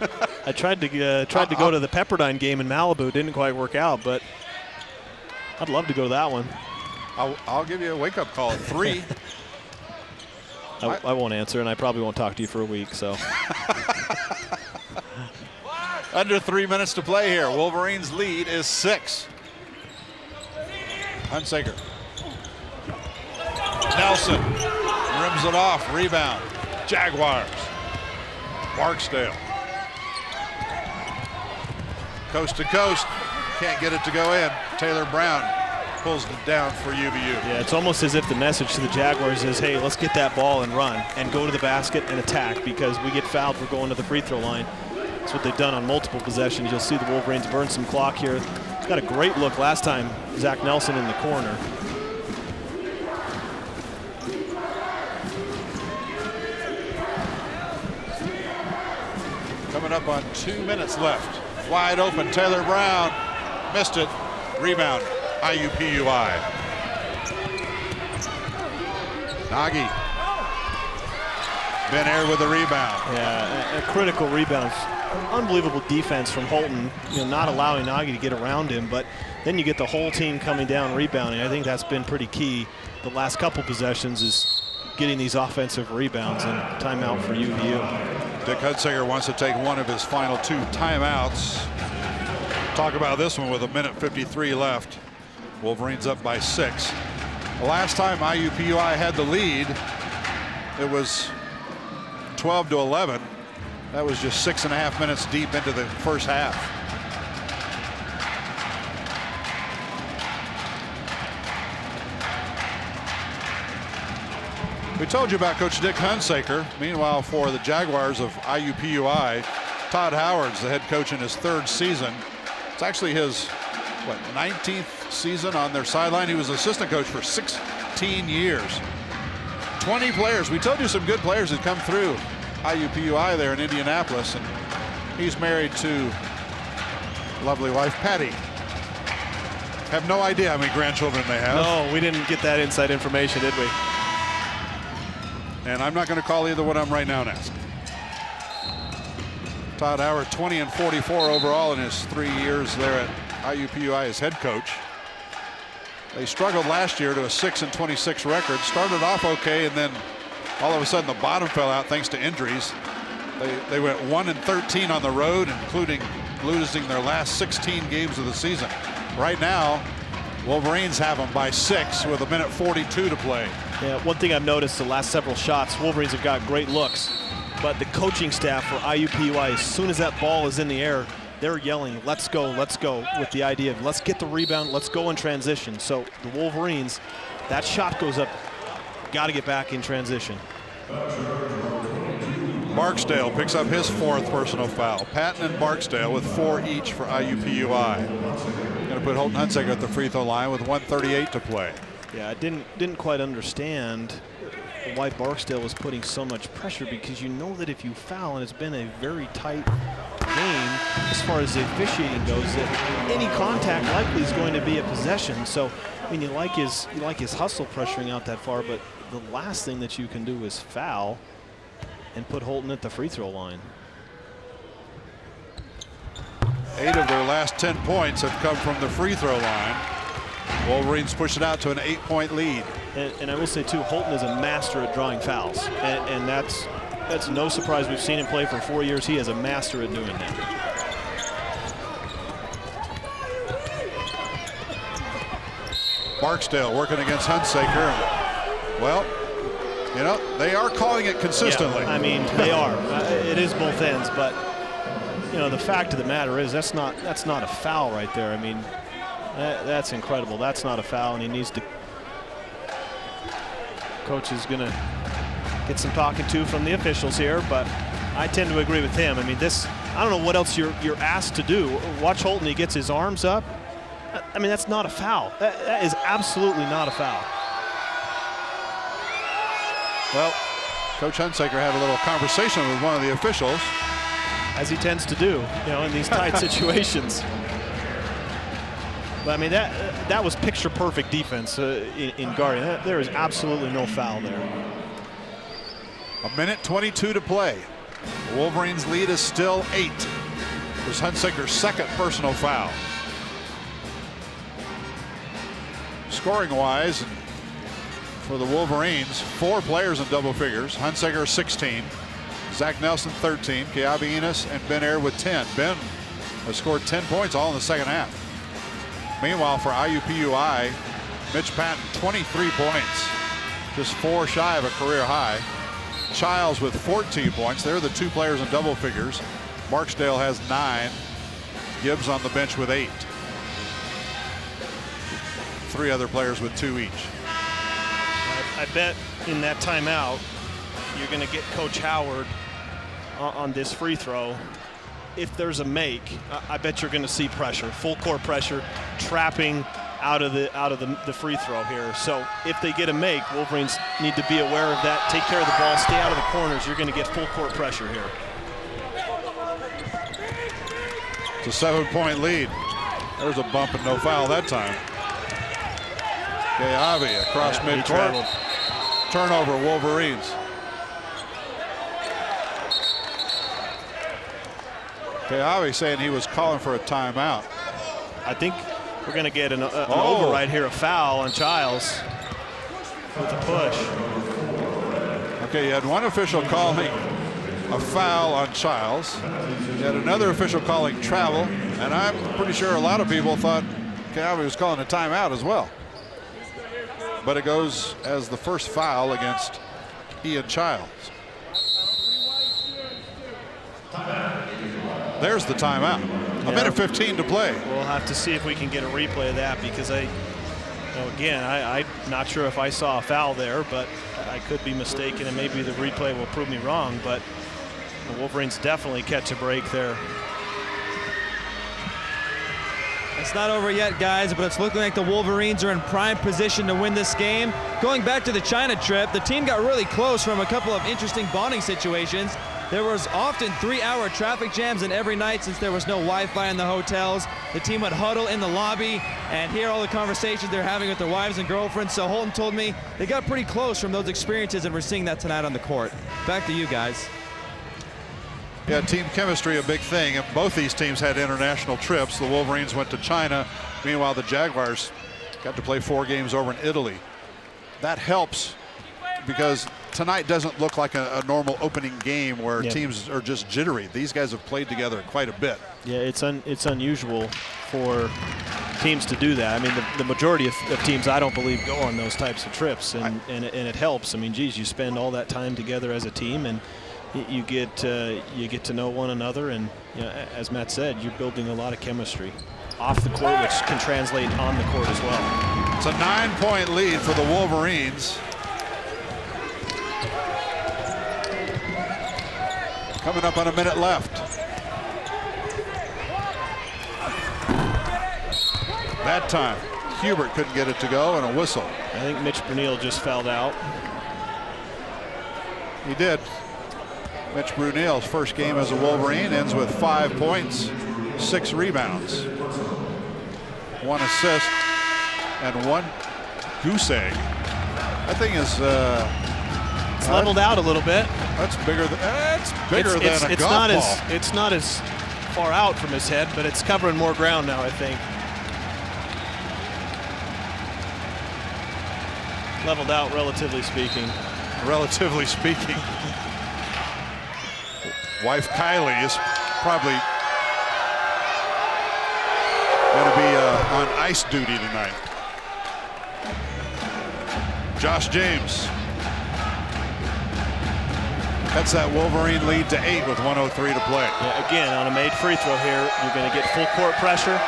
I tried to go to the Pepperdine game in Malibu. Didn't quite work out, but I'd love to go to that one. I'll give you a wake-up call at 3. I won't answer, and I probably won't talk to you for a week. So. Under 3 minutes to play here. Wolverines' lead is 6. Hunsaker. Nelson rims it off. Rebound. Jaguars. Barksdale. Coast to coast. Can't get it to go in. Taylor Brown pulls it down for UVU. Yeah, it's almost as if the message to the Jaguars is, hey, let's get that ball and run and go to the basket and attack, because we get fouled for going to the free throw line. That's what they've done on multiple possessions. You'll see the Wolverines burn some clock here. He's got a great look last time, Zach Nelson in the corner. Coming up on 2 minutes left. Wide open, Taylor Brown missed it. Rebound, IUPUI. Nagy. Ben Air with the rebound. Yeah, a critical rebound. Unbelievable defense from Holton, not allowing Nagy to get around him, but then you get the whole team coming down rebounding. I think that's been pretty key the last couple possessions is getting these offensive rebounds, and timeout for UVU. Dick Hunsaker wants to take one of his final 2 timeouts. Talk about this one with 1:53 left. Wolverines up by 6. The last time IUPUI had the lead, it was 12-11. That was just 6.5 minutes deep into the first half. We told you about Coach Dick Hunsaker. Meanwhile, for the Jaguars of IUPUI, Todd Howard's the head coach in his 3rd season. It's actually his 19th season on their sideline. He was assistant coach for 16 years. 20 players. We told you some good players had come through IUPUI there in Indianapolis, and he's married to lovely wife Patty. Have no idea how many grandchildren they have. No, we didn't get that inside information, did we? And I'm not going to call either one of them right now and ask. Todd Howard 20-44 overall in his 3 years there at IUPUI as head coach. They struggled last year to a 6-26 record. Started off okay, and then all of a sudden the bottom fell out thanks to injuries. They went 1-13 on the road, including losing their last 16 games of the season. Right now, Wolverines have them by 6 with 1:42 to play. Yeah, one thing I've noticed the last several shots, Wolverines have got great looks, but the coaching staff for IUPUI, as soon as that ball is in the air, they're yelling, let's go, with the idea of let's get the rebound, let's go in transition. So the Wolverines, that shot goes up, got to get back in transition. Barksdale picks up his 4th personal foul. Patton and Barksdale with 4 each for IUPUI. Going to put Holton Hunsaker at the free throw line with 1:38 to play. Yeah, I didn't quite understand why Barksdale was putting so much pressure, because you know that if you foul, and it's been a very tight game as far as the officiating goes, that any contact likely is going to be a possession. So I mean, you like his hustle pressuring out that far, but the last thing that you can do is foul and put Holton at the free throw line. 8 of their last 10 points have come from the free throw line. Wolverines push it out to an 8-point lead. And I will say too, Holton is a master at drawing fouls, and that's no surprise. We've seen him play for 4 years. He is a master at doing that. Barksdale working against Hunsaker. Well, you know, they are calling it consistently. Yeah, I mean, they are. It is both ends, but you know, the fact of the matter is that's not a foul right there. I mean, that's incredible. That's not a foul, and he needs to. Coach is going to get some talking to from the officials here, but I tend to agree with him. I mean, this, I don't know what else you're asked to do. Watch Holton, he gets his arms up. I mean, that's not a foul. That is absolutely not a foul. Well, Coach Hunsaker had a little conversation with one of the officials. As he tends to do, you know, in these tight situations. But I mean, that was picture perfect defense in guarding. There is absolutely no foul there. 1:22 to play. The Wolverines' lead is still 8. There's Hunsaker's second personal foul. Scoring-wise, for the Wolverines, 4 players in double figures. Hunsaker 16, Zach Nelson 13, Keabi Enos and Ben Air with 10. Ben has scored 10 points all in the second half. Meanwhile, for IUPUI, Mitch Patton 23 points, just 4 shy of a career high. Childs with 14 points. They're the 2 players in double figures. Barksdale has 9. Gibbs on the bench with 8. 3 other players with 2 each. I bet in that timeout, you're going to get Coach Howard on this free throw if there's a make, I bet you're going to see pressure, full court pressure, trapping out of the free throw here. So if they get a make, Wolverines need to be aware of that. Take care of the ball, stay out of the corners. You're going to get full court pressure here. It's a 7-point lead. There's a bump and no foul that time. Keavi across midcourt. Turnover, Wolverines. Keavi saying he was calling for a timeout. I think we're going to get an override here, a foul on Childs with a push. Okay, you had one official calling a foul on Childs. You had another official calling travel, and I'm pretty sure a lot of people thought Keavi was calling a timeout as well. But it goes as the first foul against Ian Childs. There's the timeout. A minute 15 to play. We'll have to see if we can get a replay of that, because I'm not sure if I saw a foul there, but I could be mistaken, and maybe the replay will prove me wrong. But the Wolverines definitely catch a break there. It's not over yet, guys, but it's looking like the Wolverines are in prime position to win this game. Going back to the China trip, the team got really close from a couple of interesting bonding situations. There was often 3-hour traffic jams, and every night, since there was no Wi-Fi in the hotels, the team would huddle in the lobby and hear all the conversations they're having with their wives and girlfriends. So Holton told me they got pretty close from those experiences, and we're seeing that tonight on the court. Back to you guys. Yeah, team chemistry, a big thing. And both these teams had international trips. The Wolverines went to China. Meanwhile, the Jaguars got to play 4 games over in Italy. That helps because tonight doesn't look like a normal opening game where teams are just jittery. These guys have played together quite a bit. Yeah, it's unusual for teams to do that. I mean, the majority of teams, I don't believe, go on those types of trips, and it helps. I mean, geez, you spend all that time together as a team, and you get to know one another, and as Matt said, you're building a lot of chemistry off the court, which can translate on the court as well. It's a 9-point lead for the Wolverines. Coming up on a minute left. That time, Hubert couldn't get it to go, and a whistle. I think Mitch Brunel just fouled out. He did. Mitch Brunel's first game as a Wolverine ends with 5 points, 6 rebounds, 1 assist, and 1 goose egg. That thing is it's leveled out a little bit. That's bigger than a golf ball. It's not as far out from his head, but it's covering more ground now, I think. Leveled out, relatively speaking. Relatively speaking. Wife Kylie is probably going to be on ice duty tonight. Josh James cuts that Wolverine lead to 8 with 1:03 to play. Yeah, again, on a made free throw here, you're going to get full court pressure.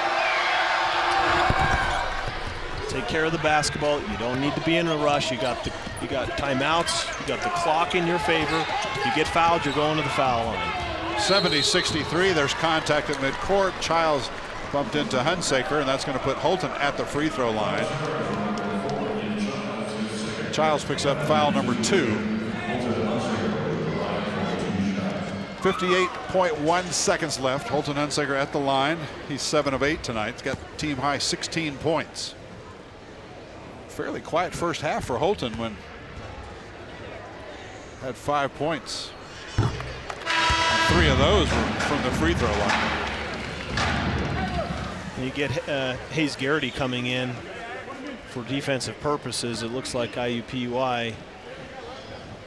Take care of the basketball. You don't need to be in a rush. You got timeouts. You got the clock in your favor. You get fouled, you're going to the foul line. 70-63. There's contact at midcourt. Childs bumped into Hunsaker, and that's going to put Holton at the free throw line. Childs picks up foul number 2. 58.1 seconds left. Holton Hunsaker at the line. He's 7 of 8 tonight. He's got team high 16 points. Fairly quiet first half for Holton when had 5 points. And 3 of those were from the free throw line. You get Hayes Garrity coming in for defensive purposes. It looks like IUPUI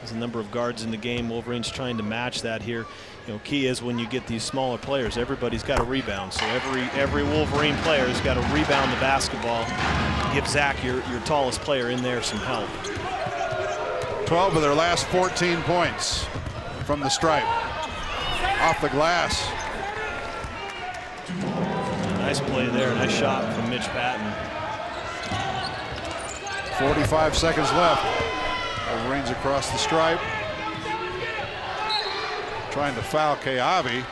has a number of guards in the game. Wolverines trying to match that here. Key is when you get these smaller players, everybody's got to rebound. So every Wolverine player has got to rebound the basketball. Give Zach, your tallest player in there, some help. 12 of their last 14 points from the stripe. Off the glass. Nice play there. Nice shot from Mitch Patton. 45 seconds left. Wolverines across the stripe. Trying to foul Keavi.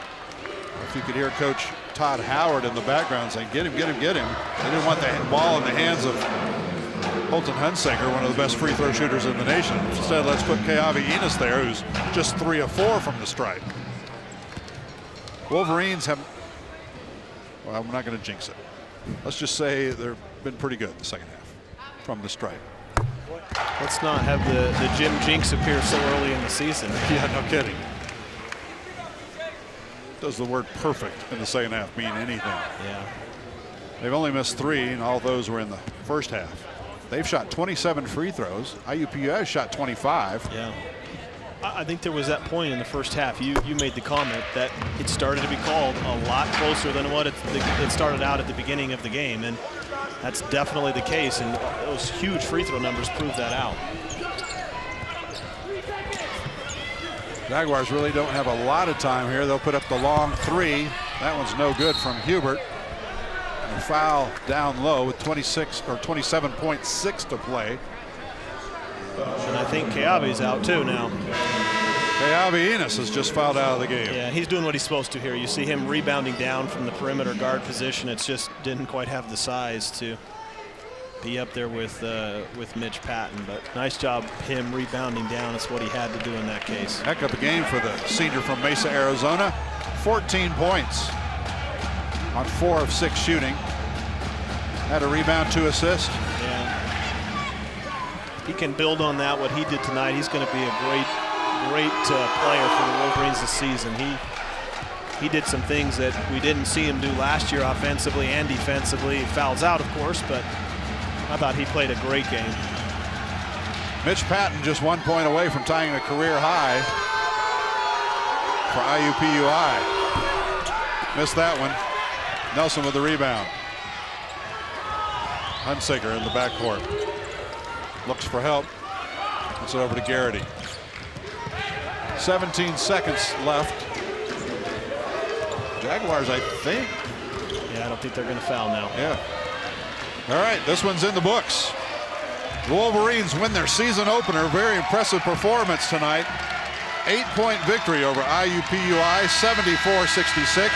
If you could hear Coach Todd Howard in the background saying, get him, get him, get him. They didn't want the ball in the hands of Holton Hunsaker, one of the best free throw shooters in the nation. Instead, let's put Keavi Enos there, who's just 3 of 4 from the stripe. Wolverines have, well, I'm not going to jinx it. Let's just say they've been pretty good in the second half from the stripe. Let's not have the Jim Jinx appear so early in the season. Yeah, no kidding. Does the word perfect in the second half mean anything? Yeah. They've only missed 3, and all those were in the first half. They've shot 27 free throws. IUPUI shot 25. Yeah. I think there was that point in the first half. You made the comment that it started to be called a lot closer than what it started out at the beginning of the game, and that's definitely the case, and those huge free throw numbers prove that out. Jaguars really don't have a lot of time here. They'll put up the long 3. That one's no good from Hubert. And a foul down low with 26 or 27.6 to play. And I think Keavi's out too now. Keavi Enos has just fouled out of the game. Yeah, he's doing what he's supposed to here. You see him rebounding down from the perimeter guard position. It's just didn't quite have the size to be up there with Mitch Patton, but nice job him rebounding down. It's what he had to do in that case. Heck of a game for the senior from Mesa, Arizona. 14 points on 4 of 6 shooting. Had a rebound, 2 assists. Yeah. He can build on that, what he did tonight. He's going to be a great player for the Wolverines this season. He did some things that we didn't see him do last year offensively and defensively. He fouls out, of course, but I thought he played a great game. Mitch Patton just 1 point away from tying a career high for IUPUI. Missed that one. Nelson with the rebound. Hunsaker in the backcourt. Looks for help. Gets it over to Garrity. 17 seconds left. Jaguars, I think. Yeah, I don't think they're going to foul now. Yeah. All right, this one's in the books. The Wolverines win their season opener. Very impressive performance tonight. 8-point victory over IUPUI, 74-66.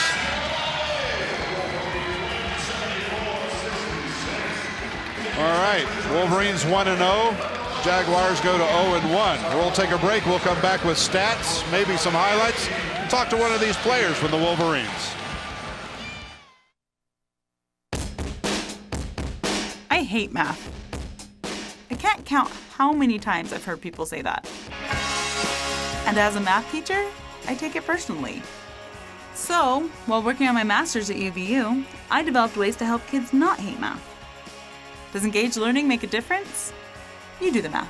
All right, Wolverines 1-0. Jaguars go to 0-1. We'll take a break. We'll come back with stats, maybe some highlights, and talk to one of these players from the Wolverines. I hate math. I can't count how many times I've heard people say that. And as a math teacher, I take it personally. So, while working on my master's at UVU, I developed ways to help kids not hate math. Does engaged learning make a difference? You do the math.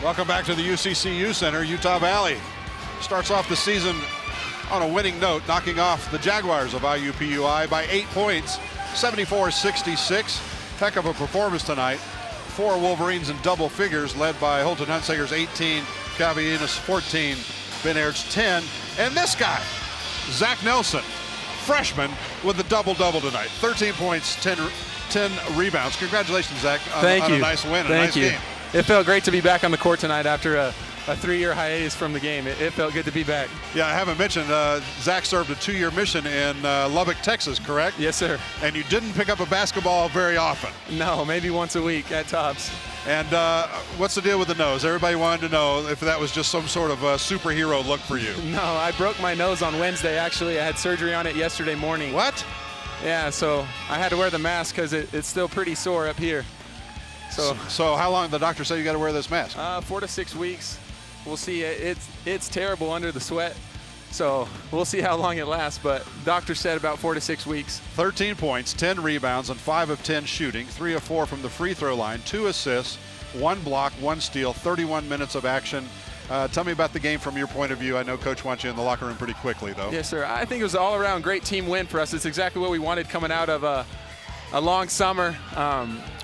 Welcome back to the UCCU Center. Utah Valley starts off the season on a winning note, knocking off the Jaguars of IUPUI by 8 points, 74-66. Heck of a performance tonight. 4 Wolverines in double figures, led by Holton Hunsaker's 18, Cavianis 14, Ben Aird's 10, and this guy, Zach Nelson, freshman, with a double-double tonight. 13 points, 10 rebounds. Congratulations, Zach, on a nice win, a nice game. It felt great to be back on the court tonight after a 3-year hiatus from the game. It felt good to be back. Yeah, I haven't mentioned, Zach served a 2-year mission in Lubbock, Texas, correct? Yes, sir. And you didn't pick up a basketball very often. No, maybe once a week at tops. And what's the deal with the nose? Everybody wanted to know if that was just some sort of superhero look for you. No, I broke my nose on Wednesday, actually. I had surgery on it yesterday morning. What? Yeah, so I had to wear the mask because it's still pretty sore up here. So how long did the doctor say you got to wear this mask? 4 to 6 weeks. We'll see. It's terrible under the sweat, so we'll see how long it lasts, but doctor said about 4 to 6 weeks. 13 points, 10 rebounds, and 5 of 10 shooting, 3 of 4 from the free throw line, 2 assists, 1 block, 1 steal, 31 minutes of action. Tell me about the game from your point of view. I know Coach wants you in the locker room pretty quickly, though. Yes, sir. I think it was an all-around great team win for us. It's exactly what we wanted coming out of a long summer.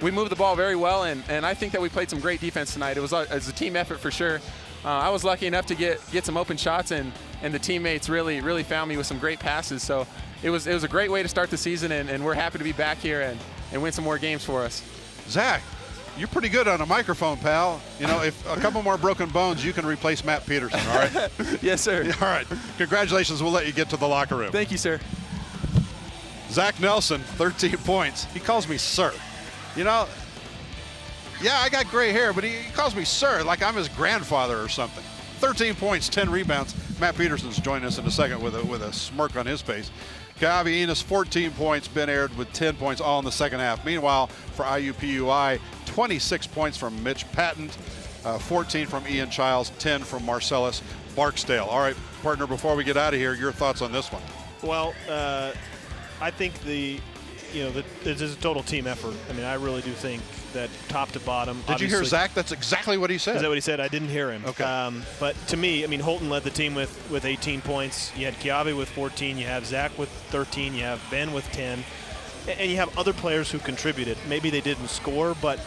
We moved the ball very well, and I think that we played some great defense tonight. It was a team effort for sure. I was lucky enough to get some open shots, and the teammates really found me with some great passes. So it was a great way to start the season, and we're happy to be back here and win some more games for us. Zach, you're pretty good on a microphone, pal. You know, if a couple more broken bones, you can replace Matt Peterson, all right? Yes, sir. All right. Congratulations. We'll let you get to the locker room. Thank you, sir. Zach Nelson, 13 points. He calls me sir. You know, yeah, I got gray hair, but he calls me sir like I'm his grandfather or something. 13 points, 10 rebounds. Matt Peterson's joining us in a second with a smirk on his face. Cavianis, 14 points. Ben Aird with 10 points, all in the second half. Meanwhile, for IUPUI, 26 points from Mitch Patton, 14 from Ian Childs, 10 from Marcellus Barksdale. All right, partner, before we get out of here, your thoughts on this one? Well, I think this is a total team effort. I mean, I really do think that top to bottom. Did you hear Zach? That's exactly what he said. Is that what he said? I didn't hear him. Okay. But to me, I mean, Holton led the team with 18 points. You had Kiabe with 14. You have Zach with 13. You have Ben with 10. And you have other players who contributed. Maybe they didn't score, but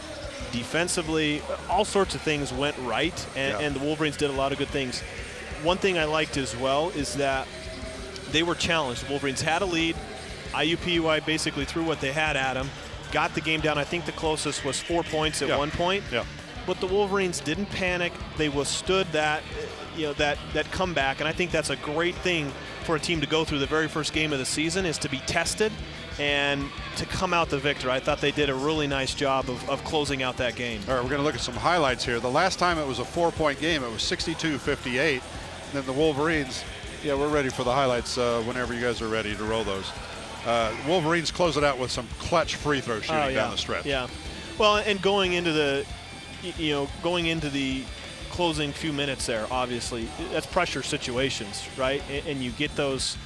defensively, all sorts of things went right, and the Wolverines did a lot of good things. One thing I liked as well is that they were challenged. The Wolverines had a lead. IUPUI basically threw what they had at them, got the game down. I think the closest was 4 points at one point. Yeah. But the Wolverines didn't panic. They withstood that comeback, and I think that's a great thing for a team to go through the very first game of the season, is to be tested and to come out the victor. I thought they did a really nice job of closing out that game. All right, we're going to look at some highlights here. The last time it was a 4-point game, it was 62-58. And then the Wolverines, we're ready for the highlights whenever you guys are ready to roll those. Wolverines close it out with some clutch free throw shooting down the stretch. Yeah. Well, and going into the closing few minutes there, obviously, that's pressure situations, right? And you get those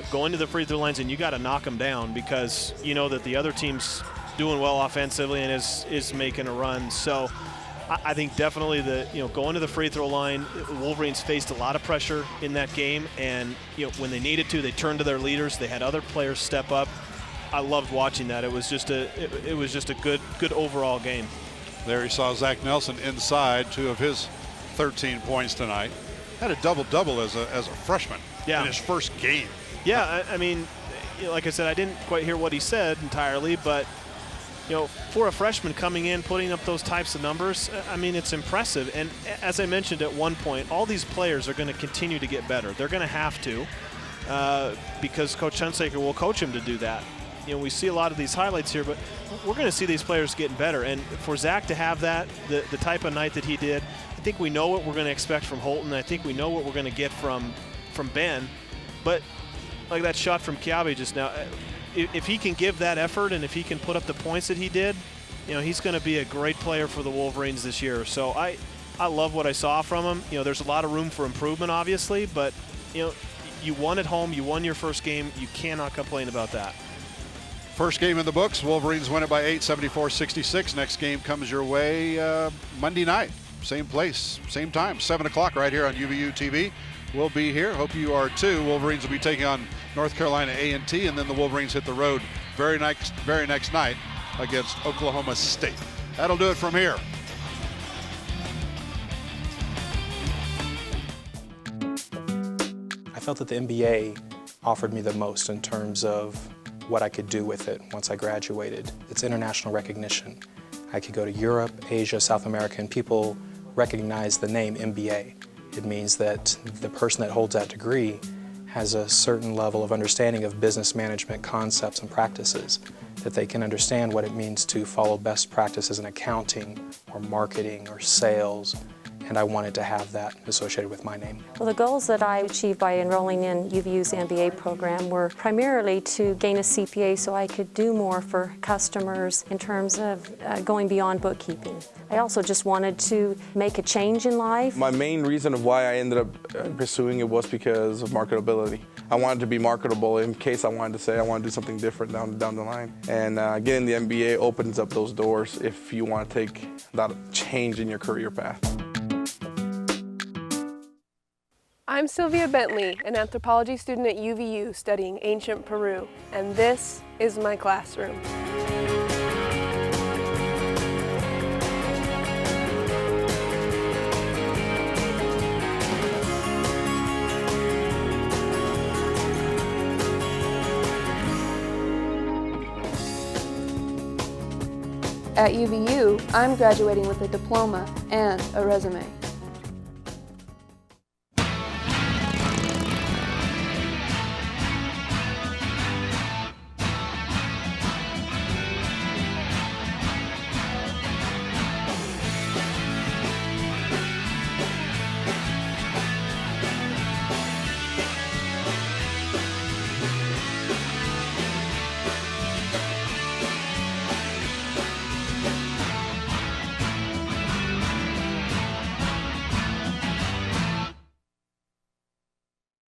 going to the free throw lines, and you got to knock them down because you know that the other team's doing well offensively and is making a run. So I think definitely going to the free throw line, the Wolverines faced a lot of pressure in that game, and when they needed to, they turned to their leaders. They had other players step up. I loved watching that. It was just a good overall game. There you saw Zach Nelson inside, 2 of his 13 points tonight. Had a double-double as a freshman in his first game. Yeah, I mean, like I said, I didn't quite hear what he said entirely, but for a freshman coming in, putting up those types of numbers, I mean, it's impressive. And as I mentioned at one point, all these players are going to continue to get better. They're going to have to because Coach Hunsaker will coach them to do that. We see a lot of these highlights here, but we're going to see these players getting better. And for Zach to have that, the type of night that he did, I think we know what we're going to expect from Holton. I think we know what we're going to get from Ben. But like that shot from Kiabe just now, if he can give that effort and if he can put up the points that he did, he's going to be a great player for the Wolverines this year. So I love what I saw from him. There's a lot of room for improvement, obviously, but you won at home, you won your first game, you cannot complain about that. First game in the books, Wolverines win it by 8, 74-66. Next game comes your way Monday night. Same place, same time, 7 o'clock right here on UVU TV. We'll be here. Hope you are too. Wolverines will be taking on North Carolina A&T, and then the Wolverines hit the road very next night against Oklahoma State. That'll do it from here. I felt that the MBA offered me the most in terms of what I could do with it once I graduated. It's international recognition. I could go to Europe, Asia, South America, and people recognize the name MBA. It means that the person that holds that degree has a certain level of understanding of business management concepts and practices, that they can understand what it means to follow best practices in accounting or marketing or sales, and I wanted to have that associated with my name. Well, the goals that I achieved by enrolling in UVU's MBA program were primarily to gain a CPA so I could do more for customers in terms of going beyond bookkeeping. I also just wanted to make a change in life. My main reason of why I ended up pursuing it was because of marketability. I wanted to be marketable in case I wanted to say I want to do something different down the line. And getting the MBA opens up those doors if you want to take that change in your career path. I'm Sylvia Bentley, an anthropology student at UVU studying ancient Peru, and this is my classroom. At UVU, I'm graduating with a diploma and a resume.